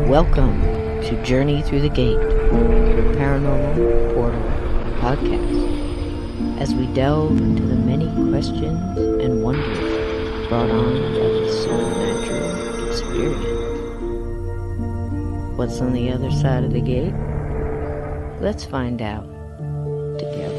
Welcome to Journey Through the Gate, Paranormal Portal Podcast, as we delve into the many questions and wonders brought on by the supernatural experience. What's on the other side of the gate? Let's find out together.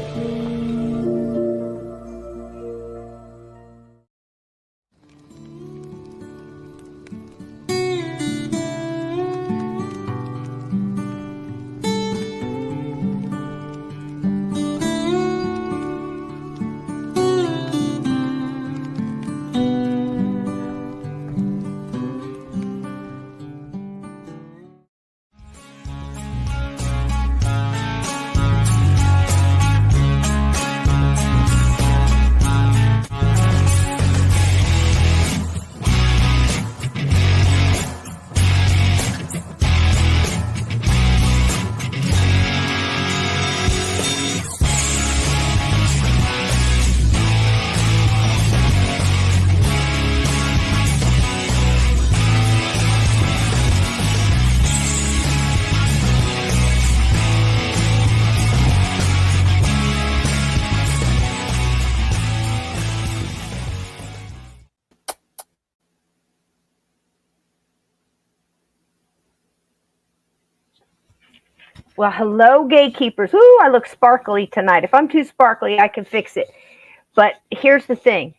Well, hello, gatekeepers. Ooh, I look sparkly tonight. If I'm too sparkly, I can fix it. But here's the thing.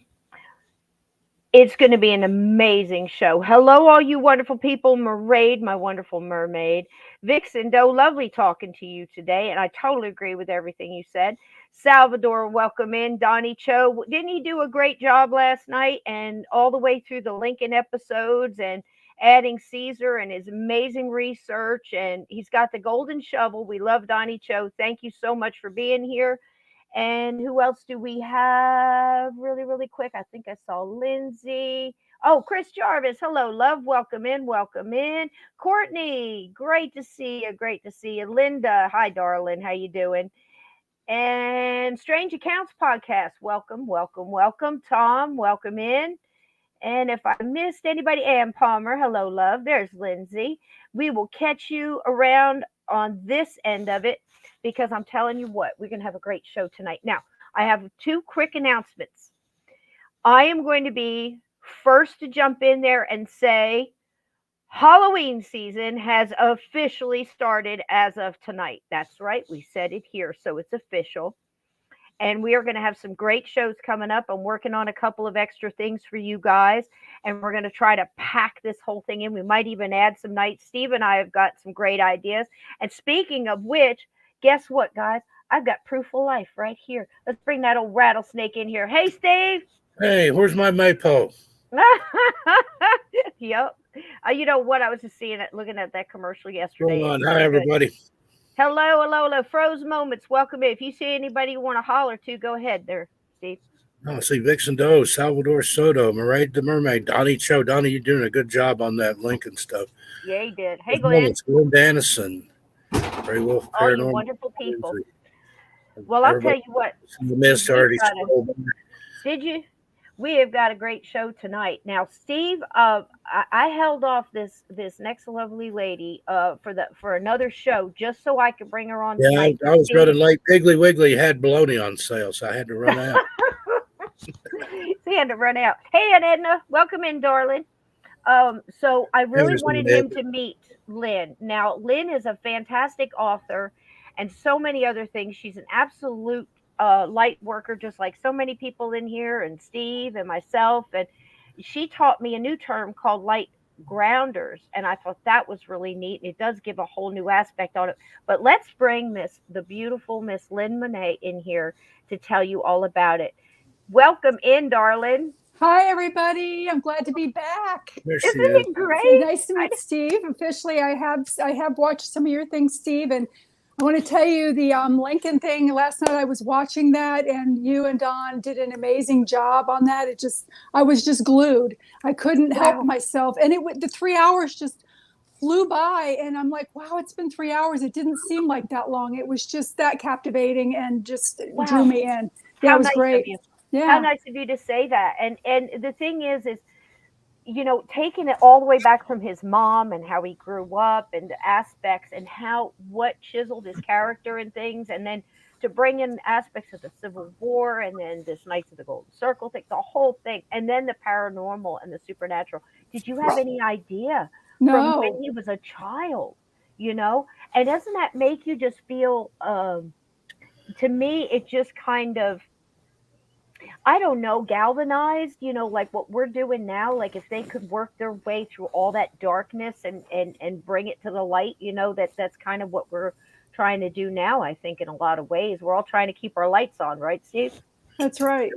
It's going to be an amazing show. Hello, all you wonderful people. Maraid, my wonderful mermaid. Vixen Doe, lovely talking to you today. And I totally agree with everything you said. Salvador, welcome in. Donnie Cho, didn't he do a great job last night? And all the way through the Lincoln episodes and adding Caesar and his amazing research. And he's got the golden shovel. We love Donnie Cho. Thank you so much for being here. And who else do we have really, really quick? I think I saw Lindsay. Oh, Chris Jarvis. Hello, love. Welcome in. Welcome in. Courtney, great to see you. Great to see you. Linda, hi, darling. How you doing? And Strange Accounts Podcast. Welcome, welcome, welcome. Tom, welcome in. And if I missed anybody, Ann Palmer, hello, love. There's Lindsay. We will catch you around on this end of it because I'm telling you what, we're going to have a great show tonight. Now, I have two quick announcements. I am going to be first to jump in there and say Halloween season has officially started as of tonight. That's right. We said it here, so it's official. And we are going to have some great shows coming up. I'm working on a couple of extra things for you guys. And we're going to try to pack this whole thing in. We might even add some nights. Steve and I have got some great ideas. And speaking of which, guess what, guys? I've got proof of life right here. Let's bring that old rattlesnake in here. Hey, Steve. Hey, where's my maypole? Yep. You know what? I was just looking at that commercial yesterday. Hold on. Hi, everybody. Hello, hello, hello. Froze Moments. Welcome in. If you see anybody you want to holler to, go ahead there, Steve. I see Vixen Doe, Salvador Soto, Maraid the Mermaid, Donnie Cho. Donnie, you're doing a good job on that Lincoln stuff. Yeah, he did. Hey, Glenn. Glenn Dannison. Very well. All you wonderful people. Well, I'll tell you what. Did you? We have got a great show tonight. Now, Steve, I held off this next lovely lady for another show just so I could bring her on. Yeah, I was running late. Piggly Wiggly had bologna on sale, so I had to run out. He had to run out. Hey, Aunt Edna, welcome in, darling. So I really wanted him to meet Lynn. Now, Lynn is a fantastic author and so many other things. She's an absolute light worker, just like so many people in here, and Steve and myself. And she taught me a new term called light grounders, and I thought that was really neat. It does give a whole new aspect on it. But let's bring the beautiful Miss Lynn Monet in here to tell you all about it. Welcome in, darling. Hi, everybody. I'm glad to be back. There she Isn't is. it great? Nice to meet Steve. Officially, I have watched some of your things, Steve, and I want to tell you the Lincoln thing. Last night I was watching that, and you and Don did an amazing job on that. I was just glued. I couldn't help myself, and the 3 hours just flew by, and I'm like, wow, it's been 3 hours. It didn't seem like that long. It was just that captivating and just drew me in. Yeah, How it was nice great. of you. Yeah. How nice of you to say that. And the thing is, taking it all the way back from his mom and how he grew up and the aspects and what chiseled his character and things, and then to bring in aspects of the Civil War and then this Knights of the Golden Circle thing, the whole thing, and then the paranormal and the supernatural. Did you have any idea from No. when he was a child? And doesn't that make you just feel? To me, it just kind of, I don't know, galvanized, like what we're doing now. Like if they could work their way through all that darkness and bring it to the light, that's kind of what we're trying to do now. I think in a lot of ways, we're all trying to keep our lights on, right, Steve? That's right.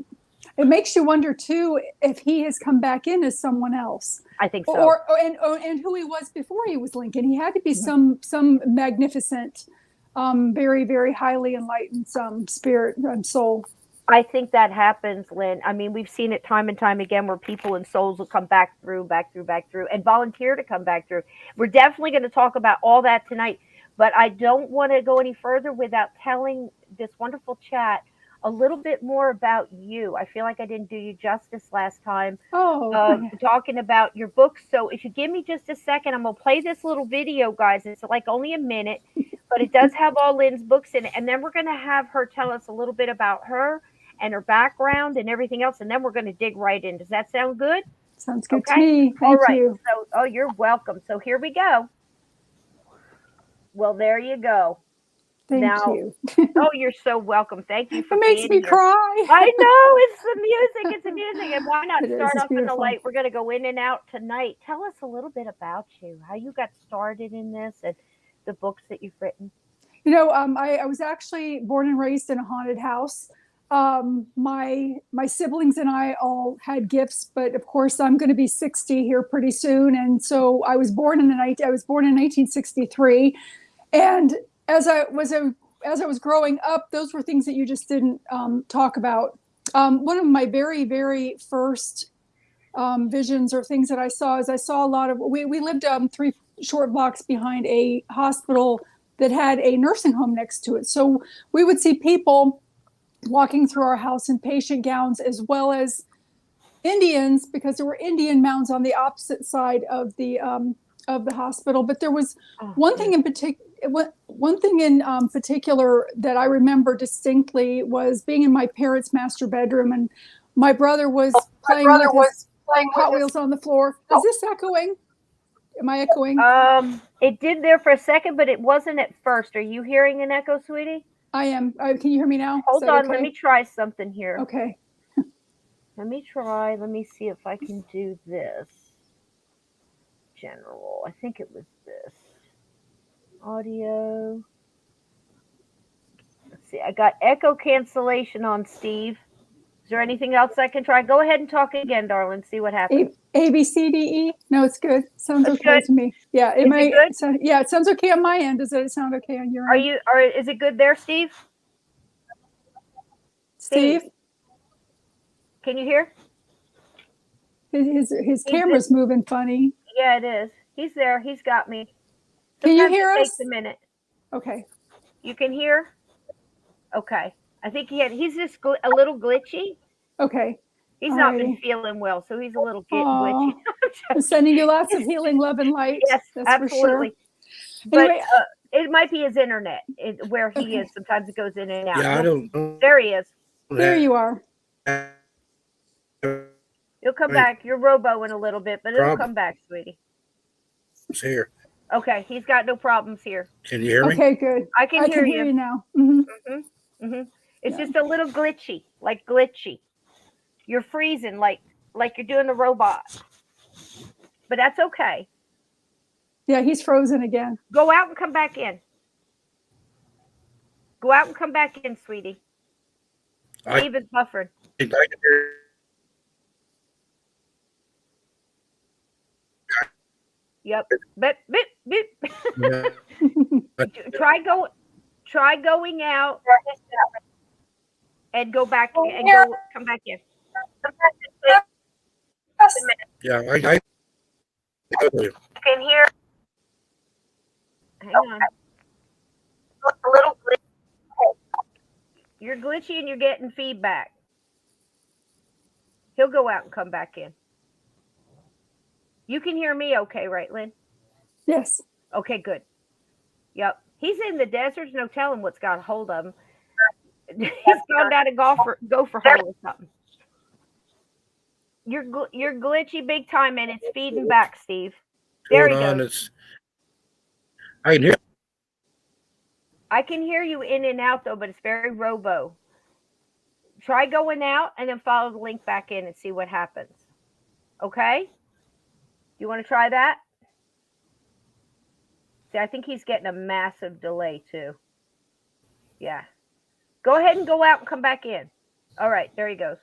It makes you wonder too if he has come back in as someone else. I think so. And who he was before he was Lincoln. He had to be some magnificent, very, very highly enlightened spirit and soul. I think that happens, Lynn. I mean, we've seen it time and time again where people and souls will come back through, and volunteer to come back through. We're definitely going to talk about all that tonight, but I don't want to go any further without telling this wonderful chat a little bit more about you. I feel like I didn't do you justice last time talking about your books. So if you give me just a second, I'm going to play this little video, guys. It's like only a minute, but it does have all Lynn's books in it. And then we're going to have her tell us a little bit about her and her background and everything else, and then we're going to dig right in. Does that sound good? Sounds good to me. Thank you. So, you're welcome. So here we go. Well, there you go. Thank you. You're so welcome. Thank you for it makes me cry. I know, it's the music. It's the music. And why not start off in the beautiful. light? We're going to go in and out tonight. Tell us a little bit about you, how you got started in this and the books that you've written. I was actually born and raised in a haunted house. My siblings and I all had gifts, but of course I'm going to be 60 here pretty soon, and so I was born in 1963, and as I was growing up, those were things that you just didn't talk about. One of my very, very first visions or things that I saw is I saw a lot of. We lived 3 short blocks behind a hospital that had a nursing home next to it, so we would see people walking through our house in patient gowns, as well as Indians, because there were Indian mounds on the opposite side of the hospital. But there was one thing in particular that I remember distinctly was being in my parents' master bedroom, and my brother was playing with Hot Wheels on the floor. Is this echoing? Am I echoing? It did there for a second, but it wasn't at first. Are you hearing an echo, sweetie? I am. Can you hear me now? Hold on. Okay? Let me try something here. Okay. Let me see if I can do this. General. I think it was this. Audio. Let's see. I got echo cancellation on, Steve. Is there anything else I can try? Go ahead and talk again, darling. See what happens. A, B, C, D, E. No, it's good. Sounds okay to me. Yeah. Is it good? Yeah, it sounds okay on my end. Does it sound okay on your end? Is it good there, Steve? Steve? Can you hear? His camera's moving funny. Yeah, it is. He's there. He's got me. Can you hear us? It takes a minute. Okay. You can hear? Okay. I think he's just a little glitchy. Okay. He's not been feeling well, so he's a little glitchy. I'm sending you lots of healing, love, and light. Yes, that's absolutely. For sure. Anyway, it might be his internet where he is. Sometimes it goes in and out. Yeah, I don't know. There he is. There you are. You'll come back. You're roboing a little bit, but it'll come back, sweetie. It's here. Okay, he's got no problems here. Can you hear me? Okay, good. I can hear you now. Mm-hmm. It's just a little glitchy, like glitchy. You're freezing, like you're doing a robot. But that's okay. Yeah, he's frozen again. Go out and come back in. Go out and come back in, sweetie. Steve is buffering. can hear. Yep. But Yeah. try going out and go back and come back in. Yeah, I Can hear. Hang on. A little. You're glitchy and you're getting feedback. He'll go out and come back in. You can hear me okay, right, Lynn? Yes. Okay, good. Yep. He's in the desert. No telling what's got a hold of him. He's gone down to gopher hole or something. You're glitchy big time, and it's feeding back, Steve. There he goes. I can hear. I can hear you in and out though, but it's very robo. Try going out and then follow the link back in and see what happens. Okay? You want to try that? See, I think he's getting a massive delay too. Yeah. Go ahead and go out and come back in. All right, there he goes.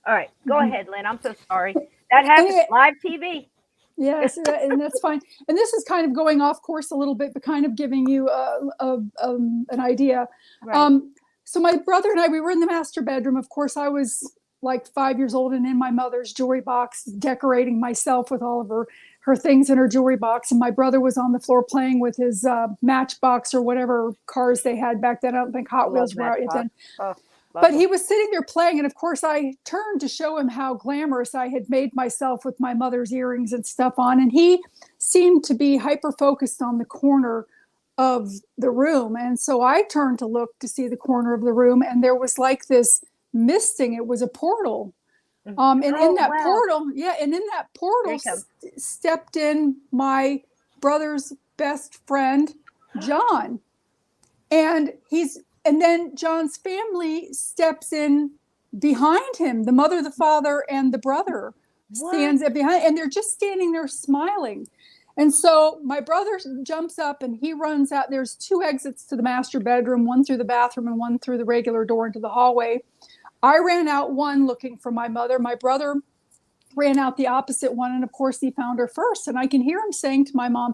All right, go ahead, Lynn. I'm so sorry. That happens live TV. Yes, and that's fine. And this is kind of going off course a little bit, but kind of giving you an idea. Right. So my brother and I, we were in the master bedroom. Of course, I was like 5 years old and in my mother's jewelry box, decorating myself with all of her things in her jewelry box. And my brother was on the floor playing with his Matchbox or whatever cars they had back then. I don't think Hot Wheels were out yet then. But he was sitting there playing, and of course I turned to show him how glamorous I had made myself with my mother's earrings and stuff on, and he seemed to be hyper-focused on the corner of the room. And so I turned to look to see the corner of the room, and there was like this misting. It was a portal. And in that portal, stepped in my brother's best friend, John. And then John's family steps in behind him. The mother, the father, and the brother stands behind, and they're just standing there smiling. And so my brother jumps up and he runs out. There's 2 exits to the master bedroom, one through the bathroom and one through the regular door into the hallway. I ran out one looking for my mother. My brother ran out the opposite one, and of course he found her first. And I can hear him saying to my mom,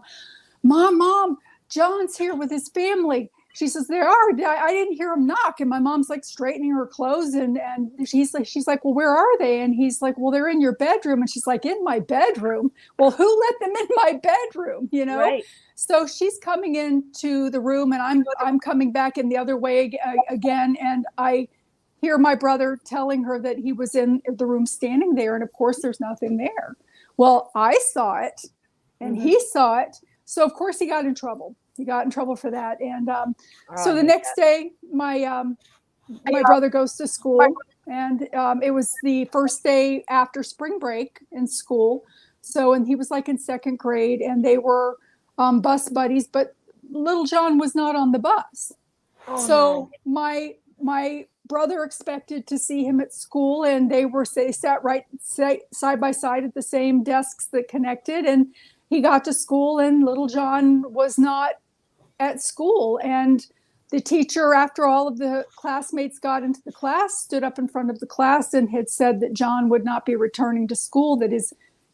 Mom, John's here with his family. She says, they are. I didn't hear him knock. And my mom's like straightening her clothes. And she's like, well, where are they? And he's like, well, they're in your bedroom. And she's like, in my bedroom? Well, who let them in my bedroom? You know? Right. So she's coming into the room, and I'm coming back in the other way again. And I hear my brother telling her that he was in the room standing there. And of course, there's nothing there. Well, I saw it and he saw it. So of course he got in trouble. He got in trouble for that. And so the next day, my brother goes to school, and it was the first day after spring break in school. So, and he was like in 2nd grade, and they were bus buddies, but little John was not on the bus. So my brother expected to see him at school, and they sat side by side at the same desks that connected. And he got to school, and little John was not at school. And the teacher, after all of the classmates got into the class, stood up in front of the class and had said that John would not be returning to school, that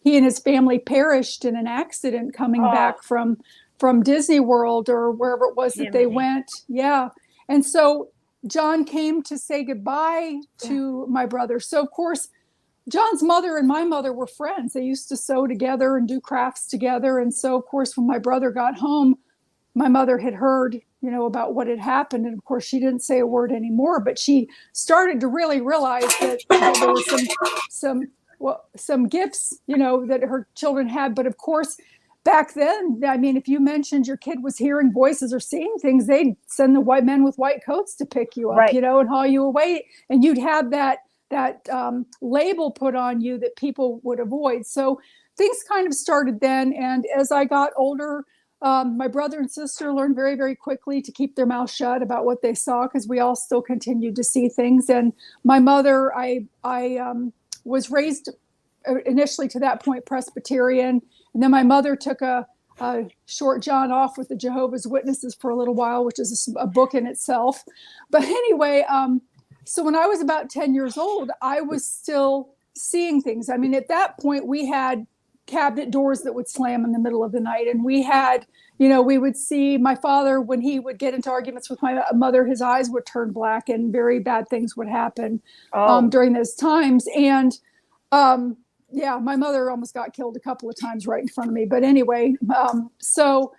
he and his family perished in an accident coming back from Disney World or wherever it was that they went. Yeah. And so John came to say goodbye to my brother. So of course, John's mother and my mother were friends. They used to sew together and do crafts together. And so of course, when my brother got home, my mother had heard, about what had happened. And of course, she didn't say a word anymore, but she started to really realize that there were some gifts, that her children had. But of course, back then, I mean, if you mentioned your kid was hearing voices or seeing things, they'd send the white men with white coats to pick you up, and haul you away. And you'd have that label put on you that people would avoid. So things kind of started then. And as I got older, my brother and sister learned very, very quickly to keep their mouth shut about what they saw, because we all still continued to see things. And my mother, I was raised initially to that point Presbyterian, and then my mother took a short John off with the Jehovah's Witnesses for a little while, which is a book in itself. But anyway, So when I was about 10 years old, I was still seeing things. I mean, at that point, we had cabinet doors that would slam in the middle of the night. And we had, we would see my father, when he would get into arguments with my mother, his eyes would turn black and very bad things would happen during those times. And yeah, my mother almost got killed a couple of times right in front of me. But anyway, so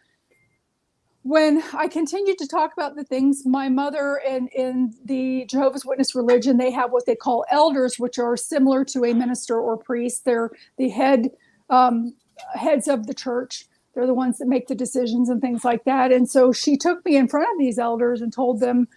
when I continued to talk about the things, my mother and in the Jehovah's Witness religion, they have what they call elders, which are similar to a minister or priest. They're the heads of the church. They're the ones that make the decisions and things like that. And so she took me in front of these elders and told them,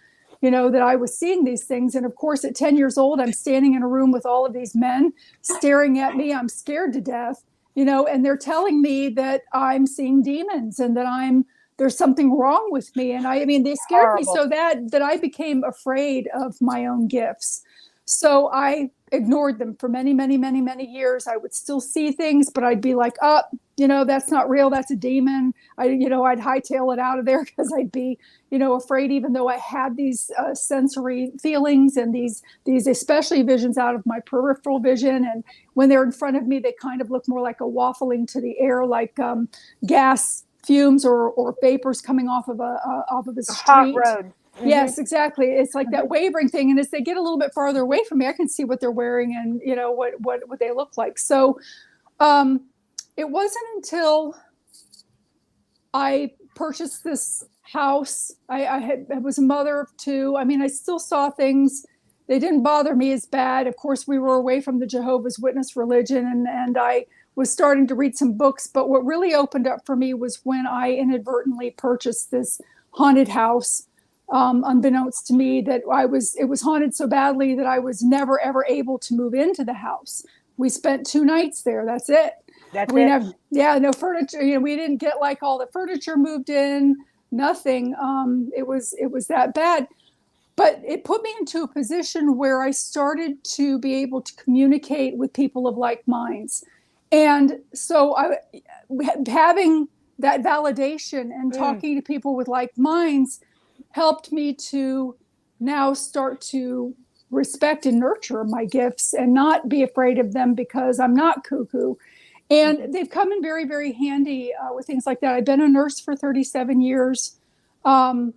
that I was seeing these things. And of course, at 10 years old, I'm standing in a room with all of these men staring at me. I'm scared to death, and they're telling me that I'm seeing demons and that there's something wrong with me. And I mean, they scared me so that I became afraid of my own gifts. So I ignored them for many, many, many, many years. I would still see things, but I'd be like, that's not real. That's a demon. I'd hightail it out of there because I'd be, afraid, even though I had these sensory feelings and these especially visions out of my peripheral vision. And when they're in front of me, they kind of look more like a waffling to the air, like gas fumes or vapors coming off of a street. Hot road. Mm-hmm. Yes, exactly. It's like that wavering thing. And as they get a little bit farther away from me, I can see what they're wearing and, what they look like. So it wasn't until I purchased this house. I was a mother of two. I mean, I still saw things. They didn't bother me as bad. Of course, we were away from the Jehovah's Witness religion and I was starting to read some books. But what really opened up for me was when I inadvertently purchased this haunted house. Unbeknownst to me, that it was haunted so badly that I was never, ever able to move into the house. We spent 2 nights there. That's it. No furniture. We didn't get like all the furniture moved in, nothing. It was that bad, but it put me into a position where I started to be able to communicate with people of like minds. And so having that validation and talking to people with like minds helped me to now start to respect and nurture my gifts and not be afraid of them because I'm not cuckoo. And they've come in very, very handy with things like that. I've been a nurse for 37 years. And,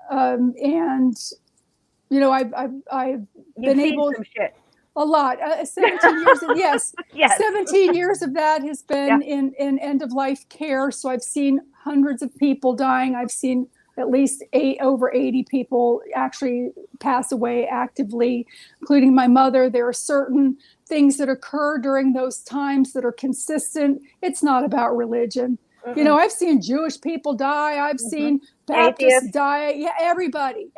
I've been able some shit. A lot. 17 years. Yes. 17 years of that has been in end of life care. So I've seen hundreds of people dying. I've seen at least over 80 people actually pass away actively, including my mother. There are certain things that occur during those times that are consistent. It's not about religion. I've seen Jewish people die. I've seen Baptists die. Yeah, everybody,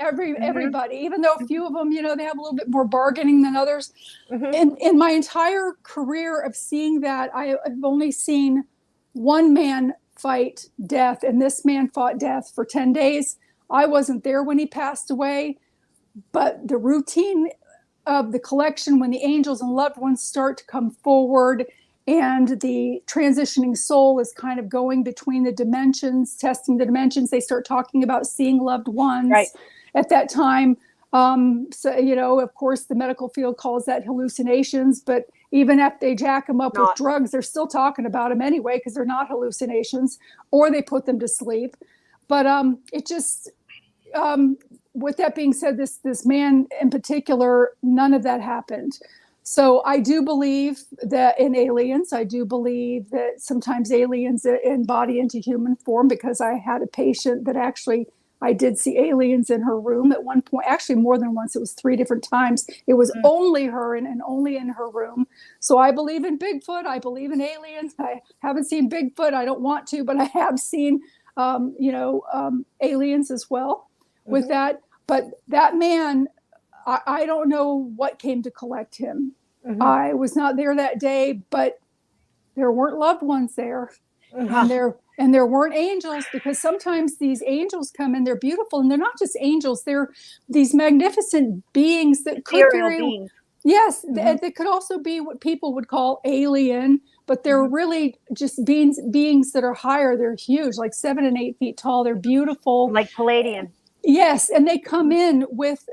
even though a few of them, they have a little bit more bargaining than others. In my entire career of seeing that, I've only seen one man fight death, and this man fought death for 10 days. I wasn't there when he passed away, but the routine of the collection, when the angels and loved ones start to come forward and the transitioning soul is kind of going between the dimensions, testing the dimensions, they start talking about seeing loved ones at that time. So, of course, the medical field calls that hallucinations, but even if they jack them up with drugs, they're still talking about them anyway, because they're not hallucinations, or they put them to sleep. But it just, with that being said, this man in particular, none of that happened. So I do believe that in aliens. I do believe that sometimes aliens embody into human form, because I had a patient that actually, I did see aliens in her room at one point, actually more than once. It was 3 different times. It was only her and only in her room. So I believe in Bigfoot. I believe in aliens. I haven't seen Bigfoot. I don't want to, but I have seen, aliens as well with that. But that man, I don't know what came to collect him. I was not there that day, but there weren't loved ones there. And there weren't angels, because sometimes these angels come and they're beautiful, and they're not just angels. They're these magnificent beings that could beings. Yes, they could also be what people would call alien, but they're really just beings that are higher. They're huge, like 7 and 8 feet tall. They're beautiful. Like Palladian. Yes, and they come in with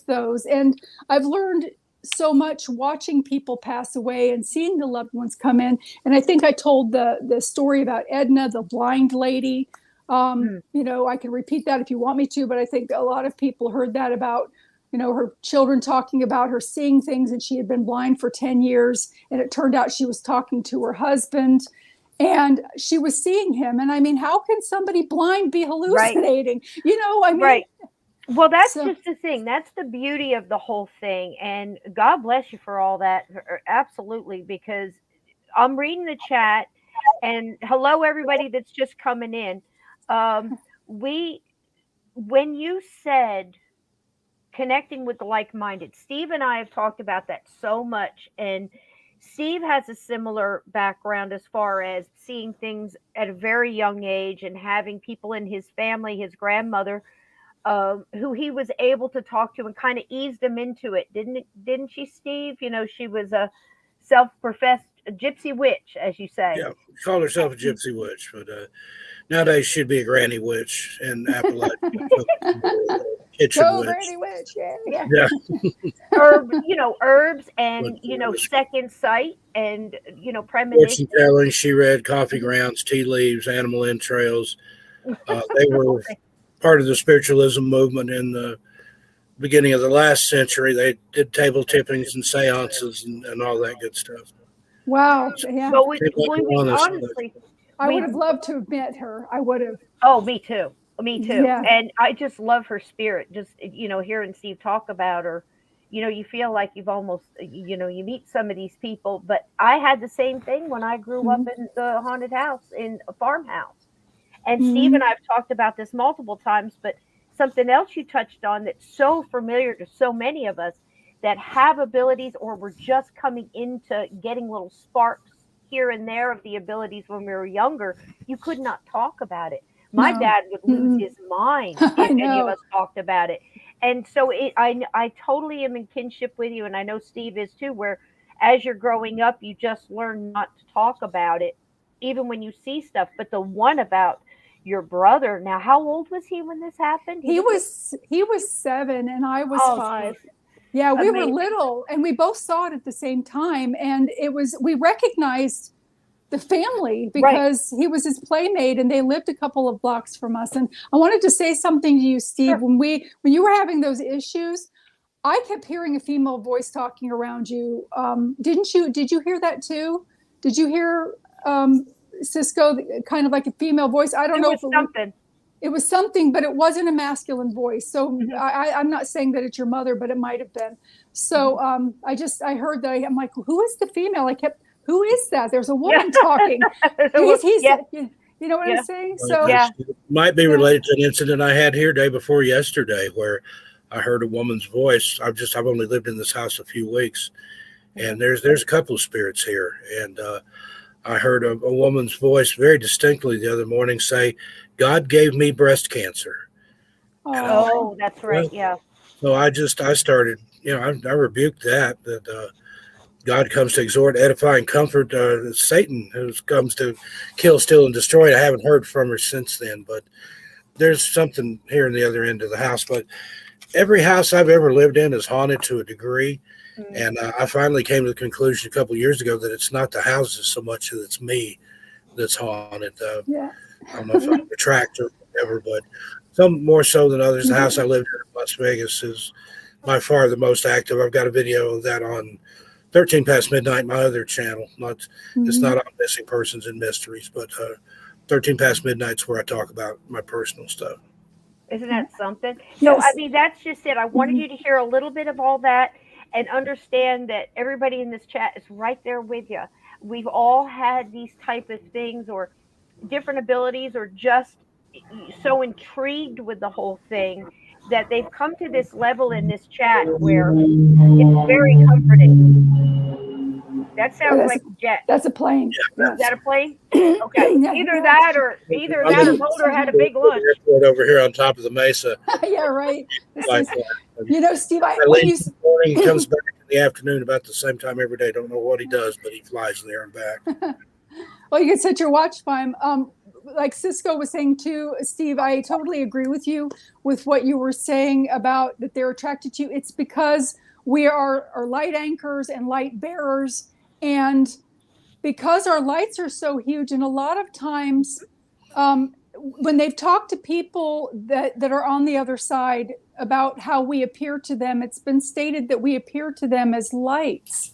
those. And I've learned so much watching people pass away and seeing the loved ones come in. And I think I told the story about Edna, the blind lady. You know, I can repeat that if you want me to, but I think a lot of people heard that about, you know, her children talking about her seeing things, and she had been blind for 10 years. And it turned out she was talking to her husband and she was seeing him. And I mean, how can somebody blind be hallucinating? Right. You know, I mean, right. Well, that's just the thing. That's the beauty of the whole thing. And God bless you for all that. Absolutely. Because I'm reading the chat, and hello, everybody that's just coming in. When you said connecting with the like-minded, Steve and I have talked about that so much. And Steve has a similar background as far as seeing things at a very young age and having people in his family, his grandmother, who he was able to talk to and kind of eased him into it. Didn't she, Steve? You know, she was a self-professed gypsy witch, as you say. Yeah, called herself a gypsy witch, but nowadays she'd be a granny witch in Appalachia. Kitchen go witch. Granny witch, yeah. Herbs and second sight and premonition. Fortune telling, she read coffee grounds, tea leaves, animal entrails. They were part of the spiritualism movement in the beginning of the last century. They did table tippings and seances and all that good stuff. Wow. Yeah. But honestly, I would have loved to have met her. I would have. Oh, me too. Me too. Yeah. And I just love her spirit. Just, hearing Steve talk about her, you feel like you've almost, you meet some of these people. But I had the same thing when I grew up in the haunted house, in a farmhouse. And Steve and I have talked about this multiple times, but something else you touched on that's so familiar to so many of us that have abilities, or were just coming into getting little sparks here and there of the abilities when we were younger, you could not talk about it. My dad would lose his mind if any of us talked about it. And so I totally am in kinship with you. And I know Steve is too, where as you're growing up, you just learn not to talk about it, even when you see stuff. But the one about your brother, now, how old was he when this happened? He was 7 and I was 5. Yeah, we were little and we both saw it at the same time. And we recognized the family because he was his playmate and they lived a couple of blocks from us. And I wanted to say something to you, Steve. Sure. When you were having those issues, I kept hearing a female voice talking around you. Did you hear that too? Did you hear Cisco, kind of like a female voice? I don't know if it was something, but it wasn't a masculine voice. So I'm not saying that it's your mother, but it might have been. So I heard that. I'm like, who is the female? Who is that? There's a woman talking. You know what I'm saying? So it might be related to an incident I had here day before yesterday where I heard a woman's voice. I've only lived in this house a few weeks, and there's a couple of spirits here, and I heard a woman's voice very distinctly the other morning say, "God gave me breast cancer." Oh, that's right. Yeah. So I started, I rebuked that God comes to exhort, edify, and comfort. Satan, who comes to kill, steal, and destroy. I haven't heard from her since then, but there's something here in the other end of the house. But every house I've ever lived in is haunted to a degree. And I finally came to the conclusion a couple of years ago that it's not the houses so much as it's me that's haunted. I don't know if I'm a tractor or whatever, but some more so than others. The house I lived in Las Vegas is by far the most active. I've got a video of that on 13 Past Midnight, my other channel. It's not on missing persons and mysteries, but 13 Past Midnight's where I talk about my personal stuff. Isn't that something? Yes. So, I mean, that's just it. I wanted you to hear a little bit of all that and understand that everybody in this chat is right there with you. We've all had these type of things or different abilities, or just so intrigued with the whole thing that they've come to this level in this chat where it's very comforting. That sounds like a jet. That's a plane. Yeah. Is that a plane? Okay. Either that or Boulder had a big lunch. Over here on top of the mesa. Yeah, right. Steve, I leave in the morning, he comes back in the afternoon about the same time every day. Don't know what he does, but he flies there and back. Well, you can set your watch time. like Cisco was saying too, Steve, I totally agree with you with what you were saying about that they're attracted to you. It's because we are light anchors and light bearers. And because our lights are so huge, and a lot of times when they've talked to people that are on the other side about how we appear to them, it's been stated that we appear to them as lights.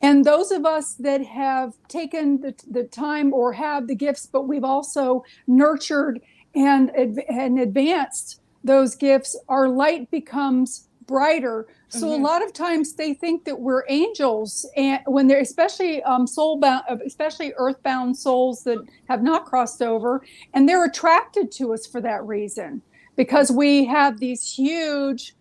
And those of us that have taken the time or have the gifts, but we've also nurtured and advanced those gifts, our light becomes brighter. So a lot of times they think that we're angels, and when they're especially soulbound, especially earthbound souls that have not crossed over, and they're attracted to us for that reason, because we have these huge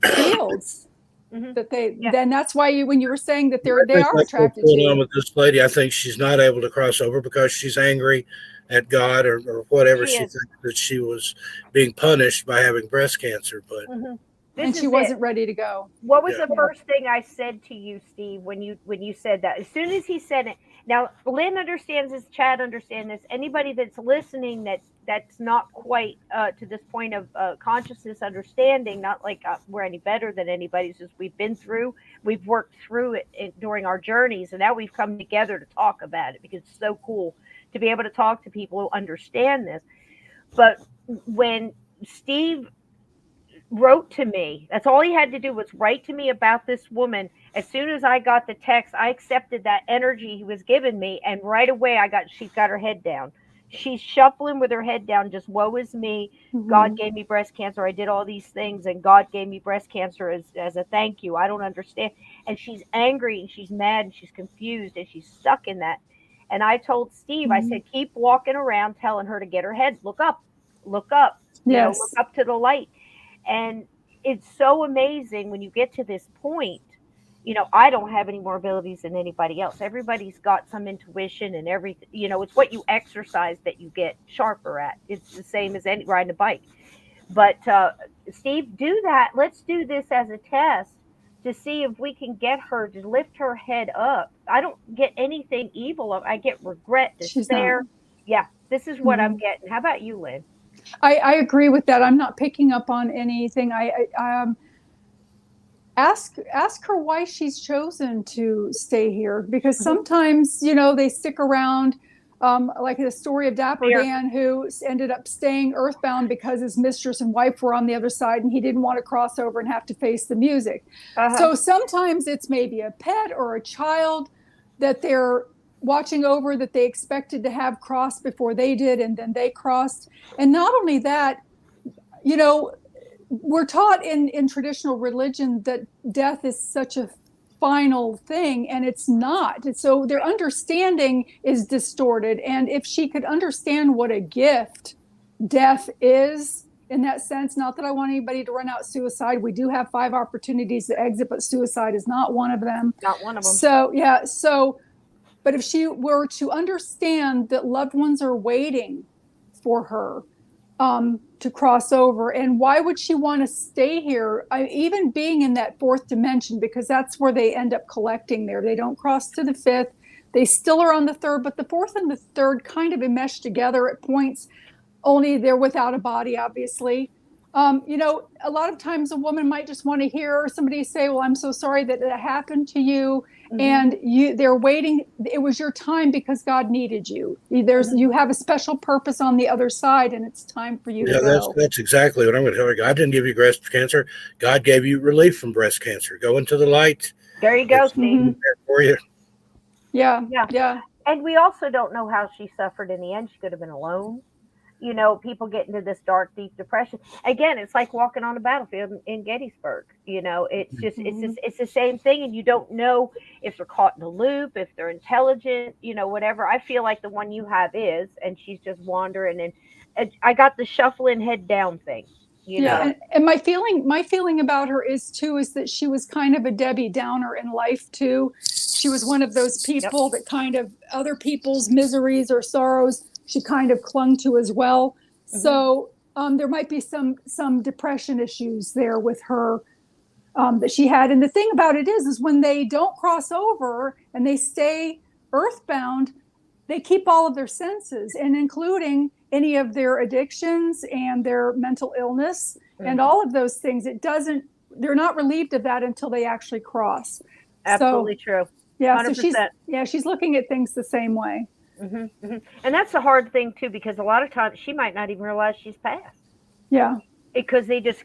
fields. That then that's why when you were saying that they are attracted to you. With this lady, I think she's not able to cross over because she's angry at God or whatever. She thinks that she was being punished by having breast cancer, but and she wasn't ready to go. What was the first thing I said to you, Steve, when you said that? As soon as he said it, now Lynn understands this, Chad understands this. Anybody that's listening that's not quite to this point of consciousness understanding, not like we're any better than anybody, it's just we've worked through it during our journeys, and now we've come together to talk about it because it's so cool to be able to talk to people who understand this. But when Steve wrote to me, that's all he had to do was write to me about this woman. As soon as I got the text, I accepted that energy he was giving me, and right away she's got her head down. She's shuffling with her head down, just woe is me. God gave me breast cancer. I did all these things, and God gave me breast cancer as a thank you. I don't understand. And she's angry, and she's mad, and she's confused, and she's stuck in that. And I told Steve, I said, keep walking around telling her to get her head, look up, look up to the light. And it's so amazing when you get to this point. I don't have any more abilities than anybody else. Everybody's got some intuition and everything. It's what you exercise that you get sharper at. It's the same as riding a bike. But Steve, do that. Let's do this as a test to see if we can get her to lift her head up. I don't get anything evil. I get regret, despair. Yeah, this is what I'm getting. How about you, Lynn? I agree with that. I'm not picking up on anything. I ask her why she's chosen to stay here, because sometimes they stick around, like the story of Dapper Dan, who ended up staying earthbound because his mistress and wife were on the other side, and he didn't want to cross over and have to face the music. So sometimes it's maybe a pet or a child that they're watching over that they expected to have crossed before they did, and then they crossed. And not only that, we're taught in traditional religion that death is such a final thing, and it's not. And so their understanding is distorted. And if she could understand what a gift death is in that sense, not that I want anybody to run out suicide. We do have 5 opportunities to exit, but suicide is not one of them. Not one of them. So, but if she were to understand that loved ones are waiting for her to cross over, and why would she want to stay here? Even being in that 4th dimension, because that's where they end up collecting there. They don't cross to the 5th. They still are on the 3rd, but the 4th and the 3rd kind of enmesh together at points, only they're without a body, obviously. A lot of times a woman might just want to hear somebody say, well, I'm so sorry that it happened to you. And they're waiting. It was your time because God needed you. You have a special purpose on the other side, and it's time for you to go. That's exactly what I'm going to tell you. God didn't give you breast cancer. God gave you relief from breast cancer. Go into the light. There you go, Steve. For you. Yeah. And we also don't know how she suffered in the end. She could have been alone. People get into this dark, deep depression. Again, it's like walking on a battlefield in Gettysburg. It's just, it's the same thing. And you don't know if they're caught in a loop, if they're intelligent, whatever. I feel like the one you have is, and she's just wandering. And I got the shuffling head down thing. And my feeling about her is that she was kind of a Debbie Downer in life too. She was one of those people that kind of other people's miseries or sorrows she kind of clung to as well. So there might be some depression issues there with her that she had. And the thing about it is when they don't cross over and they stay earthbound, they keep all of their senses, and including any of their addictions and their mental illness and all of those things. They're not relieved of that until they actually cross. Absolutely true. Yeah, 100%. so she's looking at things the same way. And that's the hard thing too, because a lot of times she might not even realize she's passed. Yeah. Because they just,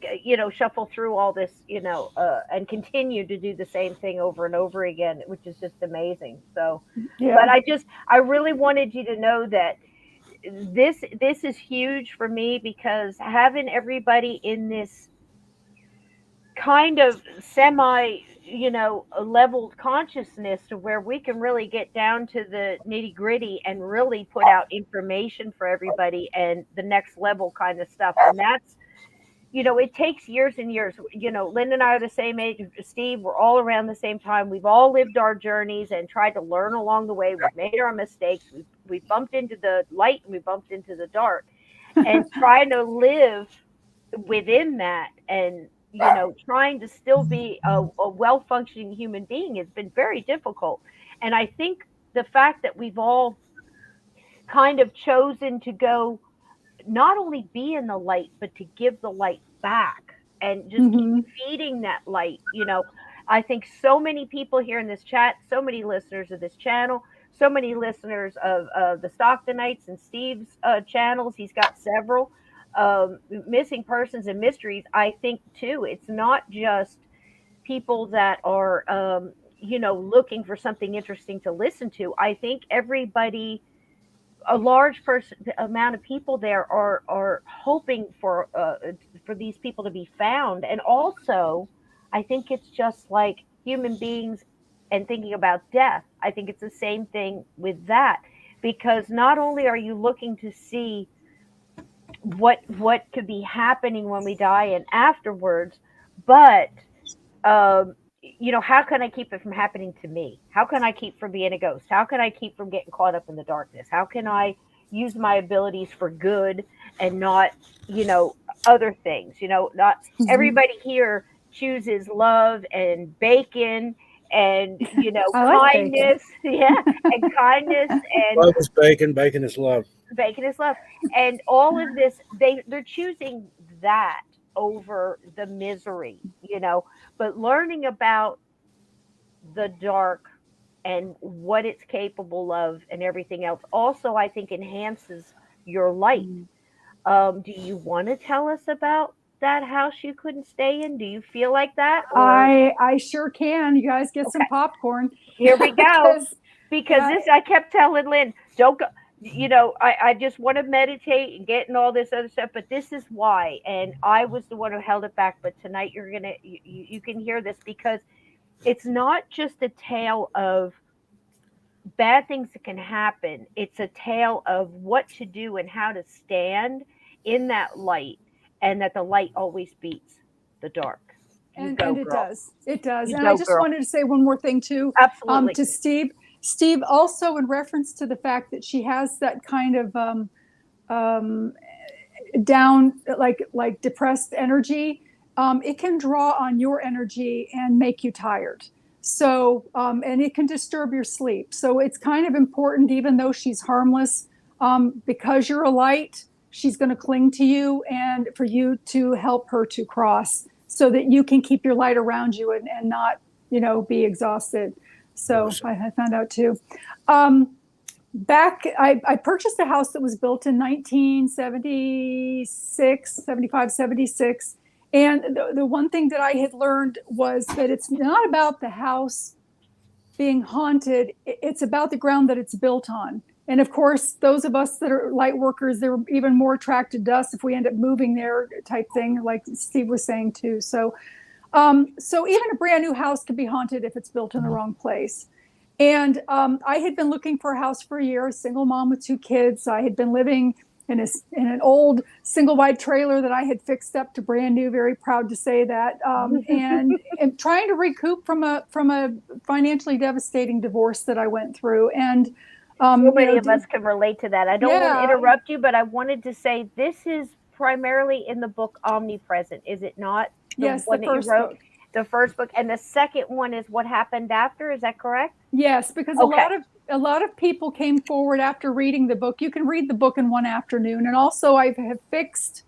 shuffle through all this, and continue to do the same thing over and over again, which is just amazing. So, but I really wanted you to know that this is huge for me, because having everybody in this kind of semi, leveled consciousness to where we can really get down to the nitty gritty and really put out information for everybody and the next level kind of stuff. And that's, it takes years and years. Lynn and I are the same age. Steve, we're all around the same time. We've all lived our journeys and tried to learn along the way. We've made our mistakes. We bumped into the light and we bumped into the dark. And trying to live within that and, trying to still be a well-functioning human being has been very difficult. And I think the fact that we've all kind of chosen to go, not only be in the light, but to give the light back and just keep feeding that light. I think so many people here in this chat, so many listeners of this channel, so many listeners of the Stocktonites and Steve's channels. He's got several missing persons and mysteries. I think too, it's not just people that are, looking for something interesting to listen to. I think everybody, a large amount of people there are hoping for these people to be found. And also, I think it's just like human beings and thinking about death. I think it's the same thing with that, because not only are you looking to see what could be happening when we die and afterwards, but how can I keep it from happening to me? How can I keep from being a ghost? How can I keep from getting caught up in the darkness? How can I use my abilities for good and not, other things? Not everybody here chooses love and bacon and, kindness. Yeah. And kindness and love is bacon. Bacon is love. Bacon is love. And all of this, they're choosing that over the misery, but learning about the dark and what it's capable of and everything else also, I think, enhances your light. Do you want to tell us about that house you couldn't stay in? Do you feel like that? Or? I sure can. You guys get some popcorn. Here we go. because this, I kept telling Lynn, don't go. I just want to meditate and get in all this other stuff, but this is why. And I was the one who held it back. But tonight you can hear this, because it's not just a tale of bad things that can happen. It's a tale of what to do and how to stand in that light, and that the light always beats the dark. And it does. It does. And I just wanted to say one more thing too. Absolutely. To Steve, also in reference to the fact that she has that kind of down, like depressed energy, it can draw on your energy and make you tired. So, and it can disturb your sleep. So it's kind of important, even though she's harmless, because you're a light, she's going to cling to you, and for you to help her to cross so that you can keep your light around you and not, be exhausted. So I found out too. I purchased a house that was built in 1975, 76. And the one thing that I had learned was that it's not about the house being haunted. It's about the ground that it's built on. And of course, those of us that are light workers, they're even more attracted to us if we end up moving there, type thing, like Steve was saying too. So even a brand new house can be haunted if it's built in the wrong place. And I had been looking for a house for a year, a single mom with 2 kids. I had been living in an old single wide trailer that I had fixed up to brand new. Very proud to say that. And trying to recoup from a financially devastating divorce that I went through. And so many of us can relate to that. I don't want to interrupt you, but I wanted to say this is primarily in the book Omnipresent, is it not? Yes, the first book. The first book, and the second one is What Happened After. Is that correct? Yes, because Okay. a lot of people came forward after reading the book. You can read the book in one afternoon, and also I have fixed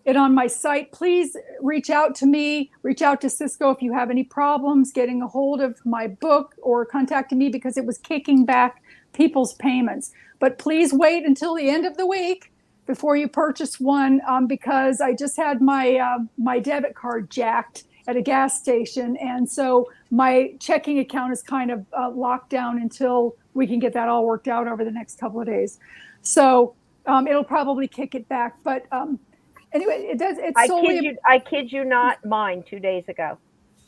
it on my site. Please reach out to me, reach out to Cisco if you have any problems getting a hold of my book or contacting me, because it was kicking back people's payments. But please wait until the end of the week before you purchase one, because I just had my debit card jacked at a gas station, and so my checking account is kind of locked down until we can get that all worked out over the next couple of days. So it'll probably kick it back, but anyway, it does. It's solely. I kid you not. Mine 2 days ago.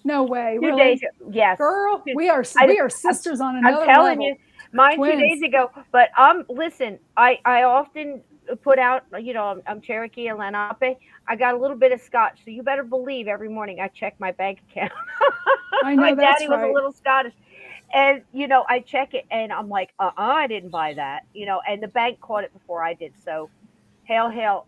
No way. 2 Really? days ago. Yes. Girl, we are sisters on another I'm telling level. you, mine Twins. 2 days ago. But listen, I often put out, I'm Cherokee and Lenape. I got a little bit of scotch, so you better believe every morning I check my bank account. I know my that's daddy was right. a little Scottish. And, I check it and I'm like, I didn't buy that, and the bank caught it before I did. So hail,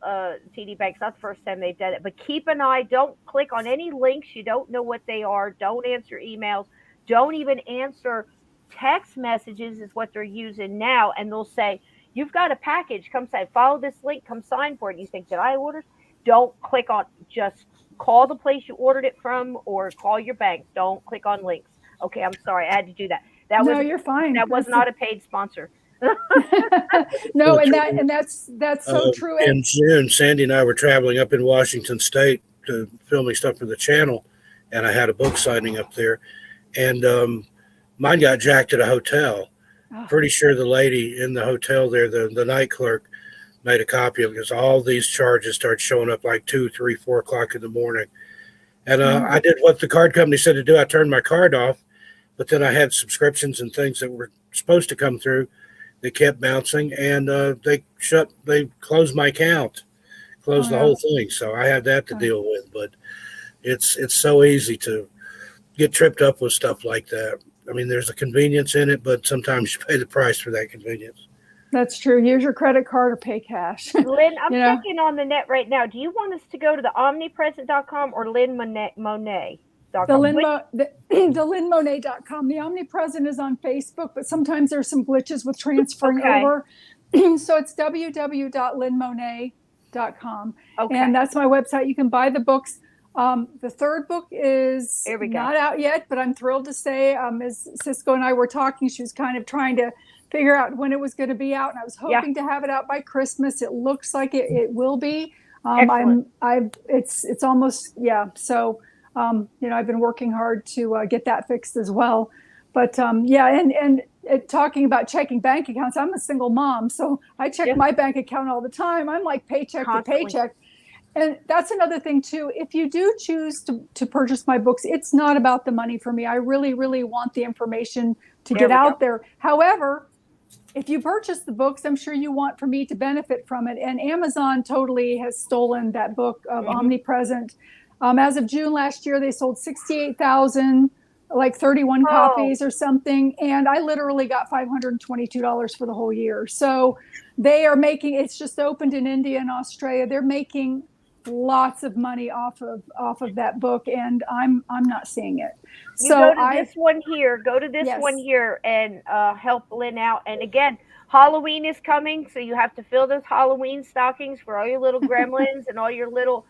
TD Bank's not the first time they've done it, but keep an eye. Don't click on any links. You don't know what they are. Don't answer emails. Don't even answer text messages is what they're using now. And they'll say, you've got a package. Come sign. Follow this link. Come sign for it. And you think, did I order? Don't click on. Just call the place you ordered it from or call your bank. Don't click on links. Okay, I'm sorry. I had to do that. No, you're fine. That was not a paid sponsor. No, and that's so true. In June, Sandy and I were traveling up in Washington State to filming stuff for the channel, and I had a book signing up there, and mine got jacked at a hotel. Oh. Pretty sure the lady in the hotel there, the night clerk, made a copy of it, because all these charges start showing up like 2, 3, 4 o'clock in the morning. And I did what the card company said to do. I turned my card off, but then I had subscriptions and things that were supposed to come through. They kept bouncing, and they closed my account, closed the whole thing. So I had that to deal with. But it's so easy to get tripped up with stuff like that. I mean, there's a convenience in it, but sometimes you pay the price for that convenience. That's true. Use your credit card or pay cash. Lynn, I'm checking on the net right now. Do you want us to go to the omnipresent.com or Lynn Monet? The LynnMonet.com. The Omnipresent is on Facebook, but sometimes there's some glitches with transferring over. So it's www.lynnmonet.com. Okay. And that's my website. You can buy the books. The third book is not out yet, but I'm thrilled to say, as Cisco and I were talking, she was kind of trying to figure out when it was going to be out, and I was hoping to have it out by Christmas. It looks like it will be. It's almost, So, I've been working hard to get that fixed as well. But and talking about checking bank accounts, I'm a single mom, so I check my bank account all the time. I'm like paycheck to paycheck. And that's another thing too. If you do choose to purchase my books, it's not about the money for me. I really, really want the information to get out there. However, if you purchase the books, I'm sure you want for me to benefit from it. And Amazon totally has stolen that book of Omnipresent. As of June last year, they sold 68,000, like 31 copies or something. And I literally got $522 for the whole year. So they are making, it's just opened in India and Australia. They're making lots of money off of that book, and I'm not seeing it. You go to this one here, one here and help Lynn out. And again, Halloween is coming, so you have to fill those Halloween stockings for all your little gremlins and all your little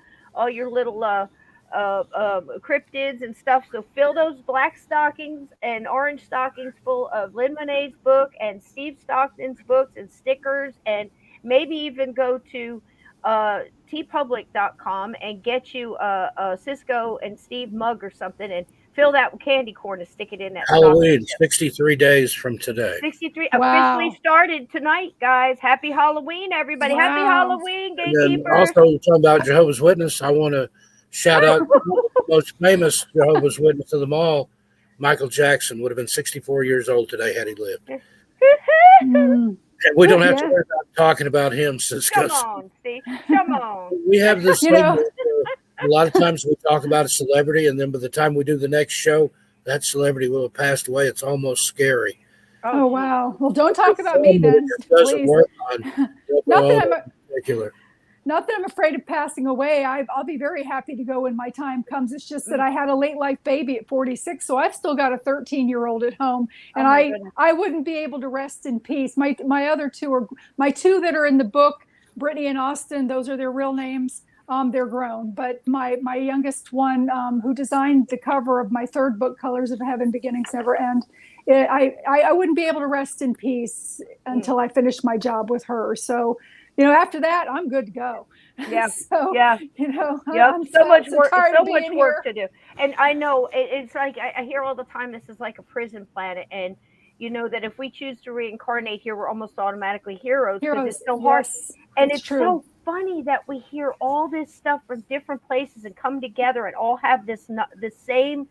cryptids and stuff. So fill those black stockings and orange stockings full of Lynn Monet's book and Steve Stockton's books and stickers, and maybe even go to tpublic.com and get you a Cisco and Steve mug or something and fill that with candy corn and stick it in that Halloween, 63 days from today. 63 officially started tonight, guys. Happy Halloween, everybody. Happy Halloween, gatekeepers. Also, we're talking about Jehovah's Witness. I want to shout out the most famous Jehovah's Witness of them all, Michael Jackson. Would have been 64 years old today had he lived. We don't have to worry about talking about him. Come on, Steve. Come on. We have this thing where a lot of times we talk about a celebrity, and then by the time we do the next show, that celebrity will have passed away. It's almost scary. Oh wow. Well, don't talk about me then. It doesn't work on not that I'm particular. not that I'm afraid of passing away. I'll be very happy to go when my time comes. It's just that I had a late life baby at 46, so I've still got a 13-year-old at home, and I wouldn't be able to rest in peace. My other two are my two that are in the book, Brittany and Austin. Those are their real names. They're grown, but my youngest one, who designed the cover of my third book, Colors of Heaven, Beginnings Never End, I wouldn't be able to rest in peace until I finished my job with her. So, after that, I'm good to go. Yeah. So, yeah. I'm so much work, so much work to do. And I know it's like, I hear all the time, this is like a prison planet. And that if we choose to reincarnate here, we're almost automatically heroes because it's so hard. And it's true. So funny that we hear all this stuff from different places and come together and all have the same,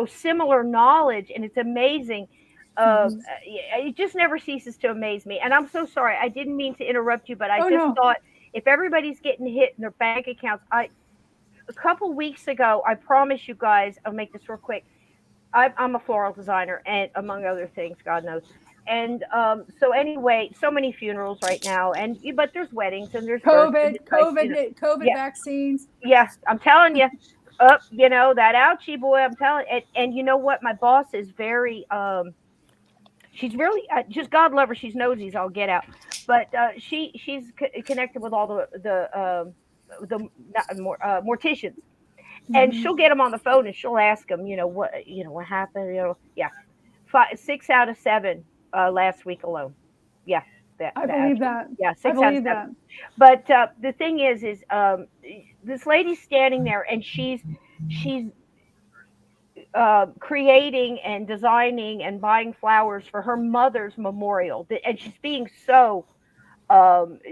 similar knowledge. And it's amazing. It just never ceases to amaze me. And I'm so sorry. I didn't mean to interrupt you, but I thought if everybody's getting hit in their bank accounts, a couple weeks ago, I promise you guys, I'll make this real quick. I'm a floral designer, and among other things, God knows. And so anyway, so many funerals right now, but there's weddings and there's COVID vaccines. Yeah, I'm telling you, that ouchie boy. I'm telling, and you know what? My boss is very, she's really just, God love her. She's nosy, I'll get out, but she's connected with all the morticians. And she'll get them on the phone and she'll ask them, what happened, 6 out of 7 last week alone. Yeah. I believe that. Yeah. 6 out of 7. But the thing is this lady's standing there and she's creating and designing and buying flowers for her mother's memorial. And she's being so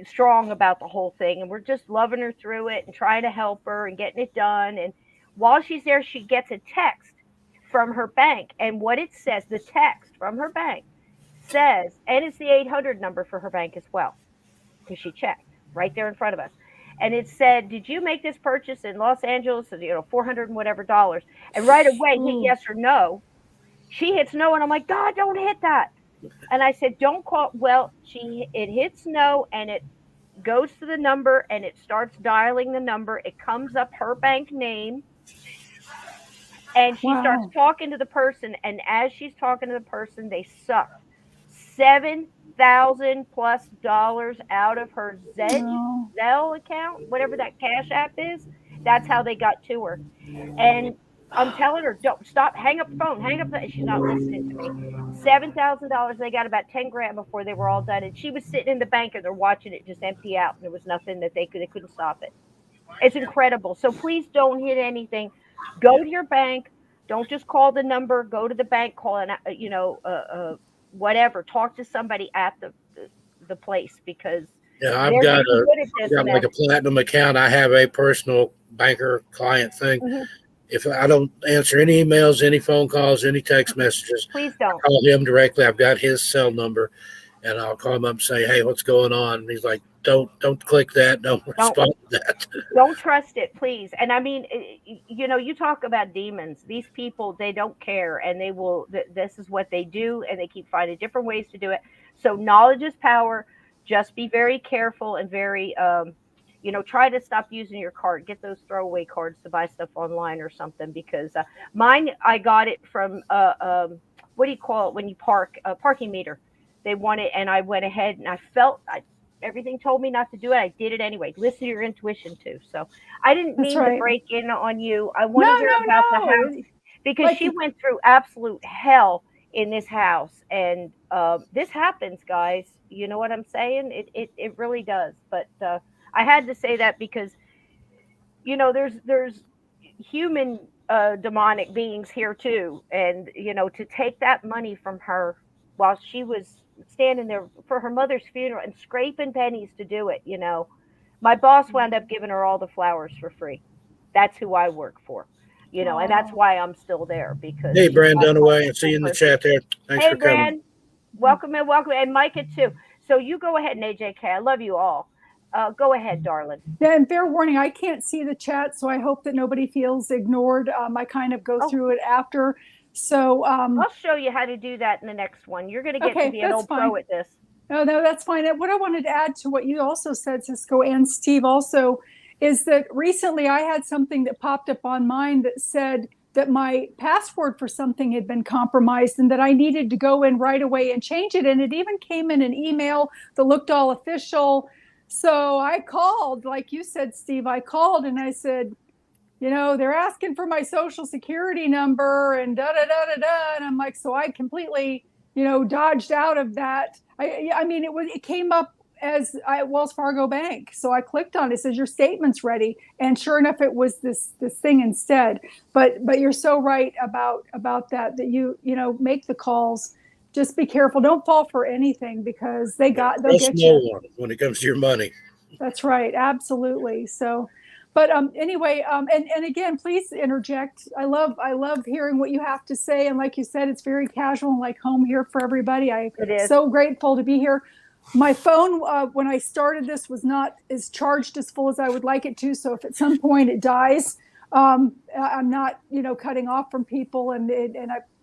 strong about the whole thing. And we're just loving her through it and trying to help her and getting it done. And while she's there, she gets a text from her bank. And what it says, the text from her bank says, and it's the 800 number for her bank as well, because she checked right there in front of us. And it said, did you make this purchase in Los Angeles? $400 and whatever dollars. And right away, hit yes or no. She hits no. And I'm like, God, don't hit that. And I said, don't call. Well, it hits no, and it goes to the number, and it starts dialing the number. It comes up her bank name, and she starts talking to the person. And as she's talking to the person, they suck $7,000+ out of her Zelle account, whatever that Cash App is. That's how they got to her. And I'm telling her, don't stop, hang up the phone, she's not listening to me. $7,000. They got about 10 grand before they were all done. And she was sitting in the bank and they're watching it just empty out. And there was nothing that they couldn't stop it. It's incredible. So please don't hit anything. Go to your bank. Don't just call the number. Go to the bank, call an, whatever. Talk to somebody at the place, because I've got like a platinum account. I have a personal banker client thing. Mm-hmm. If I don't answer any emails, any phone calls, any text messages, please don't call him directly. I've got his cell number, and I'll call him up and say, "Hey, what's going on?" And he's like, "Don't click that. Don't respond to that. Don't trust it, please." And I mean, you talk about demons. These people, they don't care, and they will. This is what they do, and they keep finding different ways to do it. So knowledge is power. Just be very careful and very. Try to stop using your card. Get those throwaway cards to buy stuff online or something, because mine, I got it from, what do you call it when you park, a parking meter. They want it, and I went ahead and I felt, everything told me not to do it. I did it anyway. Listen to your intuition too. So I didn't mean to break in on you. I want to hear about the house, because she went through absolute hell in this house. And this happens, guys. You know what I'm saying? It really does. But I had to say that because, there's human demonic beings here too. And, to take that money from her while she was standing there for her mother's funeral and scraping pennies to do it, my boss wound up giving her all the flowers for free. That's who I work for, and that's why I'm still there, because. Hey, Brand Dunaway, I see you in the chat there. Thanks for coming. Brand, welcome, and Micah too. So you go ahead and AJK. I love you all. Go ahead, darling. Yeah, and fair warning, I can't see the chat, so I hope that nobody feels ignored. I kind of go through it after. So I'll show you how to do that in the next one. You're going to get to be an old pro at this. No, that's fine. What I wanted to add to what you also said, Cisco, and Steve also, is that recently I had something that popped up on mine that said that my password for something had been compromised and that I needed to go in right away and change it. And it even came in an email that looked all official. So I called, like you said, Steve, I called and I said, they're asking for my social security number and da da da da da. And I'm like, so I completely, dodged out of that. I mean, it came up as Wells Fargo Bank. So I clicked on it. It says your statement's ready. And sure enough, it was this thing instead. But you're so right about that you make the calls. Just be careful. Don't fall for anything because they'll get you. When it comes to your money. That's right. Absolutely. So, but anyway, and again, please interject. I love hearing what you have to say. And like you said, it's very casual and like home here for everybody. I'm so grateful to be here. My phone, when I started this, was not as charged as full as I would like it to. So if at some point it dies, I'm not, cutting off from people, and it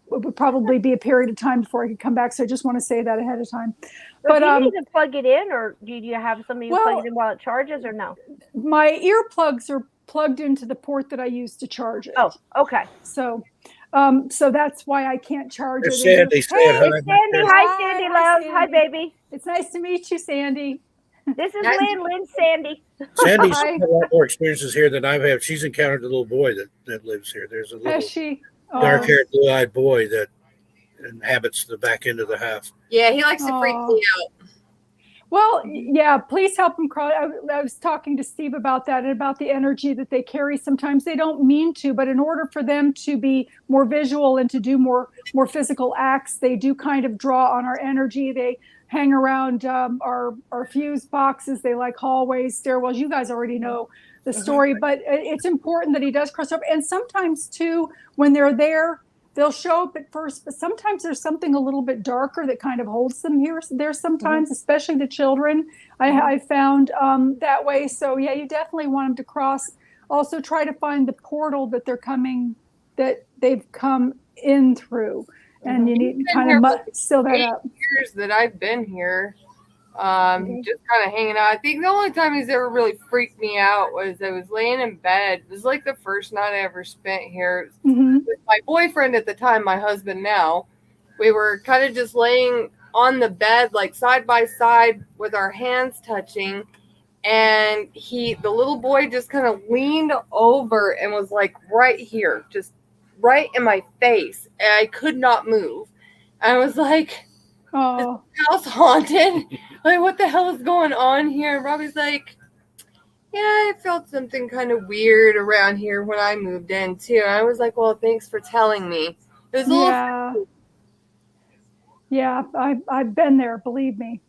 would probably be a period of time before I could come back. So I just want to say that ahead of time. But do you need to plug it in, or do you have something you plug it in while it charges, or no? My earplugs are plugged into the port that I use to charge it. Oh, okay. So that's why I can't charge it. Sandy, Sandy. Hi, Sandy Love. Hi, baby. It's nice to meet you, Sandy. This is Lynn. Lynn's Sandy. Sandy's had a lot more experiences here than I have. She's encountered a little boy that lives here. There's a little dark-haired, blue-eyed boy that inhabits the back end of the house. Yeah, he likes to freak me out. Well, yeah, please help them cross. I was talking to Steve about that and about the energy that they carry. Sometimes they don't mean to, but in order for them to be more visual and to do more physical acts, they do kind of draw on our energy. They hang around our fuse boxes. They like hallways, stairwells. You guys already know the story, but it's important that he does cross over. And sometimes too, when they're there, they'll show up at first, but sometimes there's something a little bit darker that kind of holds them there sometimes, especially the children. I found that way. So yeah, you definitely want them to cross. Also try to find the portal that they've come in through. And you need to kind of seal that up. Years that I've been here, just kind of hanging out. I think the only time he's ever really freaked me out was I was laying in bed. It was like the first night I ever spent here with my boyfriend at the time, my husband now. We were kind of just laying on the bed, like side by side with our hands touching. And the little boy just kind of leaned over and was like right here, just right in my face. And I could not move. I was like, oh, is the house haunted? Like, what the hell is going on here? And Robbie's like, yeah, I felt something kind of weird around here when I moved in too. And I was like, well, thanks for telling me. It was a little. Yeah, I've been there, believe me.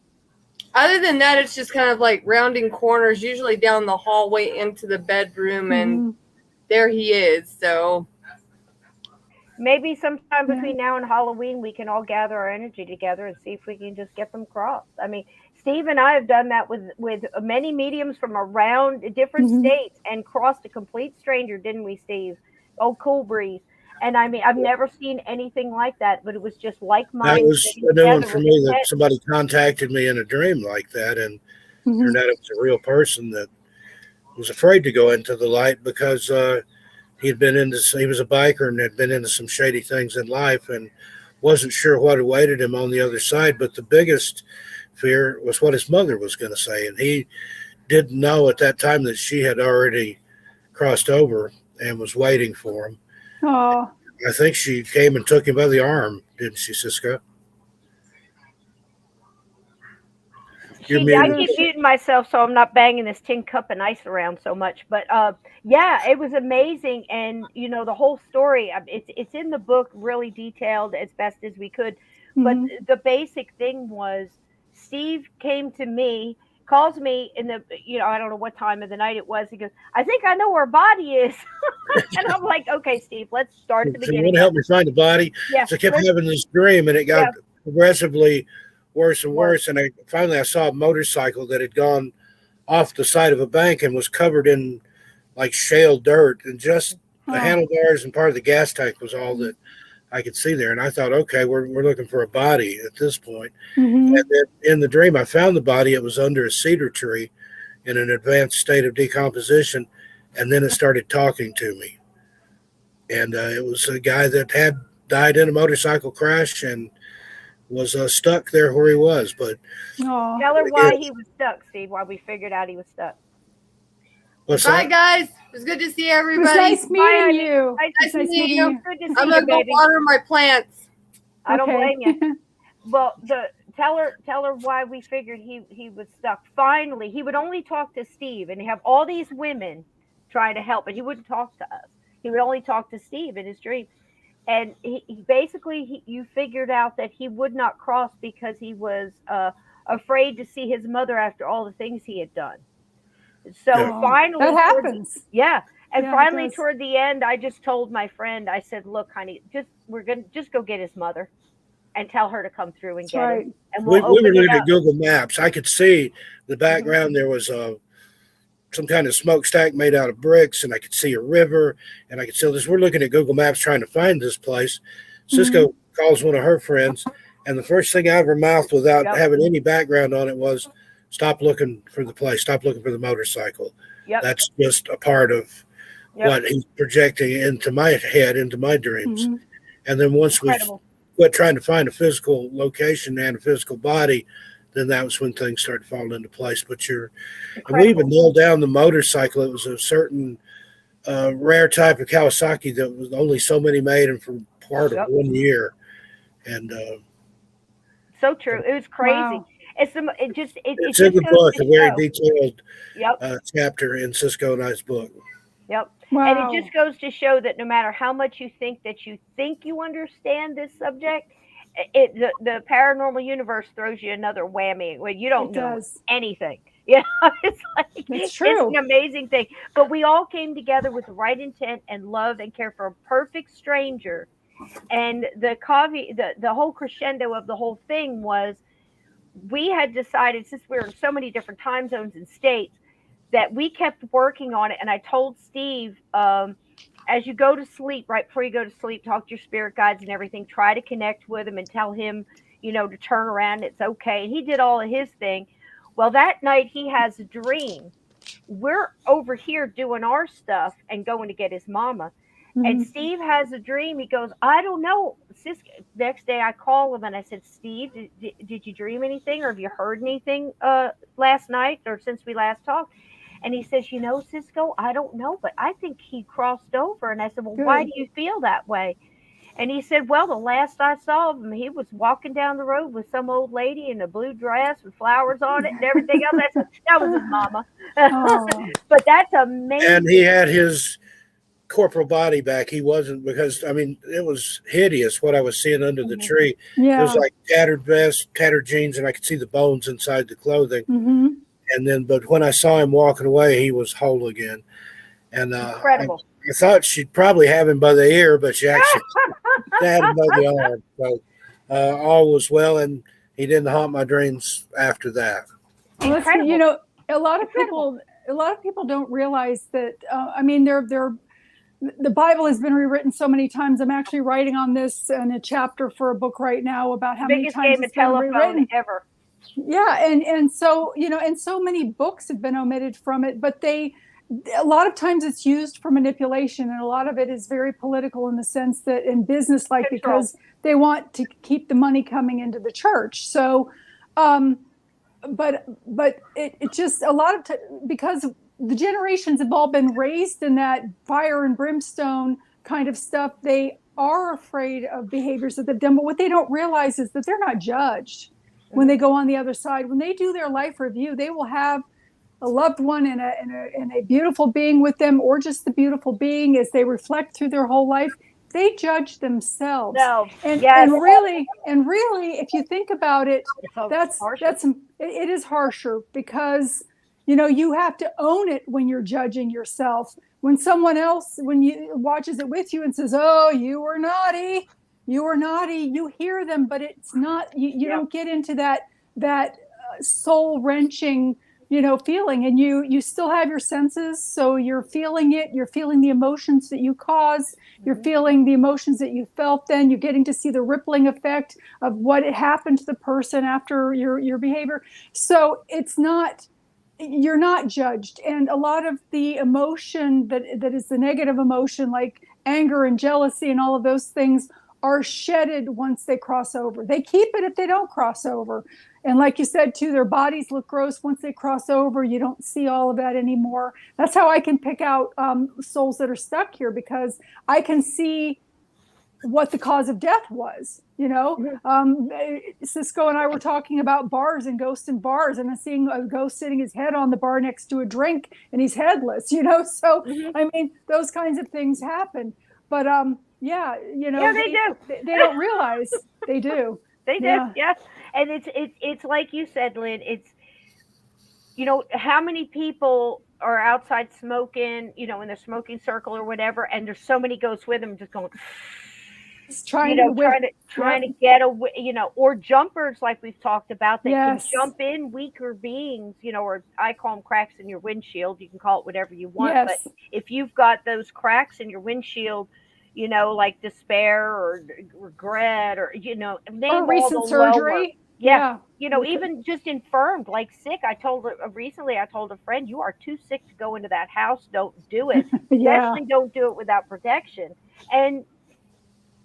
Other than that, it's just kind of like rounding corners, usually down the hallway into the bedroom, and there he is. So maybe sometime between now and Halloween, we can all gather our energy together and see if we can just get them crossed. I mean, Steve and I have done that with many mediums from around different states and crossed a complete stranger, didn't we, Steve? Oh, cool breeze. And I mean, I've never seen anything like that, but it was just like mine. That was a new one for me, that somebody contacted me in a dream like that, and turned out it was a real person that was afraid to go into the light because he was a biker and had been into some shady things in life and wasn't sure what awaited him on the other side. But the biggest fear was what his mother was going to say. And he didn't know at that time that she had already crossed over and was waiting for him. Oh, I think she came and took him by the arm, didn't she, Cisco? I keep muting myself so I'm not banging this tin cup of ice around so much. But yeah, it was amazing. And, you know, the whole story, it's in the book, really detailed as best as we could. But the basic thing was Steve came to me, calls me in the, I don't know what time of the night it was. He goes, I think I know where her body is. And I'm like, okay, Steve, let's start at the beginning. You want to help me find the body? Yeah. So I kept having this dream, and it got progressively worse and worse. And finally I saw a motorcycle that had gone off the side of a bank and was covered in like shale dirt, and just the handlebars and part of the gas tank was all that I could see there. And I thought, okay, we're looking for a body at this point. Mm-hmm. And then in the dream, I found the body. It was under a cedar tree in an advanced state of decomposition. And then it started talking to me. And it was a guy that had died in a motorcycle crash and was stuck there where he was. But Oh, Tell her why he was stuck, Steve, why we figured out he was stuck. what's Bye, that? guys. It was good to see it was everybody. nice meeting you. Nice to meet you. Good to see I'm you, gonna go baby. water my plants. I don't Okay. blame you. Well, tell her why we figured he was stuck. Finally, he would only talk to Steve and have all these women trying to help, but he wouldn't talk to us. He would only talk to Steve in his dream. And you figured out that he would not cross because he was afraid to see his mother after all the things he had done. So Yeah. finally, That happens. yeah. And Yeah, it finally, does. toward the end, I just told my friend, I said, "Look, honey, we're gonna just go get his mother, and tell her to come through and That's get right. him, and We we'll were open it looking up." at Google Maps. I could see the background. There was some kind of smokestack made out of bricks, and I could see a river, and I could see this. We're looking at Google Maps trying to find this place. Cisco calls one of her friends, and the first thing out of her mouth without Yep. having any background on it was, "Stop looking for the place. Stop looking for the motorcycle." Yep. That's just a part of Yep. what he's projecting into my head, into my dreams. Mhm. And then once we Incredible. quit trying to find a physical location and a physical body, then that was when things started falling into place. But and we even Incredible. nailed down the motorcycle. It was a certain rare type of Kawasaki that was only so many made and for part of Yep. 1 year. And So true. It was crazy. Wow. It it's in just the goes book, to a very show. detailed Yep. chapter in Cisco and I's book. Yep. Wow. And it just goes to show that no matter how much you think you understand this subject, the paranormal universe throws you another whammy when you don't It know does. anything. Yeah, it's like It's true. an amazing thing. But we all came together with the right intent and love and care for a perfect stranger. And the whole crescendo of the whole thing was we had decided, since we were in so many different time zones and states, that we kept working on it. And I told Steve, as you go to sleep, right before you go to sleep, talk to your spirit guides and everything, try to connect with him and tell him, to turn around. It's okay. And he did all of his thing. Well, that night he has a dream. We're over here doing our stuff and going to get his mama. And Mhm. Steve has a dream. He goes, I don't know. Next day I call him and I said, Steve, did you dream anything or have you heard anything last night or since we last talked? And he says, Cisco, I don't know, but I think he crossed over. And I said, well, why Good. do you feel that way? And he said, well, the last I saw of him, he was walking down the road with some old lady in a blue dress with flowers on it and everything else. I said, that was his mama. Oh. But that's amazing. And he had his corporal body back. He wasn't, because it was hideous what I was seeing under the tree. It Yeah. was like tattered vest, tattered jeans, and I could see the bones inside the clothing. Hmm. And then, but when I saw him walking away, he was whole again. And Incredible. I thought she'd probably have him by the ear, but she actually had him by the arm. So all was well, and he didn't haunt my dreams after that. Well, that's, Incredible. a lot of people don't realize that. The Bible has been rewritten so many times. I'm actually writing on this in a chapter for a book right now about how many Biggest times game of it's been telephone rewritten. ever. Yeah, and so and so many books have been omitted from it, but a lot of times it's used for manipulation, and a lot of it is very political in the sense that in business, like Control. because they want to keep the money coming into the church. So, but it just a lot of because the generations have all been raised in that fire and brimstone kind of stuff. They are afraid of behaviors that they've done, but what they don't realize is that they're not judged when they go on the other side. When they do their life review, they will have a loved one and a beautiful being with them, or just the beautiful being as they reflect through their whole life. They judge themselves. No. And Yes. really, if you think about it, It's harsher. it is harsher because you have to own it when you're judging yourself. When someone else watches it with you and says, "Oh, you were naughty," you hear them, but it's not. You don't get into that soul wrenching feeling, and you still have your senses, so you're feeling it, you're feeling the emotions that you cause, you're feeling the emotions that you felt, then you're getting to see the rippling effect of what had happened to the person after your behavior. So you're not judged, and a lot of the emotion that is the negative emotion, like anger and jealousy and all of those things, are shedded once they cross over. They keep it if they don't cross over. And like you said too, their bodies look gross once they cross over. You don't see all of that anymore. That's how I can pick out souls that are stuck here, because I can see what the cause of death was. Cisco and I were talking about bars and ghosts in bars, and I'm seeing a ghost sitting his head on the bar next to a drink, and he's headless. So I mean, those kinds of things happen. But yeah, they do. They don't realize they do. They do. Yeah. And it's like you said, Lynn. It's how many people are outside smoking, in the smoking circle or whatever, and there's so many ghosts with them just going. Trying to get away, or jumpers like we've talked about that can Yes. jump in weaker beings, or I call them cracks in your windshield. You can call it whatever you want, Yes. but if you've got those cracks in your windshield, like despair or regret or name all recent the lower- surgery. Yeah. Even just infirmed, like sick. I told a friend, you are too sick to go into that house. Don't do it. Yeah. Especially don't do it without protection. And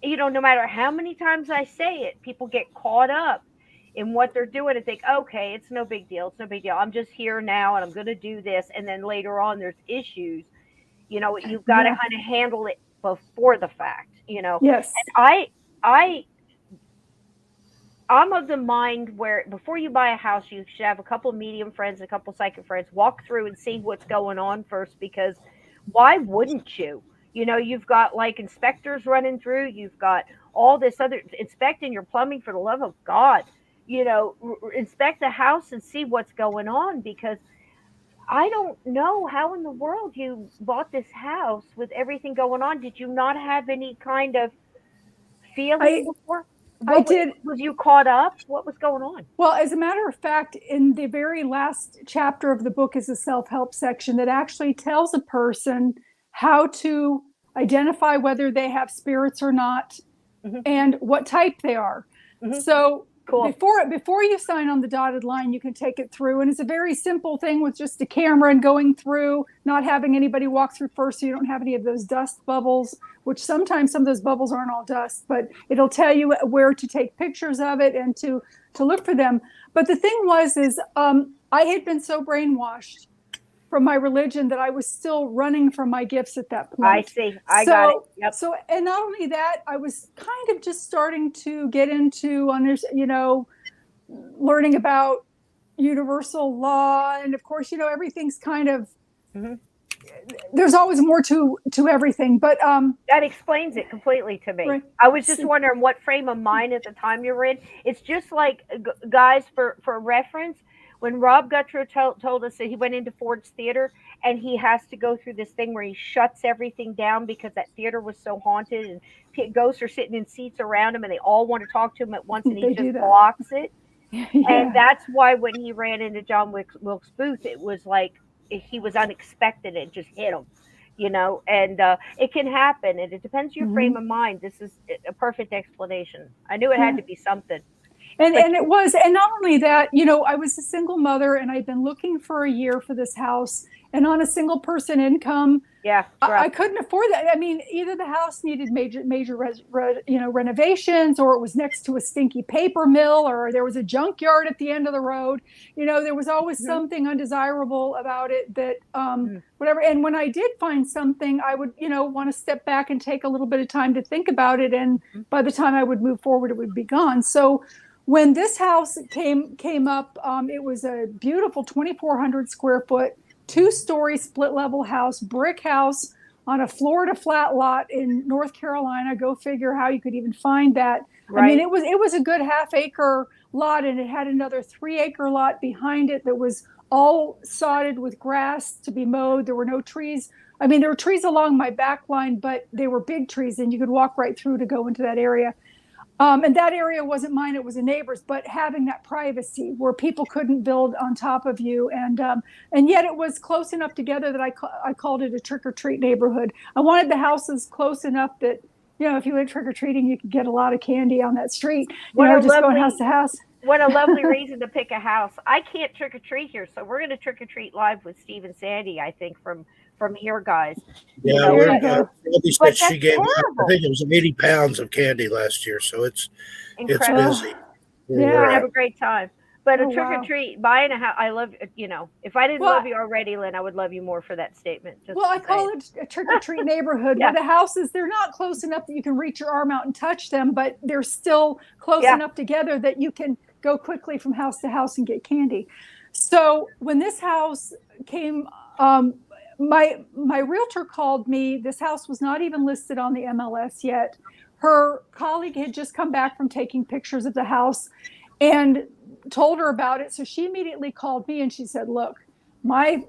no matter how many times I say it, people get caught up in what they're doing and think, okay, it's no big deal. It's no big deal. I'm just here now and I'm going to do this. And then later on, there's issues. You've got to kind of handle it before the fact, Yes. And I'm of the mind where before you buy a house, you should have a couple of medium friends, a couple of psychic friends, walk through and see what's going on first, because why wouldn't you? You've got like inspectors running through, you've got all this other inspecting your plumbing, for the love of God, inspect the house and see what's going on, because I don't know how in the world you bought this house with everything going on. Did you not have any kind of feeling before? I did. Was you caught up? What was going on? Well, as a matter of fact, in the very last chapter of the book is a self-help section that actually tells a person how to identify whether they have spirits or not, and what type they are. So Cool. Before you sign on the dotted line, you can take it through, and it's a very simple thing with just a camera and going through, not having anybody walk through first, so you don't have any of those dust bubbles, which sometimes some of those bubbles aren't all dust, but it'll tell you where to take pictures of it and to look for them. But the thing was I had been so brainwashed from my religion that I was still running from my gifts at that point. I see. Got it. Yep. So, and not only that, I was kind of just starting to get into, learning about universal law. And of course, everything's kind of, there's always more to everything, but that explains it completely to me. Right. I was just wondering what frame of mind at the time you were in. It's just like, guys, for reference, when Rob Guttrow told us that he went into Ford's Theater and he has to go through this thing where he shuts everything down because that theater was so haunted and ghosts are sitting in seats around him and they all want to talk to him at once, and he just blocks it. Yeah. And that's why when he ran into John Wilkes Booth, it was like he was unexpected. It just hit him, and it can happen. And it depends on your frame of mind. This is a perfect explanation. I knew it had to be something. And it was, and not only that, I was a single mother and I'd been looking for a year for this house, and on a single person income, I couldn't afford that. I mean, either the house needed major renovations, or it was next to a stinky paper mill, or there was a junkyard at the end of the road. There was always something undesirable about it that, whatever. And when I did find something, I would, want to step back and take a little bit of time to think about it. And by the time I would move forward, it would be gone. So when this house came up, it was a beautiful 2,400 square foot, 2-story split level house, brick house on a Florida flat lot in North Carolina. Go figure how you could even find that. Right. I mean, it was a good half-acre lot, and it had another 3-acre lot behind it that was all sodded with grass to be mowed. There were no trees. I mean, there were trees along my back line, but they were big trees, and you could walk right through to go into that area. And that area wasn't mine, it was a neighbor's, but having that privacy where people couldn't build on top of you. And yet it was close enough together that I called it a trick-or-treat neighborhood. I wanted the houses close enough that, if you went trick-or-treating, you could get a lot of candy on that street, just going house to house. What a lovely reason to pick a house. I can't trick-or-treat here, so we're going to trick-or-treat live with Steve and Sandy, I think, from here, guys. Yeah, Debbie said she gave out, I think it was 80 pounds of candy last year, so it's busy. We're gonna have a great time. But a trick-or-treat, buying a house, I love, if I didn't love you already, Lynn, I would love you more for that statement. I call it a trick-or-treat neighborhood where the houses, they're not close enough that you can reach your arm out and touch them, but they're still close enough together that you can go quickly from house to house and get candy. So when this house came, my realtor called me. This house was not even listed on the MLS yet. Her colleague had just come back from taking pictures of the house and told her about it. So she immediately called me and she said, look, my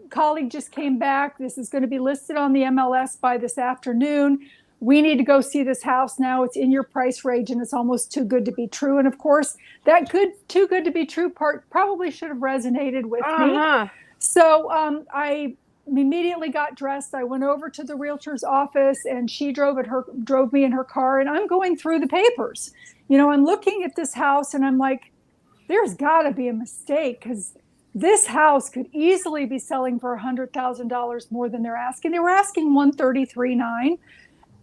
colleague just came back. This is going to be listed on the MLS by this afternoon. We need to go see this house now. It's in your price range and it's almost too good to be true. And of course, that too good to be true part probably should have resonated with me. So I immediately got dressed. I went over to the realtor's office and she drove me in her car, and I'm going through the papers. I'm looking at this house and I'm like, there's got to be a mistake, because this house could easily be selling for $100,000 more than they're asking. They were asking $133,900.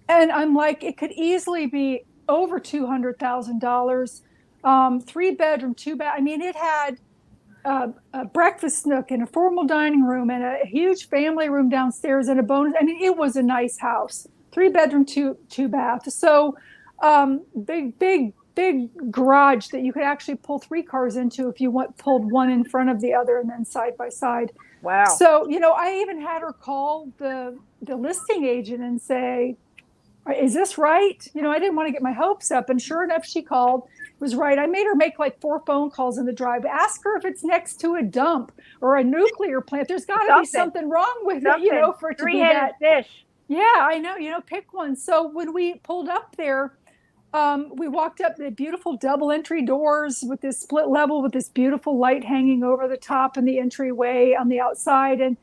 And I'm like, it could easily be over $200,000. 3-bedroom, 2-bath. I mean, it had a breakfast nook and a formal dining room and a huge family room downstairs and a bonus. I mean, it was a nice house. 3-bedroom, 2-bath. So big garage that you could actually pull 3 cars into if you pulled one in front of the other and then side by side. Wow. So, I even had her call the listing agent and say, is this right? I didn't want to get my hopes up. And sure enough, she called. It was right. I made her make like 4 phone calls in the drive. Ask her if it's next to a dump or a nuclear plant. There's got to be something wrong with it, for it to be that. Fish. Yeah, I know. Pick one. So when we pulled up there, we walked up the beautiful double entry doors with this split level with this beautiful light hanging over the top and the entryway on the outside. And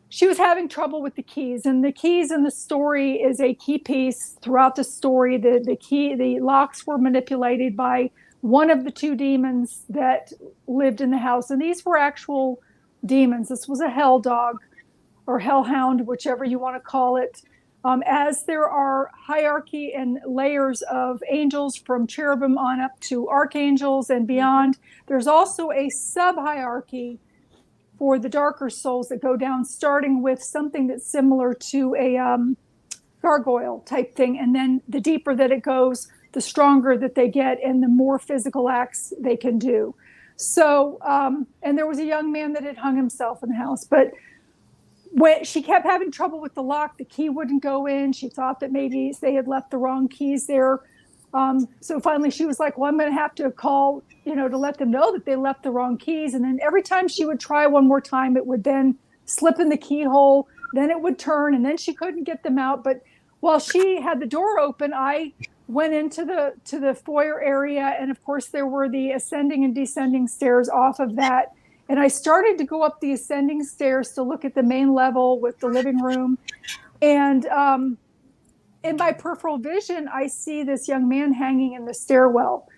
she was having trouble with the keys, and the keys in the story is a key piece throughout the story. The locks were manipulated by one of the 2 demons that lived in the house. And these were actual demons. This was a hell dog or hellhound, whichever you want to call it. As there are hierarchy and layers of angels from cherubim on up to archangels and beyond, there's also a sub-hierarchy for the darker souls that go down, starting with something that's similar to a gargoyle type thing. And then the deeper that it goes, the stronger that they get and the more physical acts they can do. So, and there was a young man that had hung himself in the house, but when she kept having trouble with the lock, the key wouldn't go in. She thought that maybe they had left the wrong keys there. So finally she was like, well, I'm going to have to call, to let them know that they left the wrong keys. And then every time she would try one more time, it would then slip in the keyhole, then it would turn, and then she couldn't get them out. But while she had the door open, I went into the foyer area. And of course there were the ascending and descending stairs off of that. And I started to go up the ascending stairs to look at the main level with the living room. And in my peripheral vision, I see this young man hanging in the stairwell.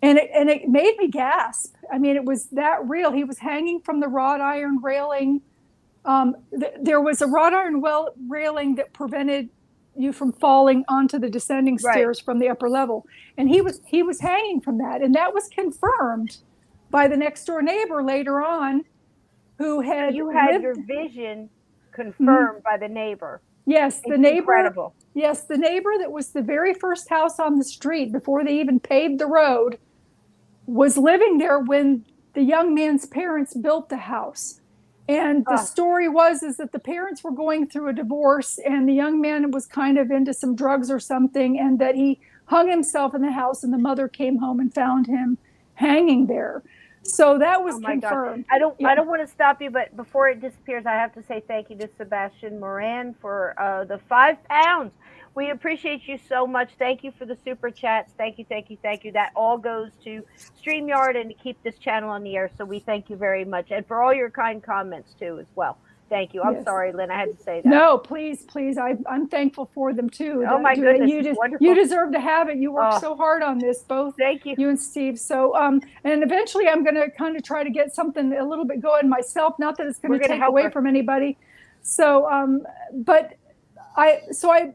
And it made me gasp. I mean, it was that real. He was hanging from the wrought iron railing. There was a wrought iron railing that prevented you from falling onto the descending stairs from the upper level. And he was hanging from that. And that was confirmed by the next door neighbor later on, who had your vision confirmed by the neighbor. Yes, the neighbor. Incredible. Yes, the neighbor that was the very first house on the street before they even paved the road was living there when the young man's parents built the house. And the story is that the parents were going through a divorce, and the young man was kind of into some drugs or something, and that he hung himself in the house, and the mother came home and found him hanging there. So that was confirmed. God. I don't want to stop you, but before it disappears, I have to say thank you to Sebastian Moran for the £5. We appreciate you so much. Thank you for the super chats. Thank you, thank you, thank you. That all goes to StreamYard and to keep this channel on the air. So we thank you very much. And for all your kind comments too as well. Thank you. I'm Yes. sorry, Lynn, I had to say that. No, please. I'm thankful for them too. Oh my goodness, you deserve to have it. You worked so hard on this, both. Thank you. You and Steve. So, and eventually I'm going to kind of try to get something a little bit going myself. Not that it's going to take away from anybody. So, but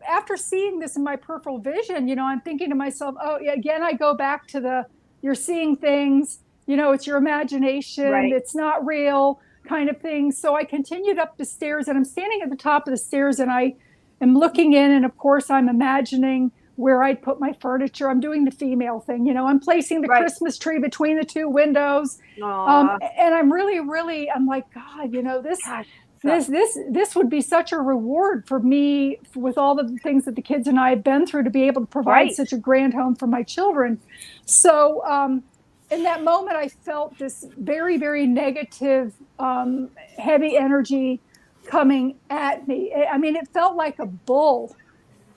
after seeing this in my peripheral vision, you know, I'm thinking to myself, oh, yeah, again, I go back to you're seeing things, you know, it's your imagination. Right. It's not real kind of thing. So I continued up the stairs, and I'm standing at the top of the stairs, and I am looking in, and of course I'm imagining where I'd put my furniture. I'm doing the female thing, you know, I'm placing the Christmas tree between the two windows. And I'm really, I'm like, God, you know, this would be such a reward for me with all the things that the kids and I have been through, to be able to provide such a grand home for my children. So, in that moment, I felt this very, very negative, heavy energy coming at me. I mean, it felt like a bull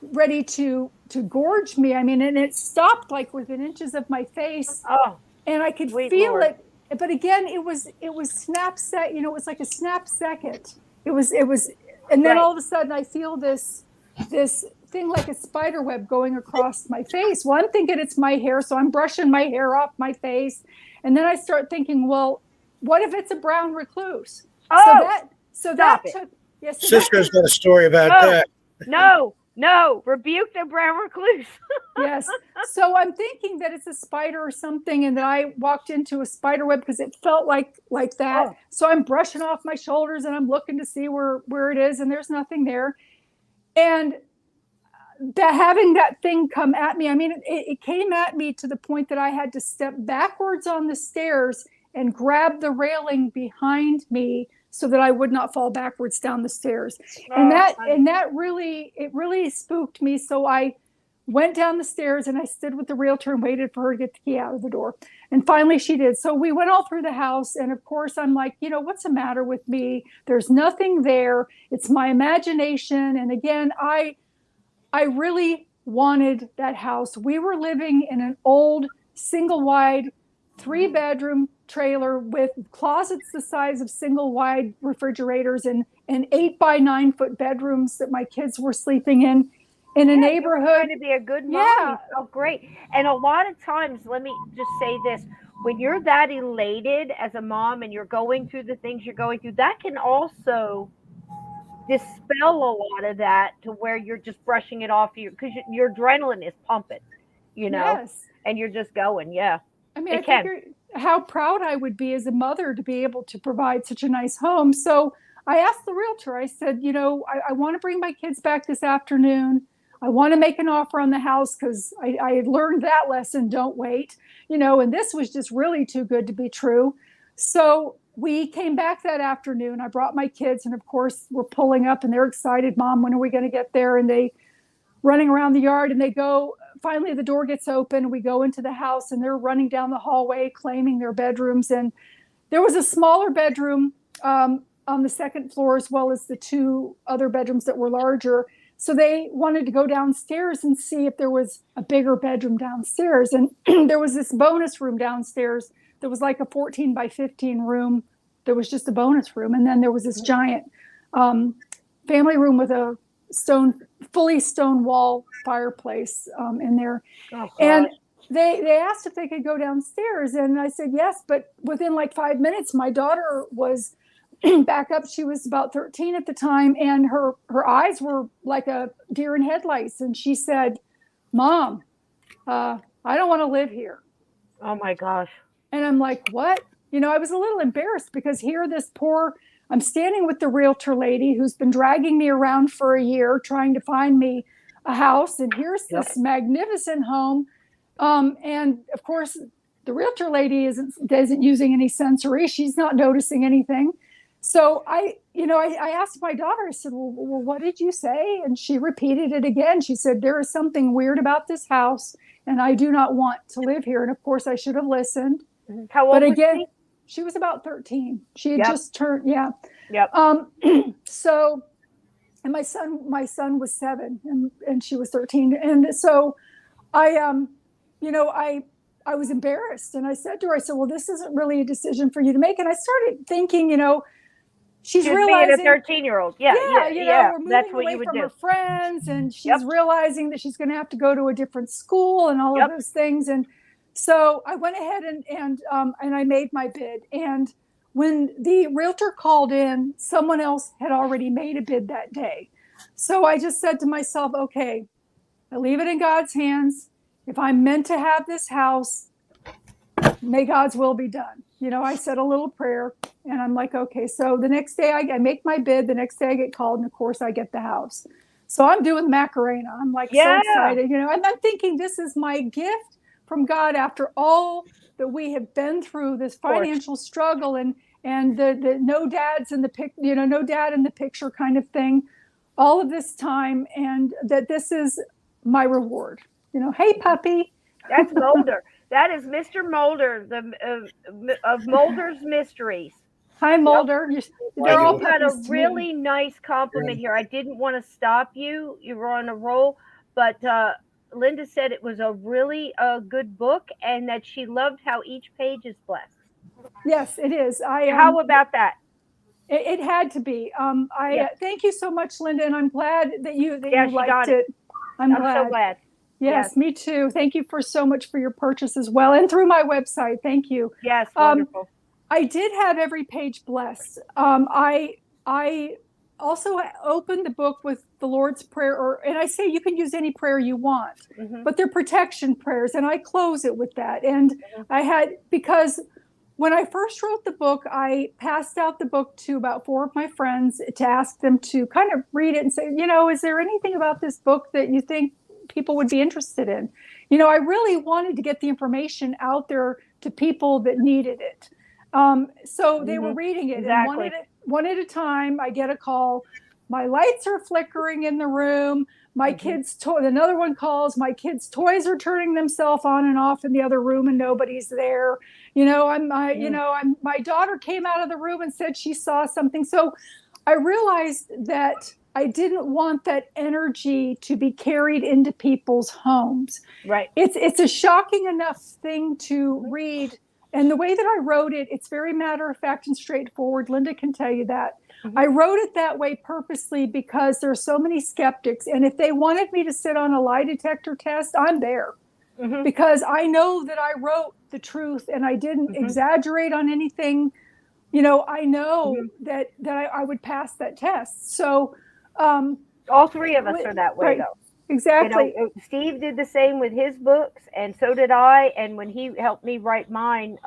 ready to gorge me. I mean, and it stopped like within inches of my face. Oh, and I could feel it. But again, it was snap set. You know, it was like a snap second. It was, and then all of a sudden, I feel this thing like a spider web going across my face. Well, I'm thinking it's my hair, so I'm brushing my hair off my face, and then I start thinking, well, what if it's a brown recluse? Oh, Sister's got a story about that. No, rebuke the brown recluse. Yes. So I'm thinking that it's a spider or something, and that I walked into a spider web because it felt like that. So I'm brushing off my shoulders, and I'm looking to see where it is, and there's nothing there. And having that thing come at me, I mean, it came at me to the point that I had to step backwards on the stairs and grab the railing behind me so that I would not fall backwards down the stairs. And that really spooked me. So I went down the stairs, and I stood with the realtor and waited for her to get the key out of the door. And finally she did. So we went all through the house. And of course I'm like, you know, what's the matter with me? There's nothing there. It's my imagination. And again, I really wanted that house. We were living in an old single wide 3-bedroom trailer with closets the size of single wide refrigerators, and 8 by 9 foot bedrooms that my kids were sleeping in a neighborhood. Trying to be a good mom. Yeah. Oh, great. And a lot of times, let me just say this, when you're that elated as a mom and you're going through the things you're going through, that can also dispel a lot of that, to where you're just brushing it off because your adrenaline is pumping, you know, and you're just going. Yeah. I mean, I figure how proud I would be as a mother to be able to provide such a nice home. So I asked the realtor, I said, you know, I want to bring my kids back this afternoon. I want to make an offer on the house because I had learned that lesson. Don't wait, you know, and this was just really too good to be true. So we came back that afternoon. I brought my kids, and of course we're pulling up, and they're excited. Mom, when are we going to get there? And they running around the yard, and they go, finally the door gets open. We go into the house, and they're running down the hallway, claiming their bedrooms. And there was a smaller bedroom on the second floor, as well as the 2 other bedrooms that were larger. So they wanted to go downstairs and see if there was a bigger bedroom downstairs. And there was this bonus room downstairs. There was like a 14 by 15 room. There was just a bonus room. And then there was this giant family room with a fully stone wall fireplace in there. Oh, and they asked if they could go downstairs. And I said, yes. But within like 5 minutes, my daughter was back up. She was about 13 at the time. And her eyes were like a deer in headlights. And she said, Mom, I don't want to live here. Oh my gosh. And I'm like, what? You know, I was a little embarrassed because here I'm standing with the realtor lady who's been dragging me around for a year trying to find me a house. And here's this magnificent home. And of course, the realtor lady isn't using any sensory. She's not noticing anything. So I asked my daughter, I said, well, what did you say? And she repeated it again. She said, there is something weird about this house, and I do not want to live here. And of course I should have listened. How old was she was about 13. She had just turned, Yep. So and my son was 7 and she was 13. And so I, I was embarrassed, and I said to her, I said, well, this isn't really a decision for you to make. And I started thinking, she's realizing being a 13-year-old. Yeah. We're moving That's what away you would from do. her friends, and she's realizing that she's going to have to go to a different school and all of those things. And so I went ahead and I made my bid. And when the realtor called in, someone else had already made a bid that day. So I just said to myself, okay, I leave it in God's hands. If I'm meant to have this house, may God's will be done. I said a little prayer, and I'm like, okay. So the next day I make my bid. The next day I get called, and of course I get the house. So I'm doing Macarena. I'm like so excited, and I'm thinking this is my gift from God after all that we have been through, this financial struggle and the no dads in the no dad in the picture kind of thing, all of this time, and that this is my reward. Hey puppy. That's Mulder. That is Mr. Mulder, of Mulder's Mysteries. Hi, Mulder. They're all got a really nice compliment here. I didn't want to stop you. You were on a roll, but Linda said it was a really good book, and that she loved how each page is blessed. Yes, it is. How about that? It had to be. Thank you so much, Linda, and I'm glad that you liked it. I'm so glad. Yes, me too. Thank you so much for your purchase as well, and through my website. Thank you. Yes, wonderful. I did have every page blessed. I also opened the book with the Lord's Prayer, and I say you can use any prayer you want, but they're protection prayers, and I close it with that. And because when I first wrote the book, I passed out the book to about 4 of my friends to ask them to kind of read it and say, is there anything about this book that you think people would be interested in? I really wanted to get the information out there to people that needed it. So they were reading it, and one at a time, I get a call. My lights are flickering in the room. My kids' another one calls. My kids' toys are turning themselves on and off in the other room, and nobody's there. My daughter came out of the room and said she saw something. So I realized that I didn't want that energy to be carried into people's homes. Right. It's a shocking enough thing to read. And the way that I wrote it, it's very matter of fact and straightforward. Linda can tell you that. I wrote it that way purposely because there are so many skeptics. And if they wanted me to sit on a lie detector test, I'm there. Because I know that I wrote the truth and I didn't exaggerate on anything. I know that I would pass that test. So all 3 of us are that way, though. Exactly. Steve did the same with his books, and so did I. And when he helped me write mine,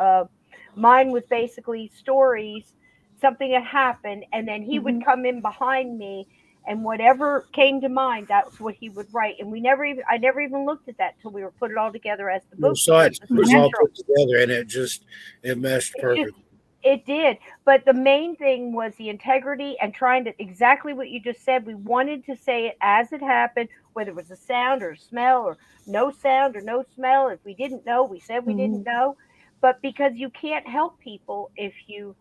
mine was basically stories, something that happened, and then he would come in behind me, and whatever came to mind, that's what he would write. And I never even looked at that till we were put it all together as the book. So it was all put together, and it meshed perfect. It did. But the main thing was the integrity and trying to, exactly what you just said. We wanted to say it as it happened, whether it was a sound or a smell or no sound or no smell. If we didn't know, we said we didn't know. But because you can't help people if you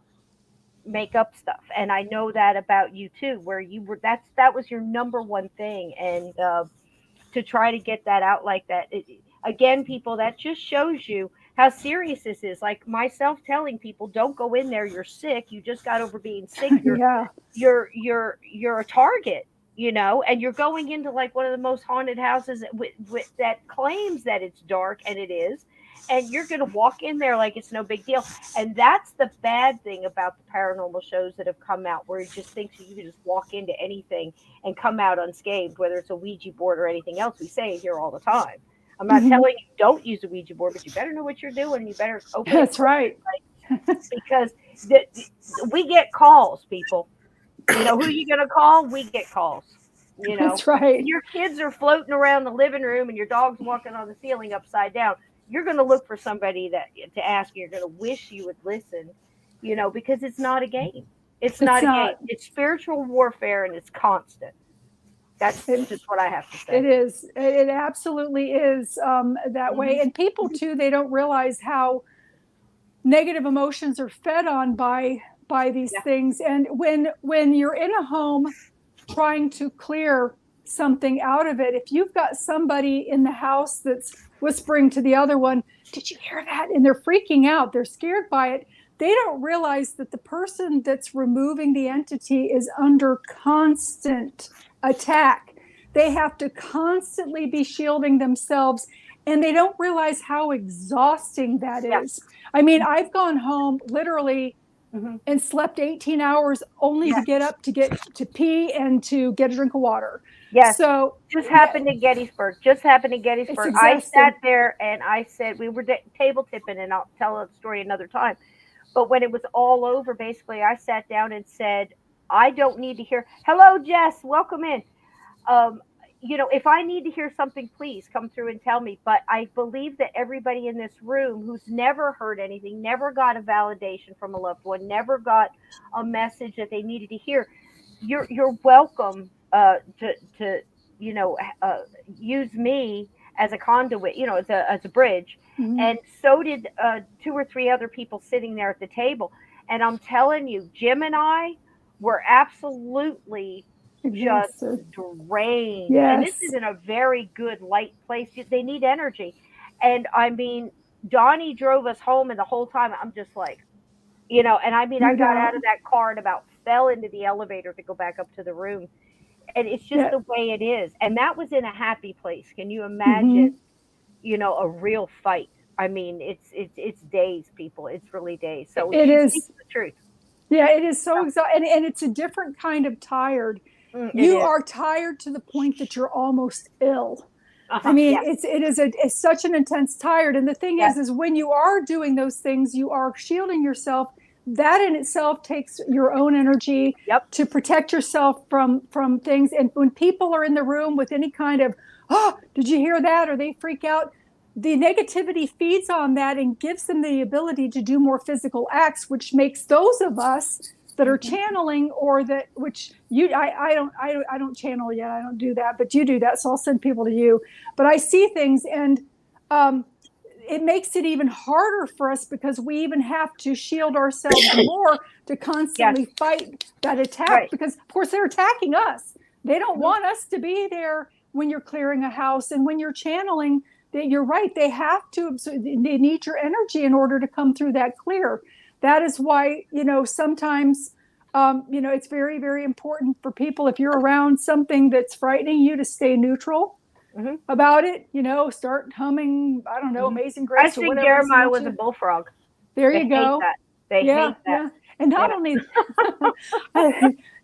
make up stuff. And I know that about you too, where you were, that was your number one thing. And to try to get that out like that, again, people, that just shows you how serious this is. Like myself telling people, don't go in there. You're sick. You just got over being sick. You're a target, and you're going into like one of the most haunted houses with that claims that it's dark, and it is. And you're going to walk in there like it's no big deal. And that's the bad thing about the paranormal shows that have come out, where it just thinks you can just walk into anything and come out unscathed, whether it's a Ouija board or anything else. We say it here all the time. I'm not telling you don't use a Ouija board, but you better know what you're doing. You better open it. That's right. Because we get calls, people. Who are you going to call? We get calls. That's right. Your kids are floating around the living room and your dog's walking on the ceiling upside down. You're going to look for somebody to ask. You're going to wish you would listen, because it's not a game. It's not a game. It's spiritual warfare, and it's constant. That's just what I have to say. It is. It absolutely is that way. And people too, they don't realize how negative emotions are fed on by these things. And when you're in a home, trying to clear something out of it. If you've got somebody in the house that's whispering to the other one, did you hear that? And they're freaking out, they're scared by it. They don't realize that the person that's removing the entity is under constant attack. They have to constantly be shielding themselves, and they don't realize how exhausting that is. I mean, I've gone home literally and slept 18 hours only to get up to get to pee and to get a drink of water. Yes. So just happened in Gettysburg. I sat there and I said, we were table tipping, and I'll tell a story another time. But when it was all over, basically, I sat down and said, I don't need to hear, hello, Jess, welcome in. If I need to hear something, please come through and tell me. But I believe that everybody in this room who's never heard anything, never got a validation from a loved one, never got a message that they needed to hear, you're welcome to use me as a conduit, as a bridge. And so did 2 or 3 other people sitting there at the table. And I'm telling you, Jim and I were absolutely just drained. And this isn't a very good light place. They need energy. And I mean, Donnie drove us home, and the whole time I'm just like, and I mean, I got out of that car and about fell into the elevator to go back up to the room. And it's just the way it is. And that was in a happy place. Can you imagine, a real fight? I mean, it's days, people. It's really days. So it is the truth. Yeah, it is so exhausting. And it's a different kind of tired. You are tired to the point that you're almost ill. I mean, it's such an intense tired. And the thing is when you are doing those things, you are shielding yourself. That in itself takes your own energy to protect yourself from things. And when people are in the room with any kind of, oh, did you hear that? Or they freak out, the negativity feeds on that and gives them the ability to do more physical acts, which makes those of us that are channeling, or that, which I don't channel yet. I don't do that, but you do that. So I'll send people to you. But I see things, and it makes it even harder for us because we even have to shield ourselves more to constantly fight that attack, because of course they're attacking us. They don't want us to be there when you're clearing a house, and when you're channeling. You're right. They have to. They need your energy in order to come through that clear. That is why, sometimes, it's very, very important for people, if you're around something that's frightening you, to stay neutral about it. Start humming, I don't know, Amazing Grace. I think Jeremiah was a bullfrog. There you go. They hate that. Yeah. And not only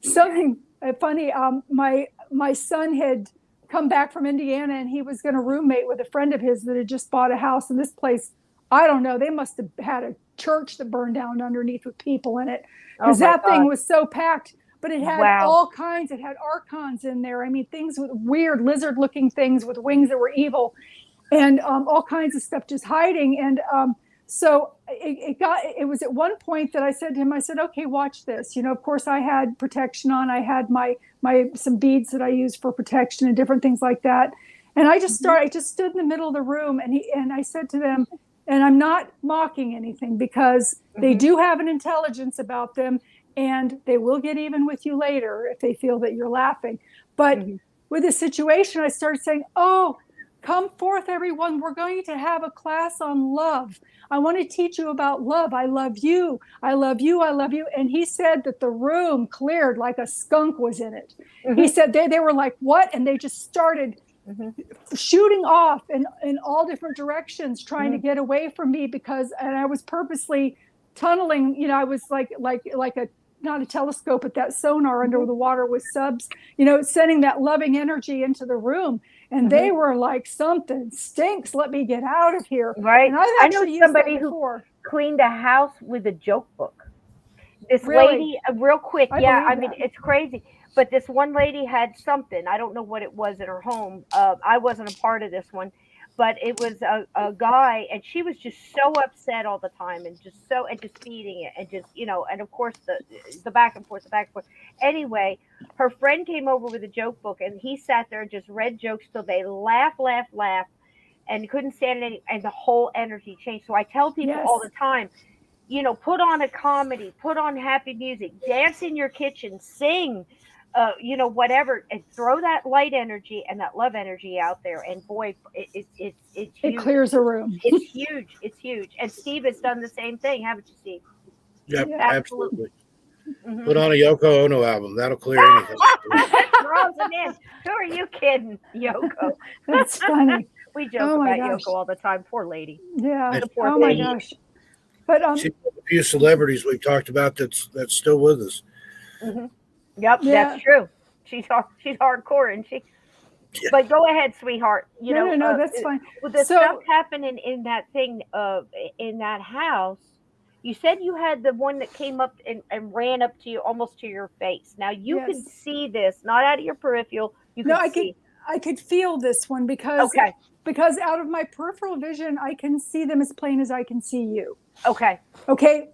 something funny. My son had come back from Indiana, and he was going to roommate with a friend of his that had just bought a house. And this place, I don't know, they must have had a church that burned down underneath with people in it, because thing was so packed. But it had all kinds. It had archons in there. I mean, things with weird lizard-looking things with wings that were evil, and all kinds of stuff just hiding. And so it was at one point that I said to him, I said, okay, watch this. Of course I had protection on. I had some beads that I use for protection and different things like that. And I just I just stood in the middle of the room, and I said to them, and I'm not mocking anything, because they do have an intelligence about them, and they will get even with you later if they feel that you're laughing. But with the situation, I started saying, oh, come forth, everyone. We're going to have a class on love. I want to teach you about love. I love you. I love you. I love you. And he said that the room cleared like a skunk was in it. He said they were like, what? And they just started shooting off in all different directions, trying to get away from me, and I was purposely tunneling. I was like a, not a telescope, but that sonar under the water with subs, sending that loving energy into the room. And they were like, something stinks. Let me get out of here. Right. And I know somebody who cleaned a house with a joke book. This lady, real quick. I mean, it's crazy. But this one lady had something. I don't know what it was in her home. I wasn't a part of this one. But it was a guy, and she was just so upset all the time, and just feeding it, and just, and of course the back and forth. Anyway, her friend came over with a joke book, and he sat there and just read jokes till they laughed, and couldn't stand it, and the whole energy changed. So I tell people all the time, put on a comedy, put on happy music, dance in your kitchen, sing, whatever, and throw that light energy and that love energy out there. And boy, it's It huge. clears a room. It's huge. It's huge. And Steve has done the same thing, haven't you, Steve? Yep, Yeah. absolutely. Mhm. Put on a Yoko Ono album. That'll clear anything. Throws them in. Who are you kidding, Yoko? That's funny. We joke Oh my about gosh. Yoko all the time. Poor lady. Yeah. The poor Oh my thing. gosh. But She's one of the few celebrities we've talked about that's still with us. Mhm. Yep, Yeah. that's true. She's hardcore, and she. Yeah. But go ahead, sweetheart. no, that's fine. With the So- stuff happening in that thing, in that house, you said you had the one that came up and ran up to you, almost to your face. Now you Yes. could see this, not out of your peripheral. You could No, I see. I could feel this one because Okay. because out of my peripheral vision, I can see them as plain as I can see you. Okay. Okay.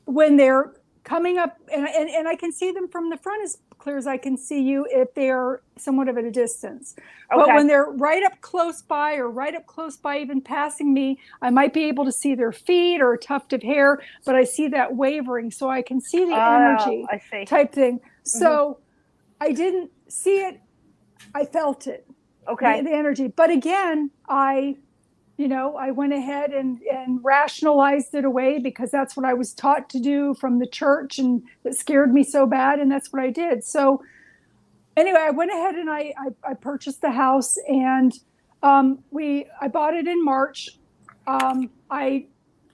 When they're coming up, and I can see them from the front as clear as I can see you if they're somewhat of at a distance. But Okay. when they're right up close by, even passing me, I might be able to see their feet or a tuft of hair, but I see that wavering, so I can see the energy I see. type thing. So I didn't see it, I felt it. Okay. The energy. But again, I went ahead and rationalized it away because that's what I was taught to do from the church, and it scared me so bad, and that's what I did. So anyway, I went ahead and I purchased the house, and I bought it in March. I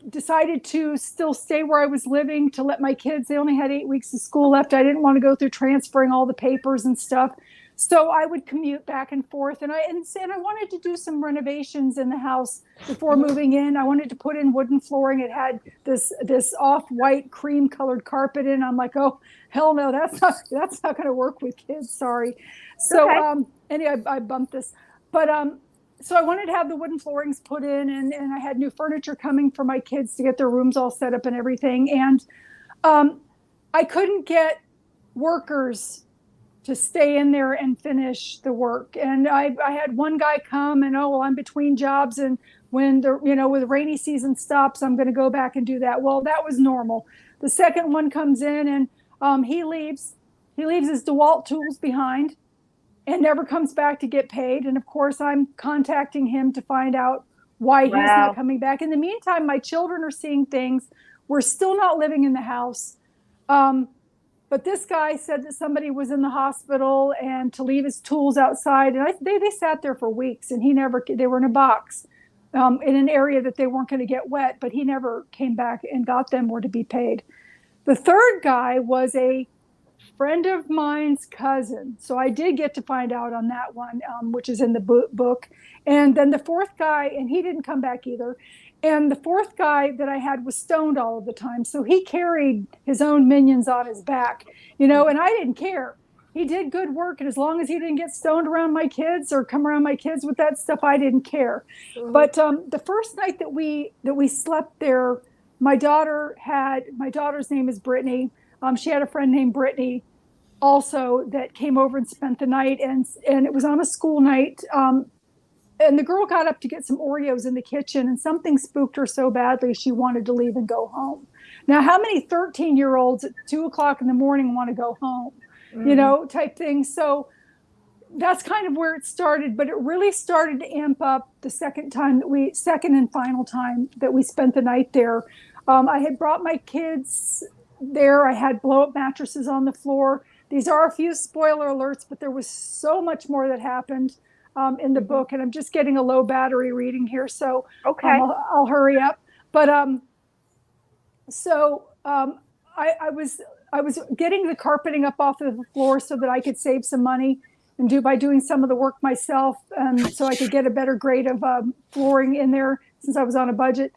decided to still stay where I was living to let my kids, they only had 8 weeks of school left. I didn't want to go through transferring all the papers and stuff. So I would commute back and forth, and I wanted to do some renovations in the house before moving in. I wanted to put in wooden flooring. It had this off-white cream colored carpet in. I'm like, oh hell no, that's not going to work with kids. Sorry. So anyway, I bumped this, but so I wanted to have the wooden floorings put in, and I had new furniture coming for my kids to get their rooms all set up and everything. And I couldn't get workers to stay in there and finish the work. And I had one guy come and, I'm between jobs, and when when the rainy season stops, I'm going to go back and do that. Well, that was normal. The second one comes in, and he leaves his DeWalt tools behind and never comes back to get paid. And of course, I'm contacting him to find out why he's not coming back. In the meantime, my children are seeing things. We're still not living in the house. But this guy said that somebody was in the hospital and to leave his tools outside. And they sat there for weeks, and they were in a box in an area that they weren't going to get wet, but he never came back and got them or to be paid. The third guy was a friend of mine's cousin. So I did get to find out on that one, which is in the book. And then the fourth guy, and he didn't come back either. And the fourth guy that I had was stoned all of the time. So he carried his own minions on his back, and I didn't care. He did good work. And as long as he didn't get stoned around my kids or come around my kids with that stuff, I didn't care. But the first night that we slept there, my daughter's name is Brittany. She had a friend named Brittany also that came over and spent the night. And it was on a school night. And the girl got up to get some Oreos in the kitchen, and something spooked her so badly she wanted to leave and go home. Now, how many 13-year-olds at 2:00 in the morning want to go home, type thing. So that's kind of where it started, but it really started to amp up the second and final time that we spent the night there. I had brought my kids there. I had blow-up mattresses on the floor. These are a few spoiler alerts, but there was so much more that happened in the book, and I'm just getting a low battery reading here, so I'll hurry up. But I was getting the carpeting up off of the floor so that I could save some money and by doing some of the work myself, so I could get a better grade of flooring in there since I was on a budget.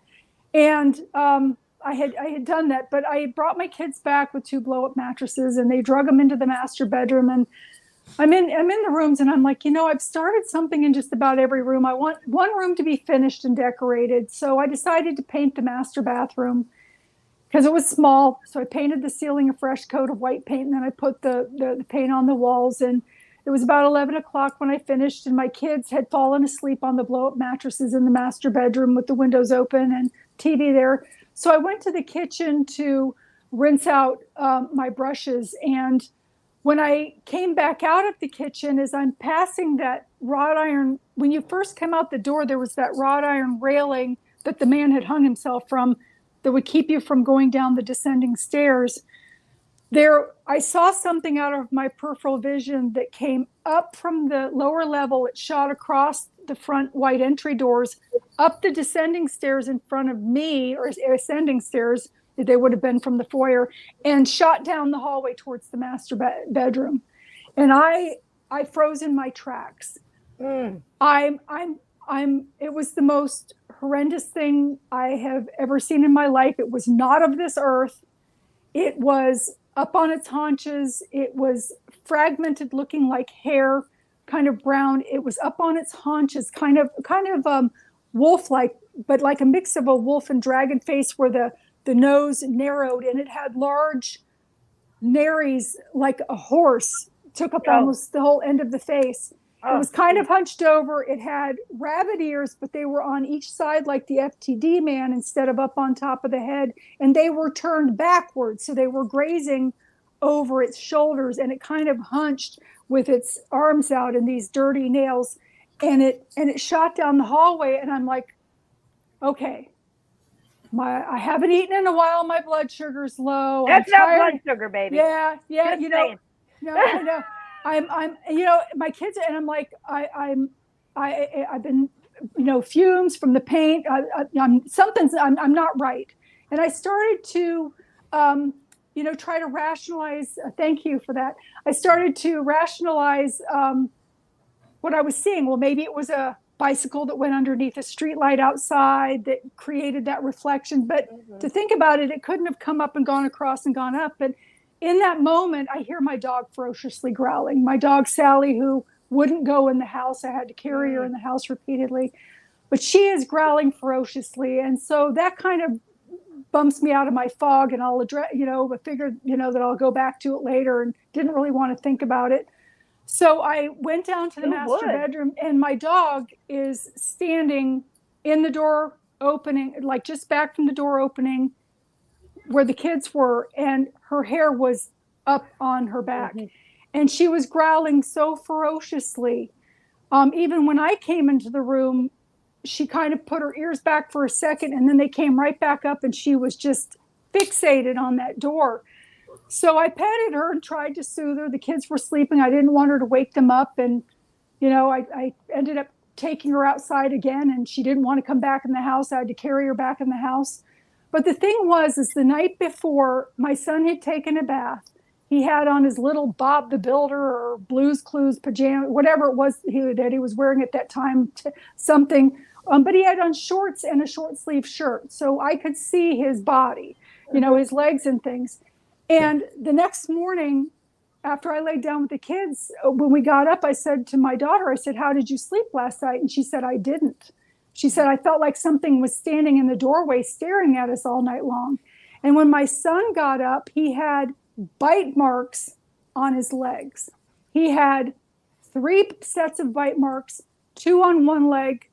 And I had done that, but I brought my kids back with 2 blow-up mattresses, and they drug them into the master bedroom. And I'm in the rooms, and I'm like, I've started something in just about every room. I want one room to be finished and decorated. So I decided to paint the master bathroom because it was small. So I painted the ceiling a fresh coat of white paint, and then I put the paint on the walls. And it was about 11 o'clock when I finished, and my kids had fallen asleep on the blow-up mattresses in the master bedroom with the windows open and TV there. So I went to the kitchen to rinse out my brushes, and when I came back out of the kitchen, as I'm passing that wrought iron, when you first came out the door, there was that wrought iron railing that the man had hung himself from that would keep you from going down the descending stairs. There, I saw something out of my peripheral vision that came up from the lower level. It shot across the front white entry doors, up the descending stairs in front of me, or ascending stairs, they would have been from the foyer, and shot down the hallway towards the master bedroom. And I froze in my tracks. It was the most horrendous thing I have ever seen in my life. It was not of this earth. It was up on its haunches. It was fragmented, looking like hair, kind of brown. It was up on its haunches, kind of wolf-like, but like a mix of a wolf and dragon face, where the nose narrowed, and it had large nares like a horse, took up almost the whole end of the face. It was kind of hunched over. It had rabbit ears, but they were on each side like the FTD man instead of up on top of the head. And they were turned backwards, so they were grazing over its shoulders, and it kind of hunched with its arms out and these dirty nails. And it shot down the hallway, and I'm like, okay, I haven't eaten in a while. My blood sugar's low. That's not blood sugar, baby. Yeah, Just you know. saying. No, I know. I'm you know, my kids, and I'm like, I've been, you know, fumes from the paint. I'm not right. And I started to, you know, try to rationalize. Thank you for that. I started to rationalize what I was seeing. Well, maybe it was a bicycle that went underneath a street light outside that created that reflection. But to think about it, it couldn't have come up and gone across and gone up. But in that moment, I hear my dog ferociously growling. My dog, Sally, who wouldn't go in the house. I had to carry her in the house repeatedly. But she is growling ferociously. And so that kind of bumps me out of my fog, and I'll address, you know, I figured, you know, that I'll go back to it later, and didn't really want to think about it. So I went down to the master bedroom, and my dog is standing in the door opening, like just back from the door opening where the kids were, and her hair was up on her back. And she was growling so ferociously. Even when I came into the room, she kind of put her ears back for a second, and then they came right back up, and she was just fixated on that door. So I petted her and tried to soothe her. The kids were sleeping. I didn't want her to wake them up. And, you know, I ended up taking her outside again, and she didn't want to come back in the house. I had to carry her back in the house. But the thing was, the night before, my son had taken a bath. He had on his little Bob the Builder or Blue's Clues pajama, whatever it was that he was wearing at that time, something. But he had on shorts and a short sleeve shirt. So I could see his body, you know, his legs and things. And the next morning, after I laid down with the kids, when we got up, I said to my daughter, I said, how did you sleep last night? And she said, I didn't. She said, I felt like something was standing in the doorway staring at us all night long. And when my son got up, he had bite marks on his legs. He had 3 sets of bite marks, 2 on one leg,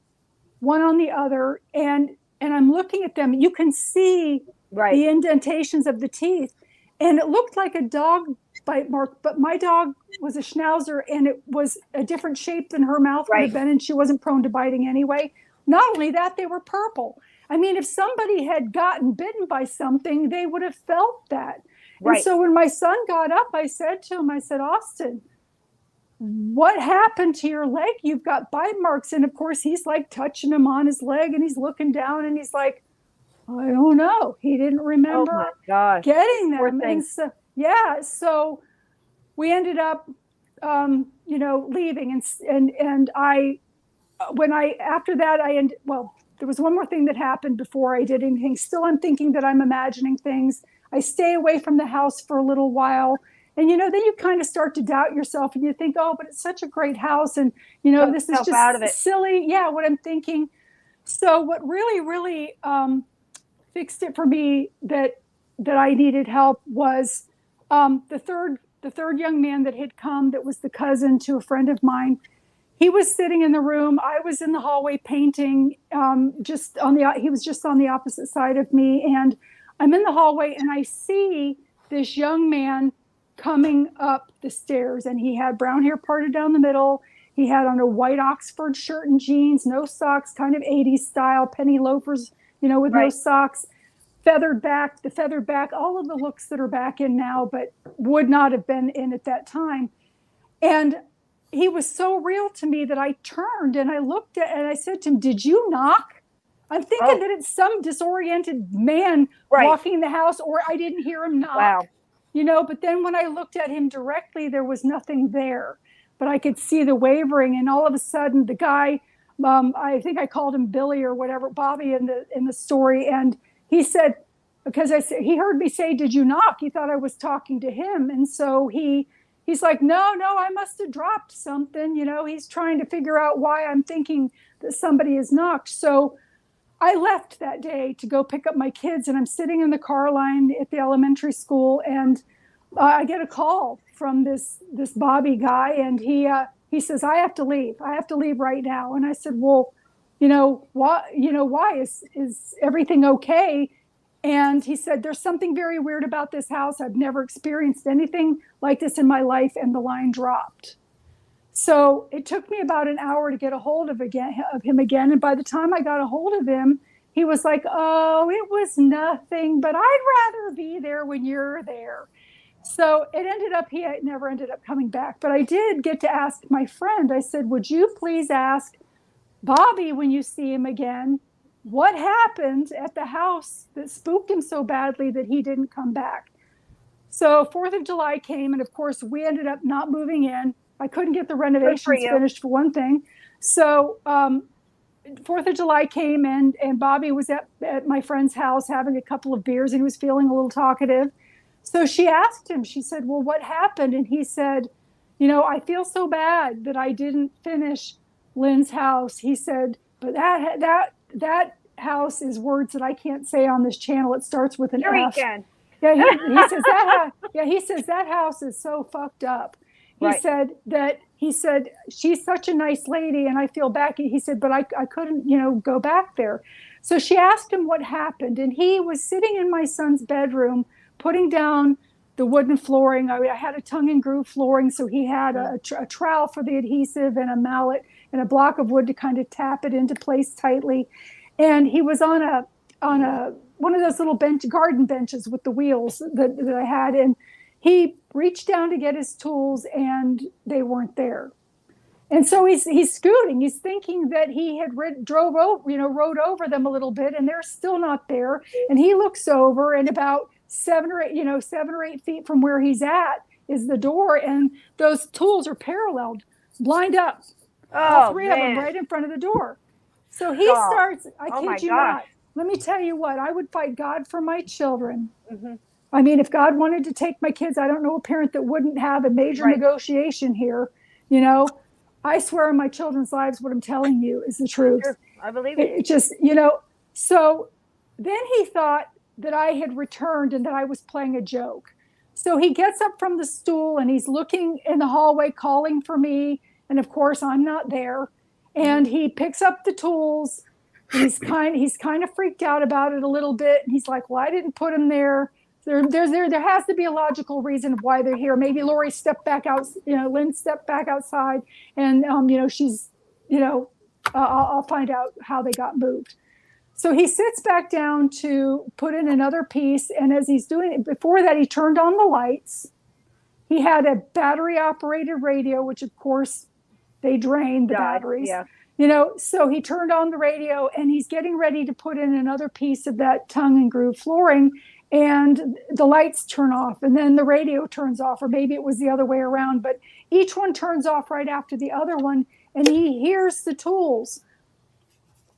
1 on the other. And I'm looking at them. You can see the indentations of the teeth. And it looked like a dog bite mark, but my dog was a schnauzer, and it was a different shape than her mouth would have been, and she wasn't prone to biting anyway. Not only that, they were purple. I mean, if somebody had gotten bitten by something, they would have felt that. And so when my son got up, I said to him, I said, Austin, what happened to your leg? You've got bite marks. And of course, he's like touching him on his leg, and he's looking down, and he's like, I don't know. He didn't remember getting them. And so, so we ended up, you know, leaving. And after that, there was one more thing that happened before I did anything. Still, I'm thinking that I'm imagining things. I stay away from the house for a little while. And, you know, then you kind of start to doubt yourself, and you think, oh, but it's such a great house. And, you know, this is just silly. Yeah, what I'm thinking. So what really, really fixed it for me that I needed help was the third young man that had come, that was the cousin to a friend of mine. He was sitting in the room. I was in the hallway painting, he was just on the opposite side of me. And I'm in the hallway, and I see this young man coming up the stairs, and he had brown hair parted down the middle. He had on a white Oxford shirt and jeans, no socks, kind of 80s style, penny loafers, with no socks, feathered back, all of the looks that are back in now, but would not have been in at that time. And he was so real to me that I turned and I looked at, and I said to him, "Did you knock?" I'm thinking that it's some disoriented man walking the house, or I didn't hear him knock. Wow. But then when I looked at him directly, there was nothing there. But I could see the wavering, and all of a sudden the guy, I think I called him Billy or whatever, Bobby in the story, and he said, because he heard me say, "Did you knock?" He thought I was talking to him, and so he's like, no, I must have dropped something. He's trying to figure out why I'm thinking that somebody has knocked. So I left that day to go pick up my kids, and I'm sitting in the car line at the elementary school, and I get a call from this Bobby guy, and he says, "I have to leave. I have to leave right now." And I said, "Well, why is everything okay?" And he said, "There's something very weird about this house. I've never experienced anything like this in my life." And the line dropped. So it took me about an hour to get a hold of him again. And by the time I got a hold of him, he was like, "Oh, it was nothing, but I'd rather be there when you're there." So it ended up, he never ended up coming back. But I did get to ask my friend, I said, "Would you please ask Bobby, when you see him again, what happened at the house that spooked him so badly that he didn't come back?" So 4th of July came, and of course we ended up not moving in. I couldn't get the renovations finished, for one thing. So 4th of July came, and Bobby was at my friend's house having a couple of beers, and he was feeling a little talkative. So she asked him, she said, "Well, what happened?" And he said, "I feel so bad that I didn't finish Lynn's house." He said, "But that house is words that I can't say on this channel. It starts with an F." Can. Yeah, he says that. He says that house is so fucked up. He said she's such a nice lady, and I feel bad. He said, but I couldn't go back there. So she asked him what happened, and he was sitting in my son's bedroom putting down the wooden flooring. I had a tongue and groove flooring, so he had a trowel for the adhesive and a mallet and a block of wood to kind of tap it into place tightly. And he was on one of those little garden benches with the wheels that I had, and he reached down to get his tools, and they weren't there. And so he's scooting. He's thinking that he had rode over them a little bit, and they're still not there. And he looks over, and about 7 or 8 feet from where he's at is the door, and those tools are paralleled, lined up. All three of them right in front of the door. So he starts, I kid you not, let me tell you what, I would fight God for my children. Mm-hmm. I mean, if God wanted to take my kids, I don't know a parent that wouldn't have a major negotiation here. I swear on my children's lives, what I'm telling you is the truth. Sure. I believe it. It just, so then he thought that I had returned and that I was playing a joke. So he gets up from the stool and he's looking in the hallway, calling for me. And of course, I'm not there. And he picks up the tools. He's kind of freaked out about it a little bit. And he's like, "Well, I didn't put them there. There has to be a logical reason why they're here. Maybe Lori stepped back out, Lynn stepped back outside, and she's, I'll find out how they got moved." So he sits back down to put in another piece, and as he's doing it, before that, he turned on the lights. He had a battery-operated radio, which of course they drained the batteries. Yeah. So he turned on the radio, and he's getting ready to put in another piece of that tongue and groove flooring. And the lights turn off, and then the radio turns off, or maybe it was the other way around, but each one turns off right after the other one, and he hears the tools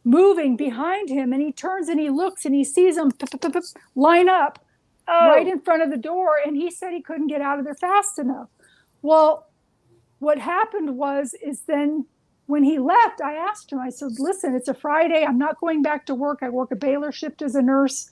moving behind him, and he turns and he looks and he sees them line up right in front of the door, and he said he couldn't get out of there fast enough. Well, what happened is then when he left, I asked him, I said, "Listen, it's a Friday. I'm not going back to work. I work a Baylor shift as a nurse.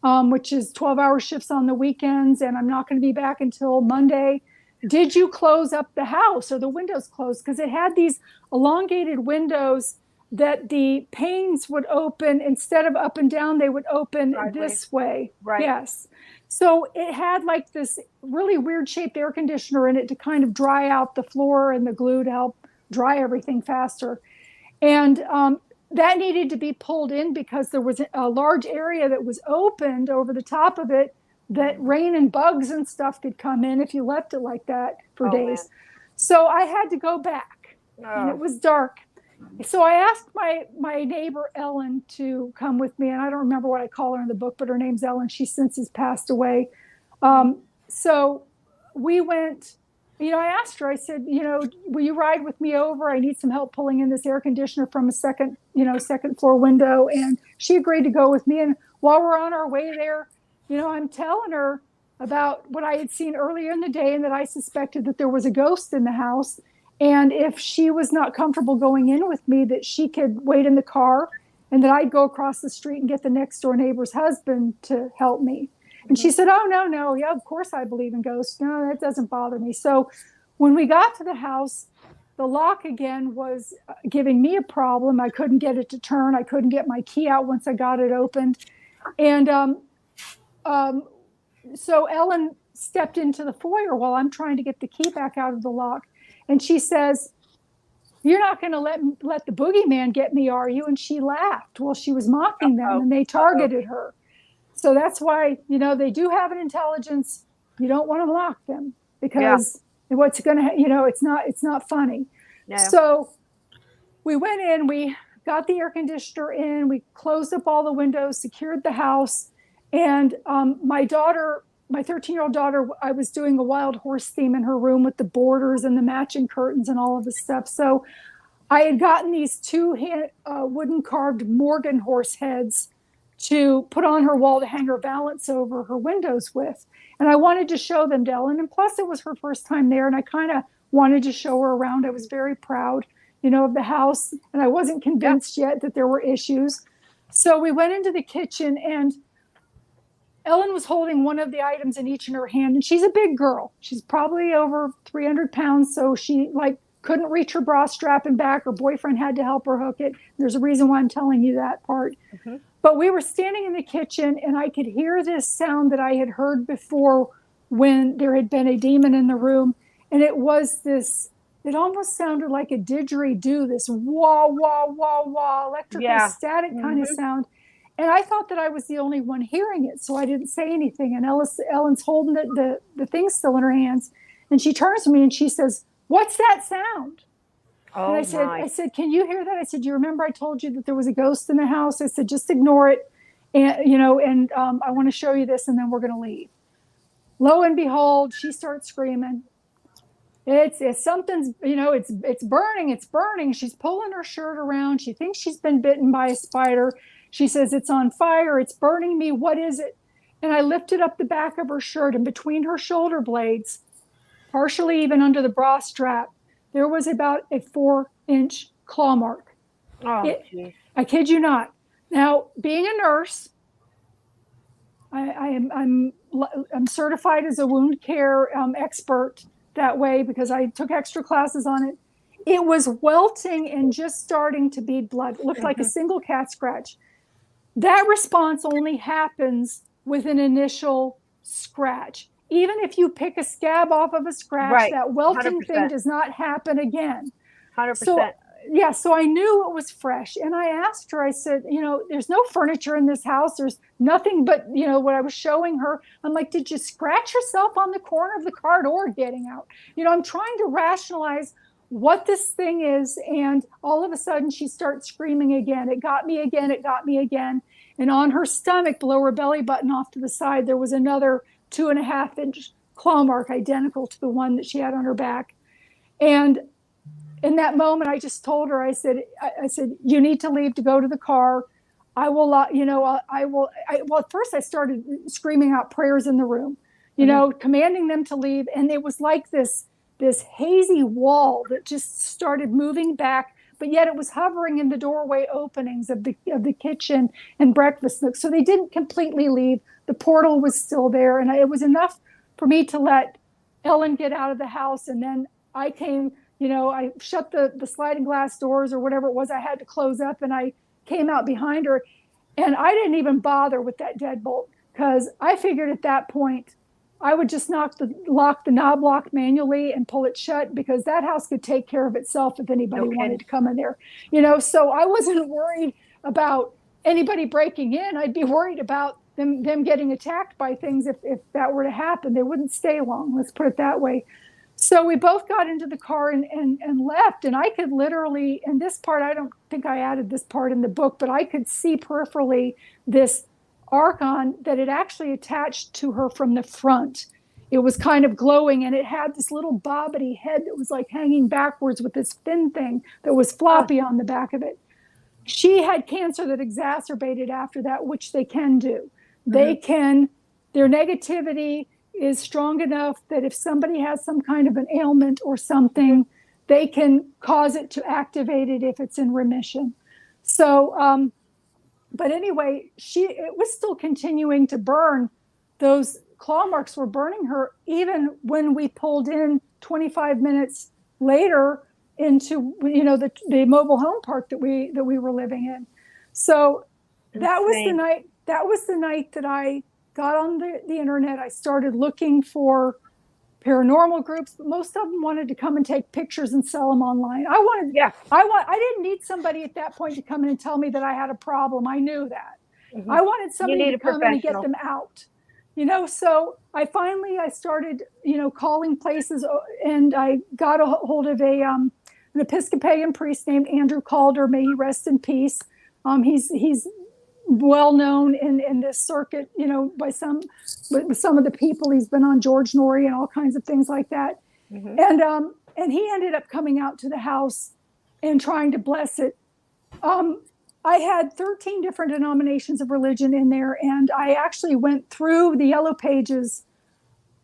Which is 12-hour shifts on the weekends, and I'm not going to be back until Monday. Did you close up the house or the windows closed?" Because it had these elongated windows that the panes would open instead of up and down, they would open this way. Right. Yes. So it had like this really weird shaped air conditioner in it to kind of dry out the floor and the glue to help dry everything faster. And that needed to be pulled in because there was a large area that was opened over the top of it that rain and bugs and stuff could come in if you left it like that for days. Man. So I had to go back, and it was dark. So I asked my neighbor Ellen to come with me, and I don't remember what I call her in the book, but her name's Ellen. She since has passed away. So we went. I asked her, I said, will you ride with me over? I need some help pulling in this air conditioner from a second floor window. And she agreed to go with me. And while we're on our way there, I'm telling her about what I had seen earlier in the day and that I suspected that there was a ghost in the house. And if she was not comfortable going in with me, that she could wait in the car and that I'd go across the street and get the next door neighbor's husband to help me. And she said, oh, no. Yeah, of course I believe in ghosts. No, that doesn't bother me. So when we got to the house, the lock again was giving me a problem. I couldn't get it to turn. I couldn't get my key out once I got it opened. And so Ellen stepped into the foyer while I'm trying to get the key back out of the lock. And she says, you're not going to let the boogeyman get me, are you? And she laughed. Well, she was mocking them and they targeted her. So that's why, they do have an intelligence. You don't want to mock them because what's going to, it's not funny. No. So we went in, we got the air conditioner in, we closed up all the windows, secured the house. And my 13-year-old daughter, I was doing a wild horse theme in her room with the borders and the matching curtains and all of the stuff. So I had gotten these two wooden carved Morgan horse heads to put on her wall to hang her valance over her windows with. And I wanted to show them to Ellen. And plus it was her first time there. And I kind of wanted to show her around. I was very proud, of the house. And I wasn't convinced yet that there were issues. So we went into the kitchen and Ellen was holding one of the items in each in her hand. And she's a big girl. She's probably over 300 pounds. So she couldn't reach her bra strap and back. Her boyfriend had to help her hook it. There's a reason why I'm telling you that part. Mm-hmm. But we were standing in the kitchen and I could hear this sound that I had heard before when there had been a demon in the room. And it was this, it almost sounded like a didgeridoo, this wah, wah, wah, wah, electrical static kind of sound. And I thought that I was the only one hearing it. So I didn't say anything. And Ellen's holding the thing still in her hands. And she turns to me and she says, what's that sound? Oh, and I said, can you hear that? I said, do you remember I told you that there was a ghost in the house? I said, just ignore it. And, I want to show you this and then we're going to leave. Lo and behold, she starts screaming. It's something's, it's burning. It's burning. She's pulling her shirt around. She thinks she's been bitten by a spider. She says, it's on fire. It's burning me. What is it? And I lifted up the back of her shirt and between her shoulder blades, partially even under the bra strap, there was about a 4-inch claw mark. Oh, I kid you not. Now, being a nurse, I'm certified as a wound care expert that way because I took extra classes on it. It was welting and just starting to bead blood. It looked like a single cat scratch. That response only happens with an initial scratch. Even if you pick a scab off of a scratch, that welting 100%. Thing does not happen again. 100%. So I knew it was fresh. And I asked her, I said, there's no furniture in this house. There's nothing but, what I was showing her. I'm like, did you scratch yourself on the corner of the car door getting out? I'm trying to rationalize what this thing is. And all of a sudden she starts screaming again. It got me again. It got me again. And on her stomach, below her belly button off to the side, there was another 2.5-inch claw mark identical to the one that she had on her back. And in that moment, I just told her, I said, you need to leave to go to the car. I will, well, at first I started screaming out prayers in the room, commanding them to leave. And it was like this hazy wall that just started moving back, but yet it was hovering in the doorway openings of the kitchen and breakfast nook. So they didn't completely leave. The portal was still there. And it was enough for me to let Ellen get out of the house. And then I came, I shut the sliding glass doors or whatever it was I had to close up. And I came out behind her and I didn't even bother with that deadbolt. because I figured at that point I would just lock the knob lock manually and pull it shut, because that house could take care of itself if anybody wanted to come in there. So I wasn't worried about anybody breaking in. I'd be worried about them getting attacked by things if that were to happen. They wouldn't stay long, let's put it that way. So we both got into the car and left, and I could literally, and this part, I don't think I added this part in the book, but I could see peripherally this Archon that had actually attached to her from the front. It was kind of glowing, and it had this little bobbity head that was like hanging backwards with this fin thing that was floppy on the back of it. She had cancer that exacerbated after that, which they can do. They can, their negativity is strong enough that if somebody has some kind of an ailment or something, they can cause it to activate it if it's in remission. So, but anyway, it was still continuing to burn. Those claw marks were burning her even when we pulled in 25 minutes later into the mobile home park that we were living in. So that was the night. That was the night that I got on the internet. I started looking for paranormal groups, but most of them wanted to come and take pictures and sell them online. I didn't need somebody at that point to come in and tell me that I had a problem. I knew that. I wanted somebody to come in and get them out. So I started, calling places, and I got a hold of an Episcopalian priest named Andrew Calder. May he rest in peace. He's well known in this circuit, by some of the people. He's been on George Norrie and all kinds of things like that. And he ended up coming out to the house and trying to bless it. I had 13 different denominations of religion in there, and I actually went through the Yellow Pages,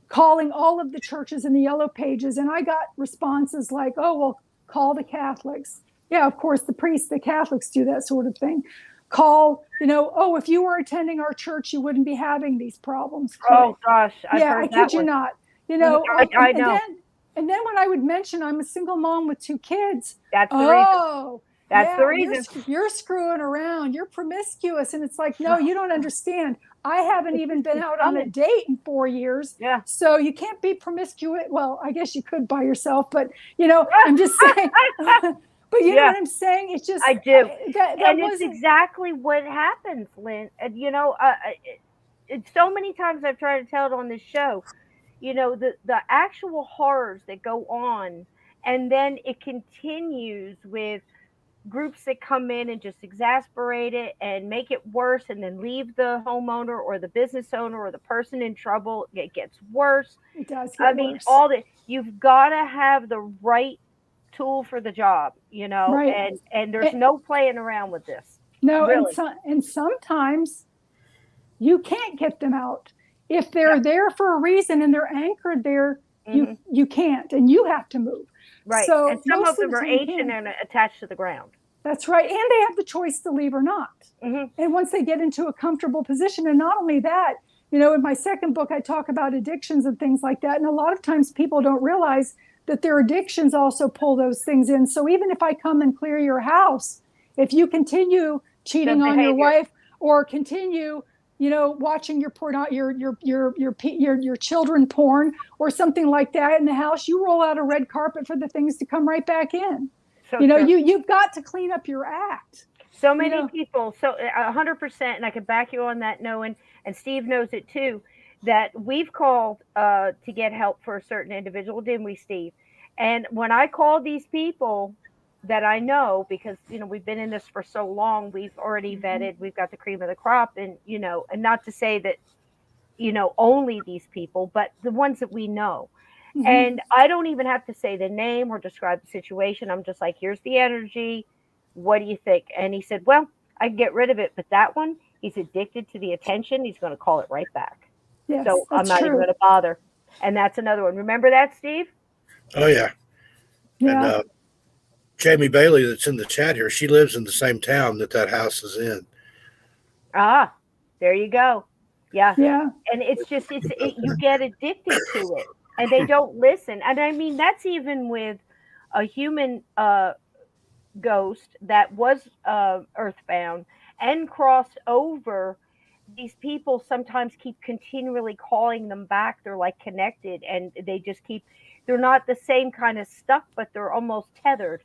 calling all of the churches in the Yellow Pages, and I got responses like, "Oh, well, call the Catholics." Yeah, of course, the Catholics do that sort of thing. Call, "Oh, if you were attending our church, you wouldn't be having these problems." Oh gosh, I kid you not. I know. And then when I would mention I'm a single mom with 2 kids, that's the reason. That's the reason. You're screwing around. You're promiscuous. And it's like, no, you don't understand. I haven't even been out on a date in 4 years. Yeah. So you can't be promiscuous. Well, I guess you could by yourself, but I'm just saying. But you know what I'm saying? It's just I do. It's exactly what happens, Lynn. And so many times I've tried to tell it on this show. The actual horrors that go on, and then it continues with groups that come in and just exasperate it and make it worse, and then leave the homeowner or the business owner or the person in trouble. It gets worse. It does get worse. All that. You've got to have the right tool for the job, right. and there's no playing around with this. No, really. and sometimes you can't get them out. If they're there for a reason and they're anchored there, you can't, and you have to move. Right. So and some of them are ancient and attached to the ground. That's right. And they have the choice to leave or not. And once they get into a comfortable position, and not only that, in my second book, I talk about addictions and things like that. And a lot of times people don't realize that their addictions also pull those things in. So even if I come and clear your house, if you continue cheating on your wife, or continue watching your children porn or something like that in the house, you roll out a red carpet for the things to come right back in. So you've got to clean up your act. So many people, 100%, and I can back you on that, knowing, and Steve knows it too, that we've called to get help for a certain individual, didn't we, Steve? And when I call these people that I know, because we've been in this for so long, we've already vetted, we've got the cream of the crop, and and not to say that only these people, but the ones that we know. And I don't even have to say the name or describe the situation. I'm just like, here's the energy, what do you think? And he said, well, I can get rid of it, but that one, he's addicted to the attention, he's going to call it right back. Yes, so I'm not even going to bother. And that's another one. Remember that, Steve? Oh yeah. And Jamie Bailey, that's in the chat here, she lives in the same town that house is in. Ah, there you go. Yeah. And it's just, you get addicted to it, and they don't listen. And I mean, that's even with a human ghost that was earthbound and crossed over these people sometimes keep continually calling them back. They're like connected, and they just keep. They're not the same kind of stuck, but they're almost tethered.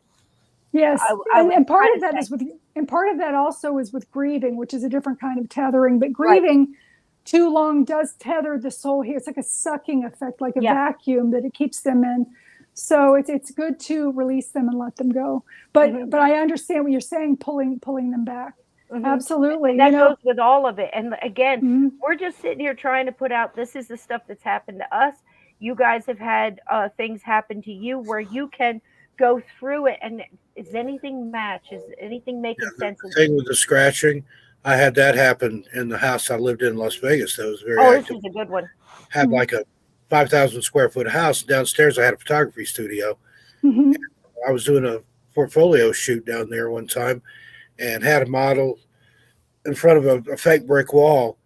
Yes, I and, was and part trying of to that say. is with, and part of that also is with grieving, which is a different kind of tethering. But Right. grieving too long does tether the soul here. It's like a sucking effect, like a Yeah. vacuum that it keeps them in. So it's good to release them and let them go. But Mhm. but I understand what you're saying, pulling them back. Mhm. Absolutely. And that You know, goes with all of it. And again, mhm, we're just sitting here trying to put out this is the stuff that's happened to us. You guys have had things happen to you where you can go through it. And is anything match? Is anything making The sense? thing with the scratching, I had that happen in the house I lived in Las Vegas. That was very Oh, this active. is a good one. Had like a 5,000 square foot house. Downstairs, I had a photography studio. mhm, I was doing a portfolio shoot down there one time and had a model in front of a fake brick wall.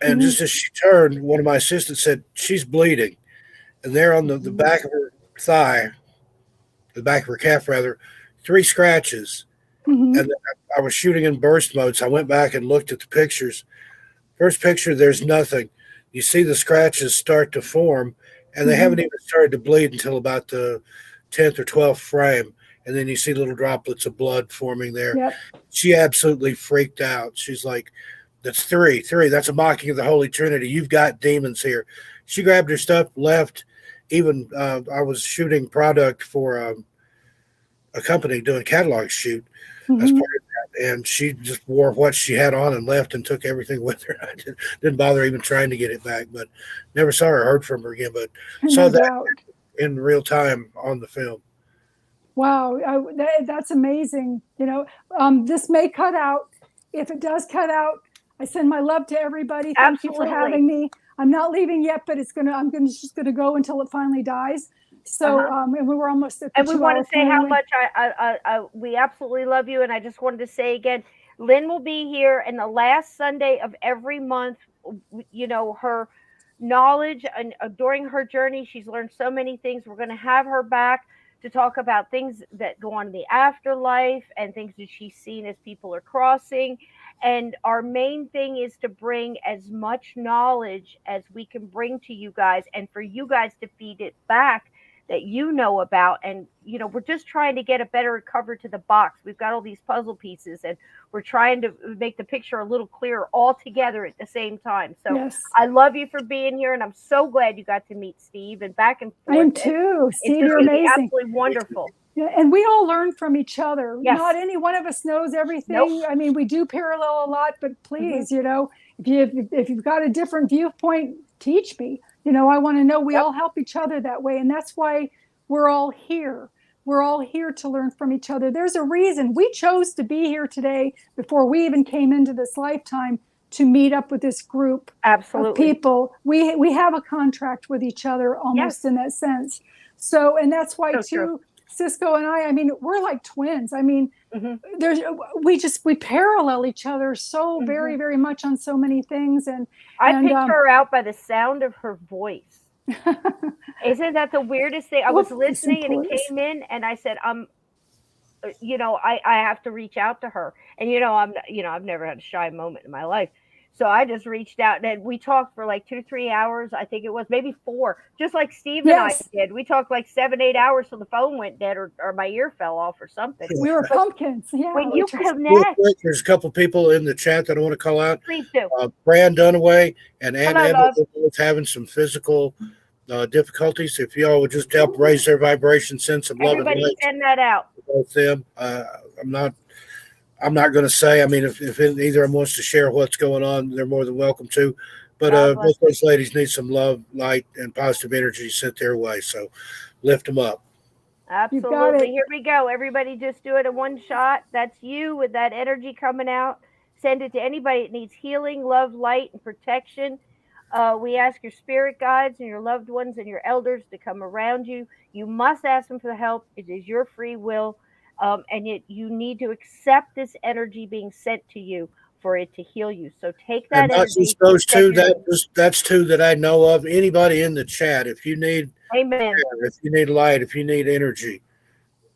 And mhm, just as she turned, one of my assistants said, "She's bleeding." And there on the mhm, back of her thigh, the back of her calf rather, 3 scratches. mhm, And I was shooting in burst mode, so I went back and looked at the pictures. First picture, there's nothing. You see the scratches start to form, and they mhm. haven't even started to bleed until about the 10th or 12th frame. And then you see little droplets of blood forming there. Yep. She absolutely freaked out. She's like, "That's three. That's a mocking of the Holy Trinity. You've got demons here." She grabbed her stuff, left. Even I was shooting product for a company doing a catalog shoot as Mhm. part of that, and she just wore what she had on and left and took everything with her. I didn't bother even trying to get it back, but never saw her, heard from her again, but saw No that doubt. in real time on the film. Wow, that's amazing. You know, this may cut out. If it does cut out, I send my love to everybody. Thank you for Absolutely. having me. I'm not leaving yet, but I'm gonna just gonna go until it finally dies. So, and we were almost at the And we want 2 hour to say point. how much we absolutely love you. And I just wanted to say again, Lynn will be here in the last Sunday of every month. You know, her knowledge and during her journey, she's learned so many things. We're going to have her back to talk about things that go on in the afterlife and things that she's seen as people are crossing. And our main thing is to bring as much knowledge as we can bring to you guys and for you guys to feed it back that you know about. And you know, we're just trying to get a better cover to the box. We've got all these puzzle pieces and we're trying to make the picture a little clearer all together at the same time. So Yes, I love you for being here, and I'm so glad you got to meet Steve and back and I forth. am too. It's Steve, just you're going to be amazing. absolutely wonderful. Yeah, and we all learn from each other. Yes. Not any one of us knows everything. Nope. I mean, we do parallel a lot, but please, you know, if you've got a different viewpoint, teach me. You know, I want to know. We Yep. all help each other that way, and that's why we're all here. We're all here to learn from each other. There's a reason we chose to be here today before we even came into this lifetime to meet up with this group of Absolutely. people. We have a contract with each other almost Yes. in that sense. So, and that's why So too, true. Cisco and I mean, we're like twins. I mean, there's we parallel each other so very, very much on so many things. And I picked her out by the sound of her voice. Isn't that the weirdest thing? I was Well, listening and it important. came in and I said, you know, I have to reach out to her. And you know, I've never had a shy moment in my life. So I just reached out and we talked for like 2-3 hours. I think it was maybe 4, just like Steve and I Yes. did. We talked like 7-8 hours till the phone went dead or my ear fell off or something. We were pumpkins. Yeah. When we you just- Real connect, quick, there's a couple people in the chat that I want to call out. please do. Brand Dunaway and Aunt Hello, Emma love. are both having some physical difficulties. If y'all would just help raise their vibration, send some love and Everybody light send that out. to both them. I'm not going to say. I mean, if either of them wants to share what's going on, they're more than welcome to. But God bless both those ladies need some love, light, and positive energy sent their way. So lift them up. Absolutely. Here we go. Everybody just do it in one shot. That's you with that energy coming out. Send it to anybody that needs healing, love, light, and protection. We ask your spirit guides and your loved ones and your elders to come around you. You must ask them for the help. It is your free will. And yet you need to accept this energy being sent to you for it to heal you. So take that And not energy. just those two. That's two that I know of. Anybody in the chat, if you need, Amen. if you need light, if you need energy,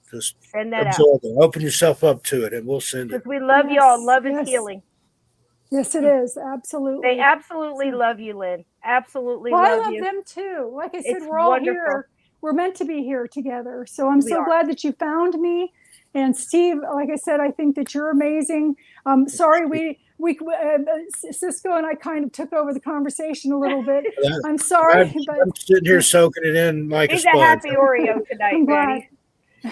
just send that absorb it. Open yourself up to it, and we'll send it. Because we love y'all. Love is healing. Yes, it is. Absolutely. They absolutely love you, Lynn. Absolutely Well, love I love you. them too. Like I said, It's we're all wonderful. here. We're meant to be here together. So I'm We so are. glad that you found me. And Steve, like I said, I think that you're amazing. Sorry, Cisco and I kind of took over the conversation a little bit. I'm sorry, but I'm sitting here soaking it in like He's a a sponge. happy Oreo tonight, I'm glad. Betty.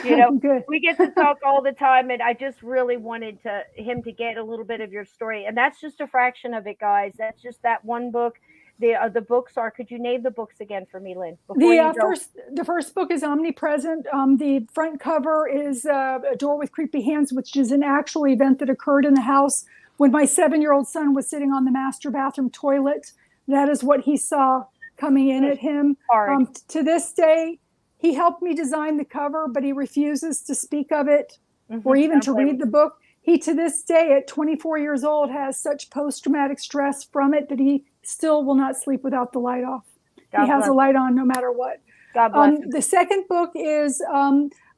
You know, Good. we get to talk all the time, and I just really wanted him to get a little bit of your story, and that's just a fraction of it, guys. That's just that one book. The books are. Could you name the books again for me, Lynn? Before you go. The first book is Omnipresent. The front cover is A Door with Creepy Hands, which is an actual event that occurred in the house when my 7-year-old son was sitting on the master bathroom toilet. That is what he saw coming in at him. To this day, he helped me design the cover, but he refuses to speak of it or even to read the book. He, to this day, at 24 years old, has such post-traumatic stress from it that he still will not sleep without the light off. He has a light on no matter what. God bless. The second book is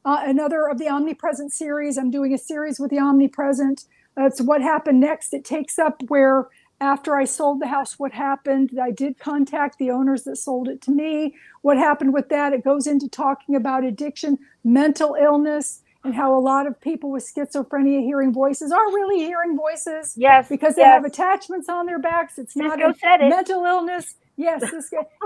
another of the Omnipresent series. I'm doing a series with the Omnipresent. It's What Happened Next. It takes up where, after I sold the house, what happened. I did contact the owners that sold it to me. What happened with that? It goes into talking about addiction, mental illness, and how a lot of people with schizophrenia hearing voices are really hearing voices. Yes. Because they have attachments on their backs. It's not a mental illness. Yes,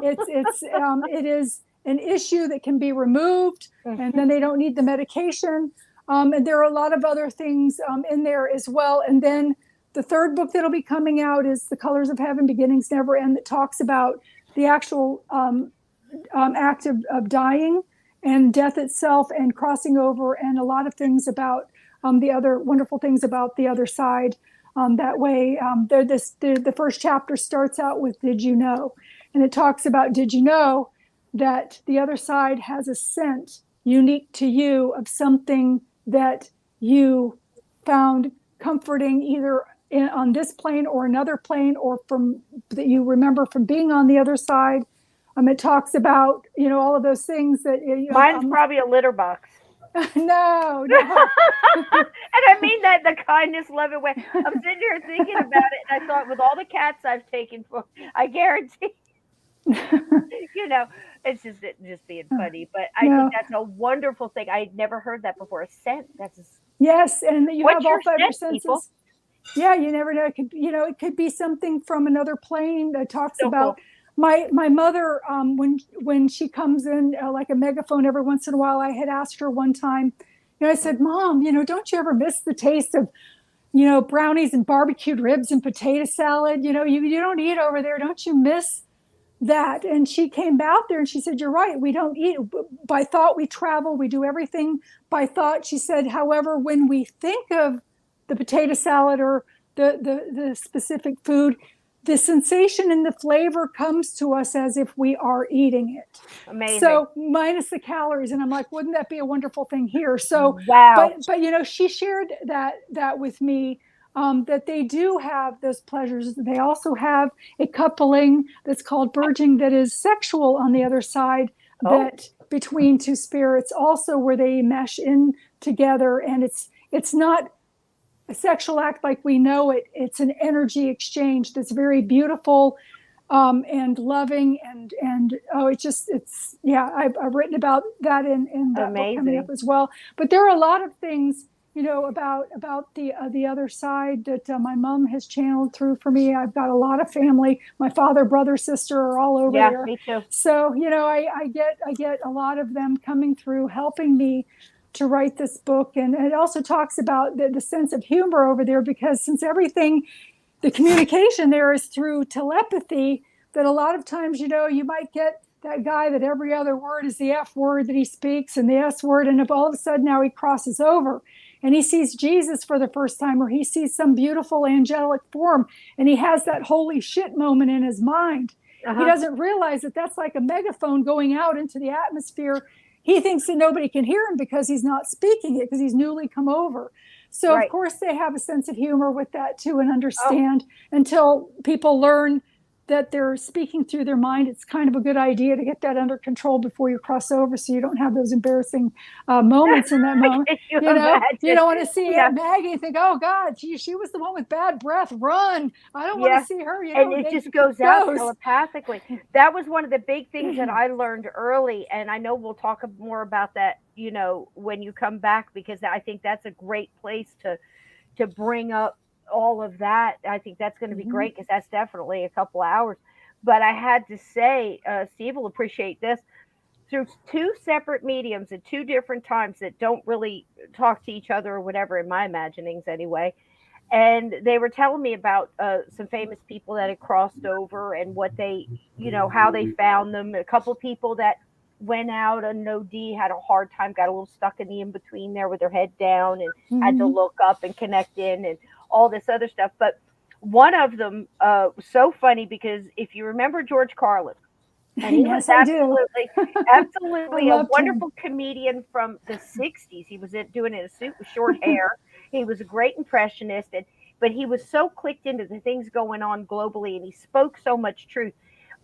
it is an issue that can be removed, and then they don't need the medication. And there are a lot of other things in there as well. And then the third book that'll be coming out is The Colors of Heaven, Beginnings Never End, that talks about the actual act of dying and death itself and crossing over, and a lot of things about the other wonderful things about the other side. That way, the first chapter starts out with Did You Know? And it talks about, did you know that the other side has a scent unique to you of something that you found comforting either on this plane or another plane, or from that you remember from being on the other side. It talks about, all of those things that. Mine's probably a litter box. No. And I mean that the kindness, loving way. I'm sitting here thinking about it, and I thought, with all the cats I've taken for, I guarantee, it's just being funny. But I think that's a wonderful thing. I'd never heard that before. A scent. Yes, and you have all 5 senses. People? Yeah, you never know. It could be something from another plane that talks about. Cool. My mother, when she comes in like a megaphone every once in a while, I had asked her one time, I said, Mom, don't you ever miss the taste of, brownies and barbecued ribs and potato salad? You don't eat over there. Don't you miss that? And she came out there and she said, you're right. We don't eat by thought. We travel. We do everything by thought. She said, however, when we think of the potato salad or the specific food, the sensation and the flavor comes to us as if we are eating it. Amazing. So minus the calories. And I'm like, wouldn't that be a wonderful thing here? So, wow. But she shared that with me, that they do have those pleasures. They also have a coupling that's called Burging that is sexual on the other side, that between two spirits also, where they mesh in together. And it's not a sexual act like we know it. It's an energy exchange that's very beautiful and loving, and I've written about that in that book coming up as well. But there are a lot of things about the other side that my mom has channeled through for me. I've got a lot of family. My father, brother, sister are all over there. Yeah, me too. So I get a lot of them coming through, helping me to write this book. And it also talks about the sense of humor over there, because since everything, the communication there is through telepathy, that a lot of times, you might get that guy that every other word is the F word that he speaks and the S word. And if all of a sudden now he crosses over and he sees Jesus for the first time, or he sees some beautiful angelic form, and he has that holy shit moment in his mind, he doesn't realize that that's like a megaphone going out into the atmosphere. He thinks that nobody can hear him because he's not speaking it, because he's newly come over. So, Of course, they have a sense of humor with that, too, and understand until people learn that they're speaking through their mind, it's kind of a good idea to get that under control before you cross over, so you don't have those embarrassing moments in that moment. You don't want to see Aunt Maggie and think, oh God, she was the one with bad breath. Run! I don't want to see her. And it just goes out telepathically. That was one of the big things that I learned early, and I know we'll talk more about that, when you come back, because I think that's a great place to bring up all of that. I think that's going to be great, because that's definitely a couple hours. But I had to say, Steve will appreciate this, through 2 separate mediums at 2 different times that don't really talk to each other or whatever, in my imaginings anyway. And they were telling me about some famous people that had crossed over and what they, how they found them. A couple people that went out on OD, had a hard time, got a little stuck in the in-between there with their head down, and had to look up and connect in and all this other stuff. But one of them was so funny, because if you remember George Carlin, and he was absolutely a wonderful comedian from the 60s. He was doing it in a suit with short hair. He was a great impressionist, but he was so clicked into the things going on globally, and he spoke so much truth.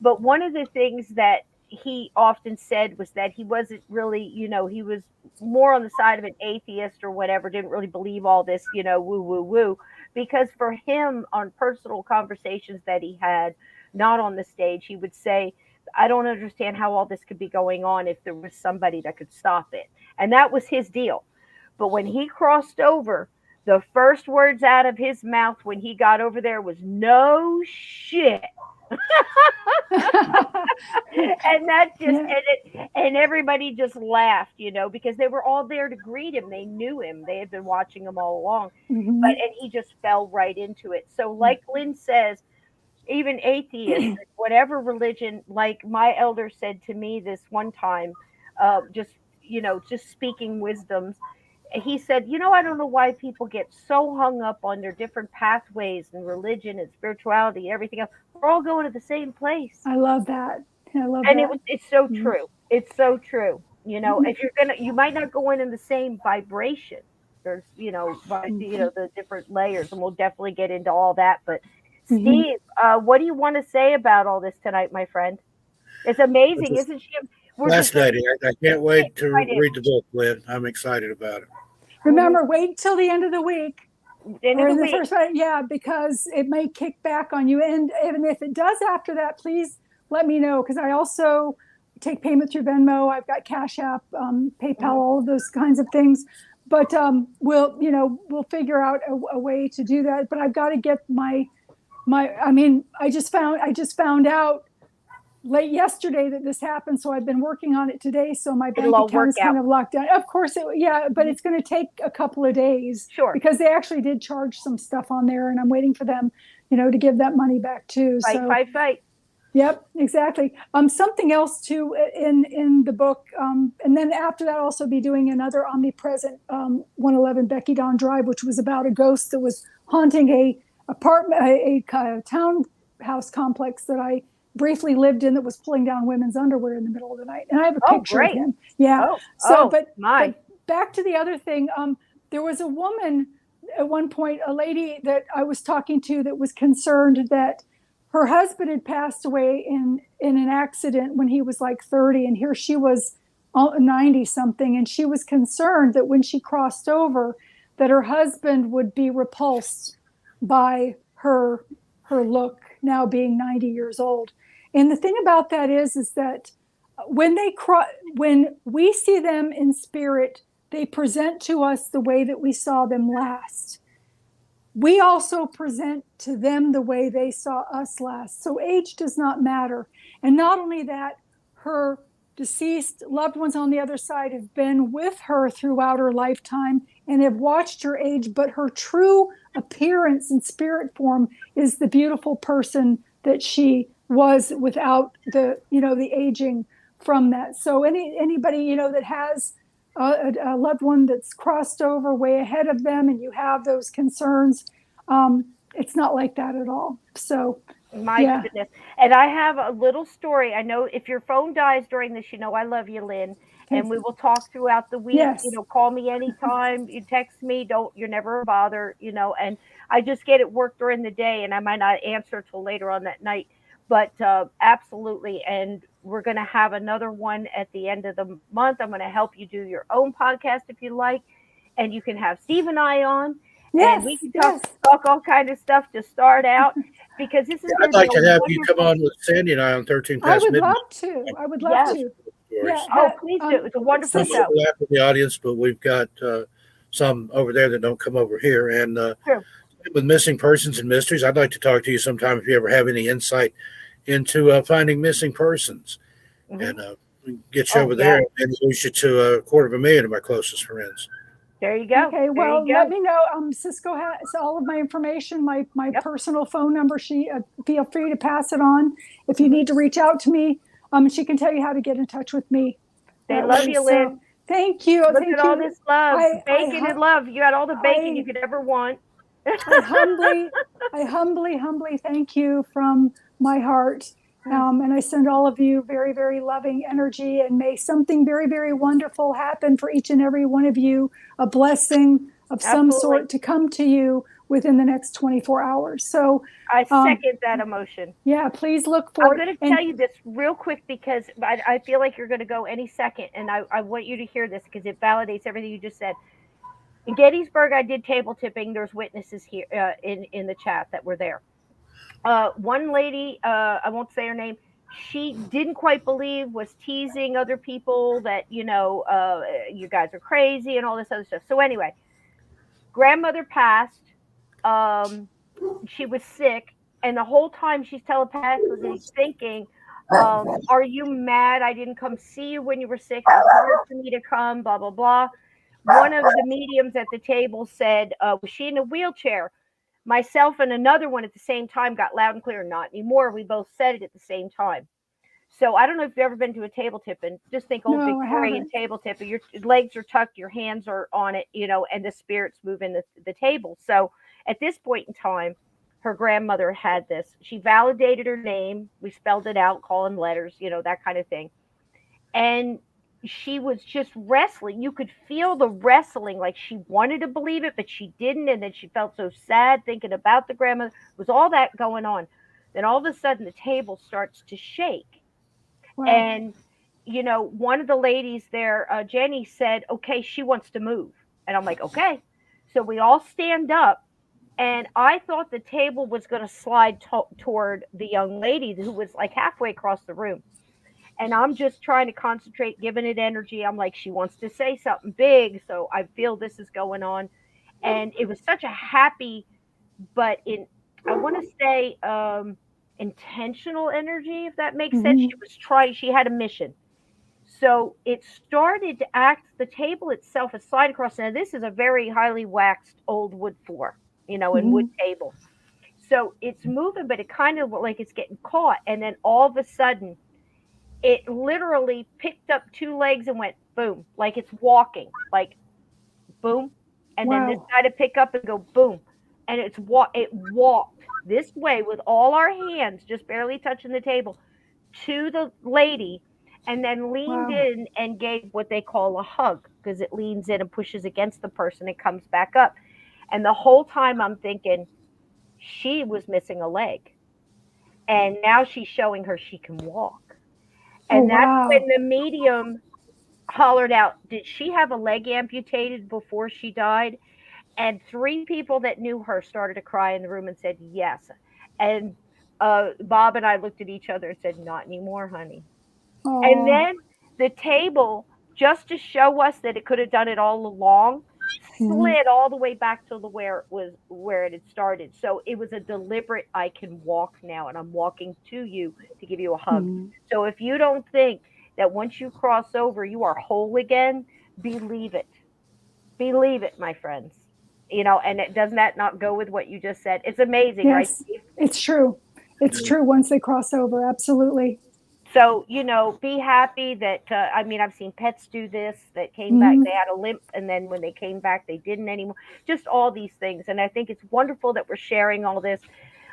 But one of the things that he often said was that he wasn't really, he was more on the side of an atheist or whatever, didn't really believe all this, woo, woo, woo. Because for him, on personal conversations that he had, not on the stage, he would say, I don't understand how all this could be going on if there was somebody that could stop it. And that was his deal. But when he crossed over, the first words out of his mouth when he got over there was, no shit. And that just, and everybody just laughed, because they were all there to greet him. They knew him. They had been watching him all along. And he just fell right into it. So like Lynn says, even atheists, whatever religion, like my elder said to me this one time, just speaking wisdoms, he said, I don't know why people get so hung up on their different pathways and religion and spirituality and everything else. We're all going to the same place. I love that. And it's so true. It's so true. If you're you might not go in the same vibration. There's, the different layers, and we'll definitely get into all that. But Steve, what do you want to say about all this tonight, my friend? It's amazing, isn't she? Fascinating. I can't wait to read the book, Lynn. I'm excited about it. Remember, wait until the end of the week. First one, because it may kick back on you. And even if it does after that, please let me know, because I also take payment through Venmo. I've got Cash App, PayPal, all of those kinds of things. But we'll figure out a way to do that. But I've got to get I just found out late yesterday that this happened, so I've been working on it today. So my bank account is kind of locked down. Of course, but it's going to take a couple of days, because they actually did charge some stuff on there, and I'm waiting for them, to give that money back too. Fight. Yep, exactly. Something else too in the book, and then after that, I'll also be doing another Omnipresent 111 Becky Don Drive, which was about a ghost that was haunting a townhouse complex that I briefly lived in, that was pulling down women's underwear in the middle of the night. And I have a picture of him. Yeah. But back to the other thing. There was a woman at one point, a lady that I was talking to, that was concerned that her husband had passed away in an accident when he was like 30. And here she was 90 something. And she was concerned that when she crossed over, that her husband would be repulsed by her look, now being 90 years old. And the thing about that is that when we see them in spirit, they present to us the way that we saw them last. We also present to them the way they saw us last. So age does not matter. And not only that, her deceased loved ones on the other side have been with her throughout her lifetime and have watched her age, but her true appearance and spirit form is the beautiful person that she was without the aging from that. So anybody, that has a loved one that's crossed over way ahead of them, and you have those concerns, it's not like that at all. So my goodness. And I have a little story. I know if your phone dies during this, I love you, Lynn. And we will talk throughout the week. Yes. Call me anytime. You text me. You're never a bother, and I just get it work during the day, and I might not answer till later on that night. But absolutely. And we're going to have another one at the end of the month. I'm going to help you do your own podcast if you like. And you can have Steve and I on. Yes, And we can yes. talk all kind of stuff to start out, because this is I'd going to be like a to have you come wonderful. on with Sandy and I on 13 I past would midnight. love to. I would love Yes. to. Yeah. Oh, please do. It's a wonderful Some show. overlap in the audience, but we've got some over there that don't come over here. And True. with missing persons and mysteries, I'd like to talk to you sometime if you ever have any insight into finding missing persons. Mhm. And we can get you Oh, over there yeah. and introduce you to 250,000 of my closest friends. There you go. Okay, There well, you go. let me know. Cisco has all of my information, my Yep. personal phone number. She feel free to pass it on if you Mhm. need to reach out to me. She can tell you how to get in touch with me. They That love way. you, So, Lynn. thank you. Look Thank at all you. this love. I Bacon and love. You got all the bacon you could ever want. I humbly thank you from my heart. And I send all of you very, very loving energy, and may something very, very wonderful happen for each and every one of you, a blessing of some Absolutely. sort to come to you within the next 24 hours. So I second that emotion. yeah, please look for I'm it. going to tell you this real quick, because I feel like you're going to go any second. And I want you to hear this because it validates everything you just said. In Gettysburg, I did table tipping. There's witnesses here in the chat that were there. One lady, I won't say her name, she didn't quite believe, was teasing other people that, you guys are crazy and all this other stuff. So anyway, grandmother passed. She was sick. And the whole time she's telepathically thinking, are you mad I didn't come see you when you were sick? It was hard for me to come, blah, blah, blah. One of the mediums at the table said, was she in a wheelchair? Myself and another one at the same time got loud and clear, not anymore. We both said it at the same time. So I don't know if you've ever been to a table tip, and just think old Victorian table tip. Your legs are tucked, your hands are on it, and the spirits move in the table. So at this point in time, her grandmother had this. She validated her name. We spelled it out, calling letters, that kind of thing. And she was just wrestling. You could feel the wrestling, like she wanted to believe it, but she didn't. And then she felt so sad thinking about the grandmother. It was all that going on. Then all of a sudden the table starts to shake. Wow. And, one of the ladies there, Jenny, said, okay, she wants to move. And I'm like, okay. So we all stand up. And I thought the table was going to slide toward the young lady who was like halfway across the room. And I'm just trying to concentrate, giving it energy. I'm like, she wants to say something big. So I feel this is going on. And it was such a happy, but I want to say intentional energy, if that makes sense. She had a mission. So it started to act, the table itself is slide across. Now, this is a very highly waxed old wood floor, and wood table. So it's moving, but it kind of like it's getting caught. And then all of a sudden, it literally picked up two legs and went boom, like it's walking, like boom. And then this guy to pick up and go boom. And it walked this way with all our hands just barely touching the table to the lady, and then leaned in and gave what they call a hug, because it leans in and pushes against the person and comes back up. And the whole time I'm thinking she was missing a leg. And now she's showing her she can walk. And that's when the medium hollered out, did she have a leg amputated before she died? And 3 people that knew her started to cry in the room and said, yes. And Bob and I looked at each other and said, not anymore, honey. Aww. And then the table, just to show us that it could have done it all along, slid all the way back to where it had started. So it was a deliberate, I can walk now, and I'm walking to you to give you a hug. So if you don't think that once you cross over, you are whole again, believe it. Believe it, my friends. And doesn't that not go with what you just said? It's amazing, right? It's true. It's true once they cross over. Absolutely. So, be happy that, I've seen pets do this, that came back, they had a limp, and then when they came back, they didn't anymore. Just all these things. And I think it's wonderful that we're sharing all this.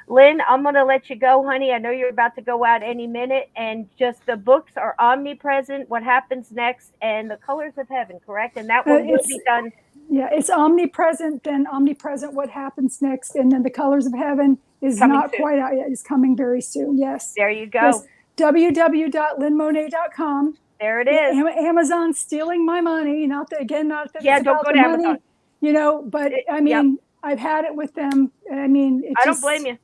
Lynn, I'm going to let you go, honey. I know you're about to go out any minute. And just the books are Omnipresent, What Happens Next, and The Colors of Heaven, correct? And that one will be done. Yeah, it's Omnipresent, then Omnipresent, What Happens Next, and then The Colors of Heaven is Coming not soon. quite out yet. It's coming very soon. Yes. There you go. Yes. www.lynnmonet.com. There it is. Amazon stealing my money. Not that it's don't about go the to money, Amazon. but I Yep. mean, I've had it with them. I mean, I don't blame you.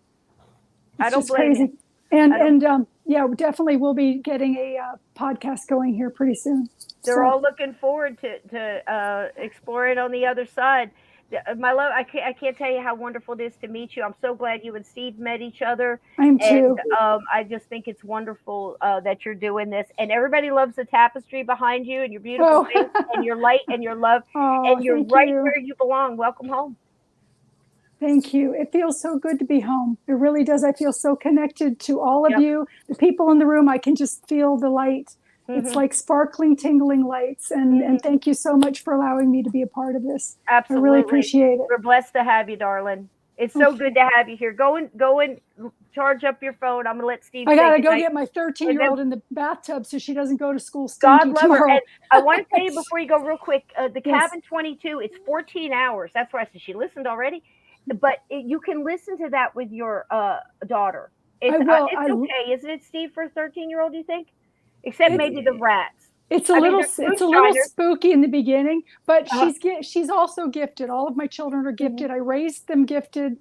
I It's don't just blame crazy. you. And yeah, definitely we'll be getting a podcast going here pretty soon. They're all looking forward to exploring on the other side. My love, I can't tell you how wonderful it is to meet you. I'm so glad you and Steve met each other. I am too. And I just think it's wonderful that you're doing this. And everybody loves the tapestry behind you and your beautiful face and your light and your love. And you're right where you belong. Welcome home. Thank you. It feels so good to be home. It really does. I feel so connected to all of you. The people in the room, I can just feel the light. It's like sparkling, tingling lights. And thank you so much for allowing me to be a part of this. Absolutely. I really appreciate it. We're blessed to have you, darling. It's so good to have you here. Go and charge up your phone. I'm going to let Steve I got to go tonight. get my 13-year-old in the bathtub so she doesn't go to school God stinky love tomorrow. her. And I want to tell you before you go real quick, the Cabin 22, it's 14 hours. That's why I said she listened already. But you can listen to that with your daughter. It's okay, isn't it, Steve, for a 13-year-old, you think? Except maybe the rats. It's a little spooky in the beginning, but she's also gifted. All of my children are gifted. I raised them gifted.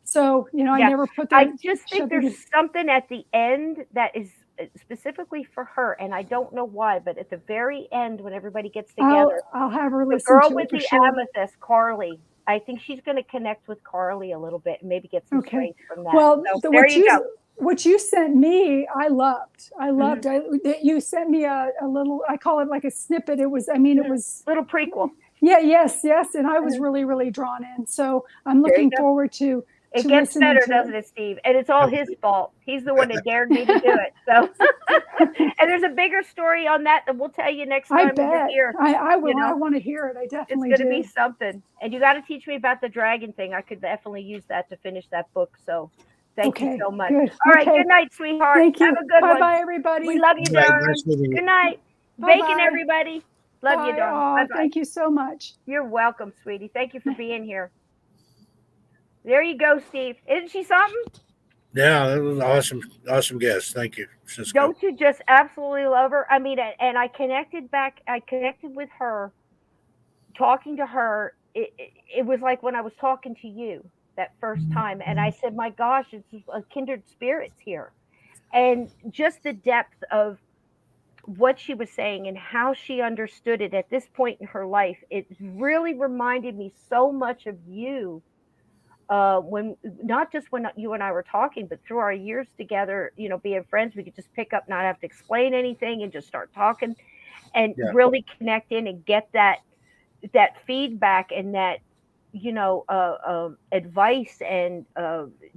So, I never put that. I just think there's something at the end that is specifically for her, and I don't know why, but at the very end when everybody gets together, I'll have her listen the girl to with it for the sure. amethyst, Carly. I think she's going to connect with Carly a little bit and maybe get some strength from that. Well, so there you go. What you sent me, I loved. You sent me a little, I call it like a snippet. It was, it was a little prequel. Yeah, yes. And I was really, really drawn in. So I'm looking forward to it gets better, doesn't it, Steve? And it's all his fault. He's the one that dared me to do it. So, and there's a bigger story on that we'll tell you next time. I bet. Here. I will. I want to hear it. I definitely It's going to be something. And you got to teach me about the dragon thing. I could definitely use that to finish that book. So thank you so much. Good. All right. Good night, sweetheart. Thank you. Have a good one. Bye-bye, everybody. We love you, darling. Good night. Bacon, everybody. Love you, darling. Bye-bye. Thank you so much. You're welcome, sweetie. Thank you for being here. There you go, Steve. Isn't she something? Yeah, that was an awesome guest. Thank you, Cisco. Don't you just absolutely love her? I mean, and I connected with her, talking to her. It was like when I was talking to you that first time. And I said, my gosh, it's a kindred spirits here. And just the depth of what she was saying and how she understood it at this point in her life, it really reminded me so much of you. When not just when you and I were talking, but through our years together, being friends, we could just pick up, not have to explain anything and just start talking and really connect in and get that feedback and that, advice and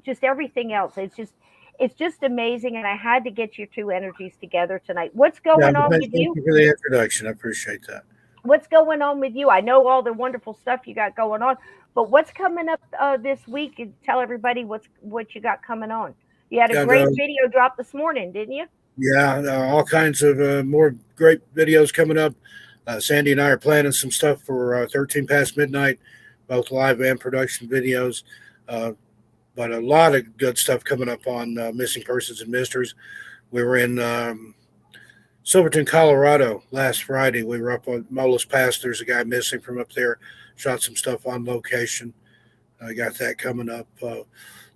just everything else. It's just amazing. And I had to get your two energies together tonight. What's going on with you? Thank you for the introduction. I appreciate that. What's going on with you? I know all the wonderful stuff you got going on, but what's coming up this week? And tell everybody what you got coming on. You had a great video drop this morning, didn't you? Yeah, all kinds of more great videos coming up. Sandy and I are planning some stuff for 13 Past Midnight, both live and production videos. But a lot of good stuff coming up on Missing Persons and Mysteries. We were in Silverton, Colorado last Friday. We were up on Molas Pass. There's a guy missing from up there. Shot some stuff on location. I got that coming up.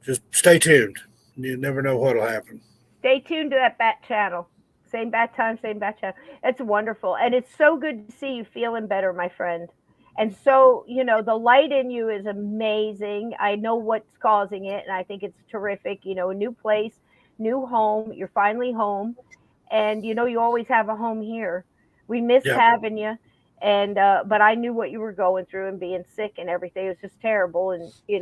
Just stay tuned. You never know what'll happen. Stay tuned to that bat channel. Same bat time, same bat channel. It's wonderful. And it's so good to see you feeling better, my friend. And so, the light in you is amazing. I know what's causing it, and I think it's terrific. A new place, new home. You're finally home. And, you always have a home here. We missed having you. And, but I knew what you were going through and being sick and everything. It was just terrible. And, it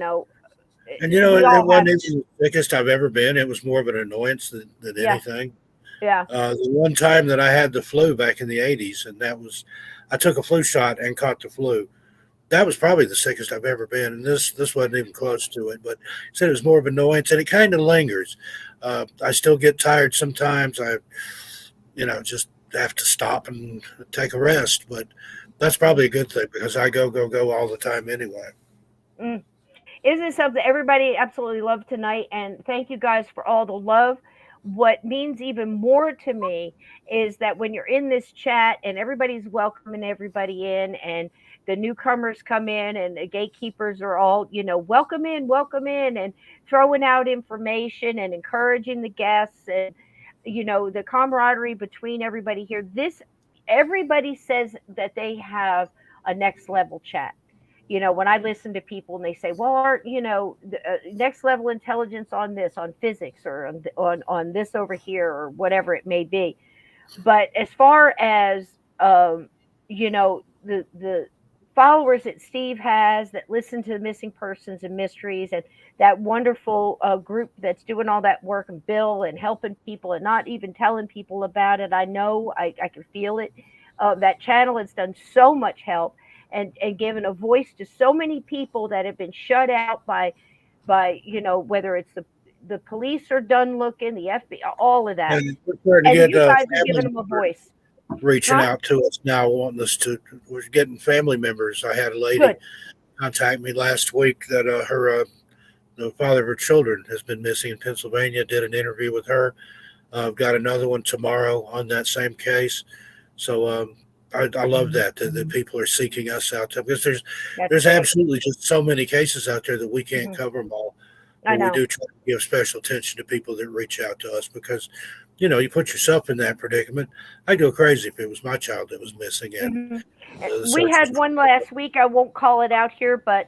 wasn't even the sickest I've ever been. It was more of an annoyance than anything. Yeah. The one time that I had the flu back in the 80s, and I took a flu shot and caught the flu. That was probably the sickest I've ever been. And this wasn't even close to it, but he said it was more of an annoyance, and it kind of lingers. I still get tired sometimes. I just have to stop and take a rest, but that's probably a good thing because I go all the time anyway. Isn't it something everybody absolutely loved tonight? And thank you guys for all the love. What means even more to me is that when you're in this chat and everybody's welcoming everybody in, and the newcomers come in, and the gatekeepers are all, welcome in, and throwing out information and encouraging the guests, and, the camaraderie between everybody here. Everybody says that they have a next level chat. When I listen to people and they say, well, next level intelligence on this, on physics, or on this over here, or whatever it may be. But as far as, the followers that Steve has that listen to Missing Persons and Mysteries, and that wonderful group that's doing all that work, and Bill, and helping people and not even telling people about it. I know, I can feel it. That channel has done so much help, and given a voice to so many people that have been shut out by whether it's the police are done looking, the FBI, all of that. And we're starting to And get you guys are family giving them a voice. reaching Huh? out to us now, wanting us to. We're getting family members. I had a lady Good. contact me last week that the father of her children has been missing in Pennsylvania. Did an interview with her. I've got another one tomorrow on that same case. So I love that people are seeking us out to, because there's That's great. absolutely just so many cases out there that we can't cover them all. I But we know. do try to give special attention to people that reach out to us, because you put yourself in that predicament. I'd go crazy if it was my child that was missing. And We had one last week. I won't call it out here, but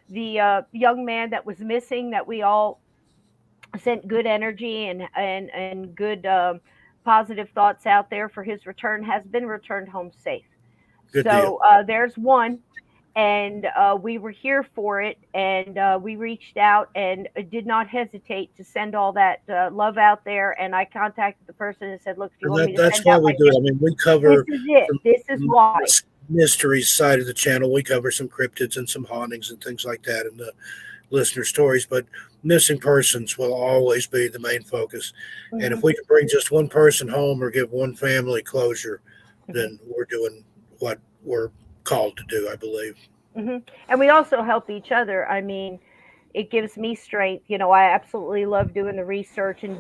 the young man that was missing, that we all sent good energy and good positive thoughts out there for his return, has been returned home safe. Good So there's one, and we were here for it, and we reached out and did not hesitate to send all that love out there. And I contacted the person and said, look, if you want me to that's send why out we my do it. I mean, we cover this is it. This is why. mysteries side of the channel. We cover some cryptids and some hauntings and things like that in the listener stories, but missing persons will always be the main focus. And if we can bring just one person home or give one family closure, then we're doing what we're called to do, I believe. And we also help each other. I mean, it gives me strength. I absolutely love doing the research and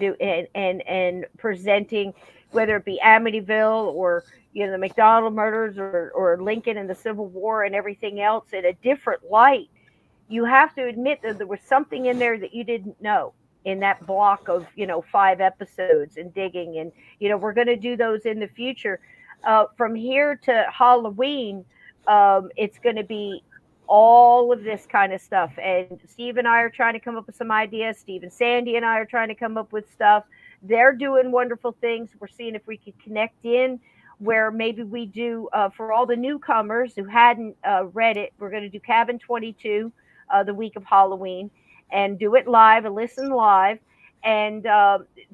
and presenting, whether it be Amityville, or the McDonald murders, or Lincoln and the Civil War and everything else, in a different light. You have to admit that there was something in there that you didn't know in that block of 5 episodes, and digging, and we're going to do those in the future. From here to Halloween, it's going to be all of this kind of stuff. And Steve and I are trying to come up with some ideas. Steve and Sandy and I are trying to come up with stuff. They're doing wonderful things. We're seeing if we could connect in, where maybe we do, for all the newcomers who hadn't read it, we're going to do Cabin 22 the week of Halloween, and do it live and listen live. And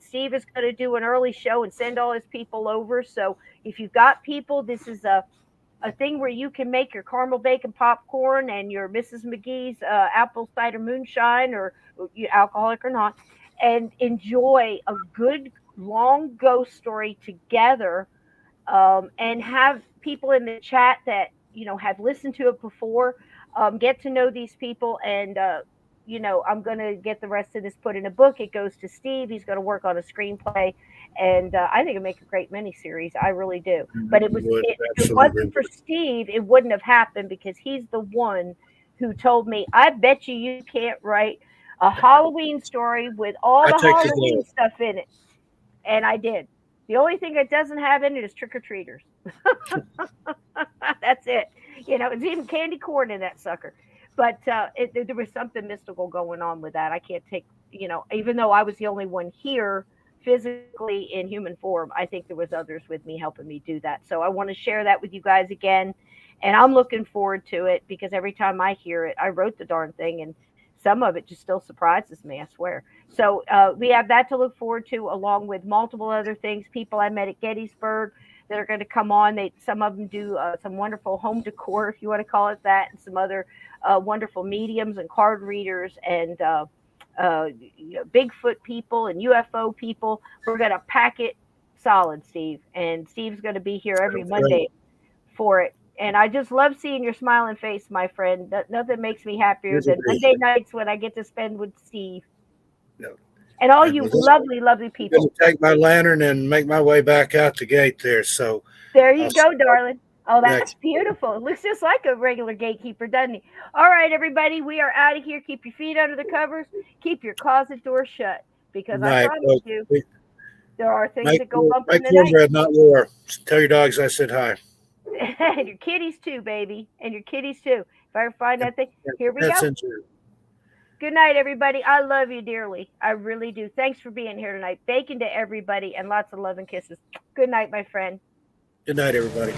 Steve is going to do an early show and send all his people over. So if you've got people, this is a thing where you can make your caramel bacon popcorn and your Mrs. McGee's apple cider moonshine, or you alcoholic or not, and enjoy a good long ghost story together, and have people in the chat that have listened to it before, get to know these people. And I'm going to get the rest of this put in a book. It goes to Steve. He's going to work on a screenplay, and I think it'll make a great miniseries. I really do. But if it wasn't for Steve, it wouldn't have happened, because he's the one who told me, I bet you can't write a Halloween story with all the Halloween stuff in it. And I did. The only thing it doesn't have in it is trick-or-treaters. That's it. It's even candy corn in that sucker. But there was something mystical going on with that. I can't take, even though I was the only one here physically in human form, I think there was others with me helping me do that. So I want to share that with you guys again. And I'm looking forward to it, because every time I hear it, I wrote the darn thing, and some of it just still surprises me, I swear. So we have that to look forward to, along with multiple other things. People I met at Gettysburg that are going to come on. Some of them do some wonderful home decor, if you want to call it that, and some other wonderful mediums and card readers, and Bigfoot people and UFO people. We're going to pack it solid, Steve. And Steve's going to be here every Monday for it. And I just love seeing your smiling face, my friend. Nothing makes me happier Yours than will be. Monday nights when I get to spend with Steve. No. And all And you with this, lovely, lovely I'm people. going to take my lantern and make my way back out the gate there. So There you I'll go, see darling. Oh, that's next. beautiful. It looks just like a regular gatekeeper, doesn't he? All right, everybody, we are out of here. Keep your feet under the covers. Keep your closet door shut. Because Good I night, promise folks. you, there are things Make, that go bump in make the night. cornbread, not war. Tell your dogs I said hi. And your kitties too, baby. And your kitties too. If I ever find that thing, here we That's go. injured. Good night, everybody. I love you dearly. I really do. Thanks for being here tonight. Bacon to everybody and lots of love and kisses. Good night, my friend. Good night, everybody.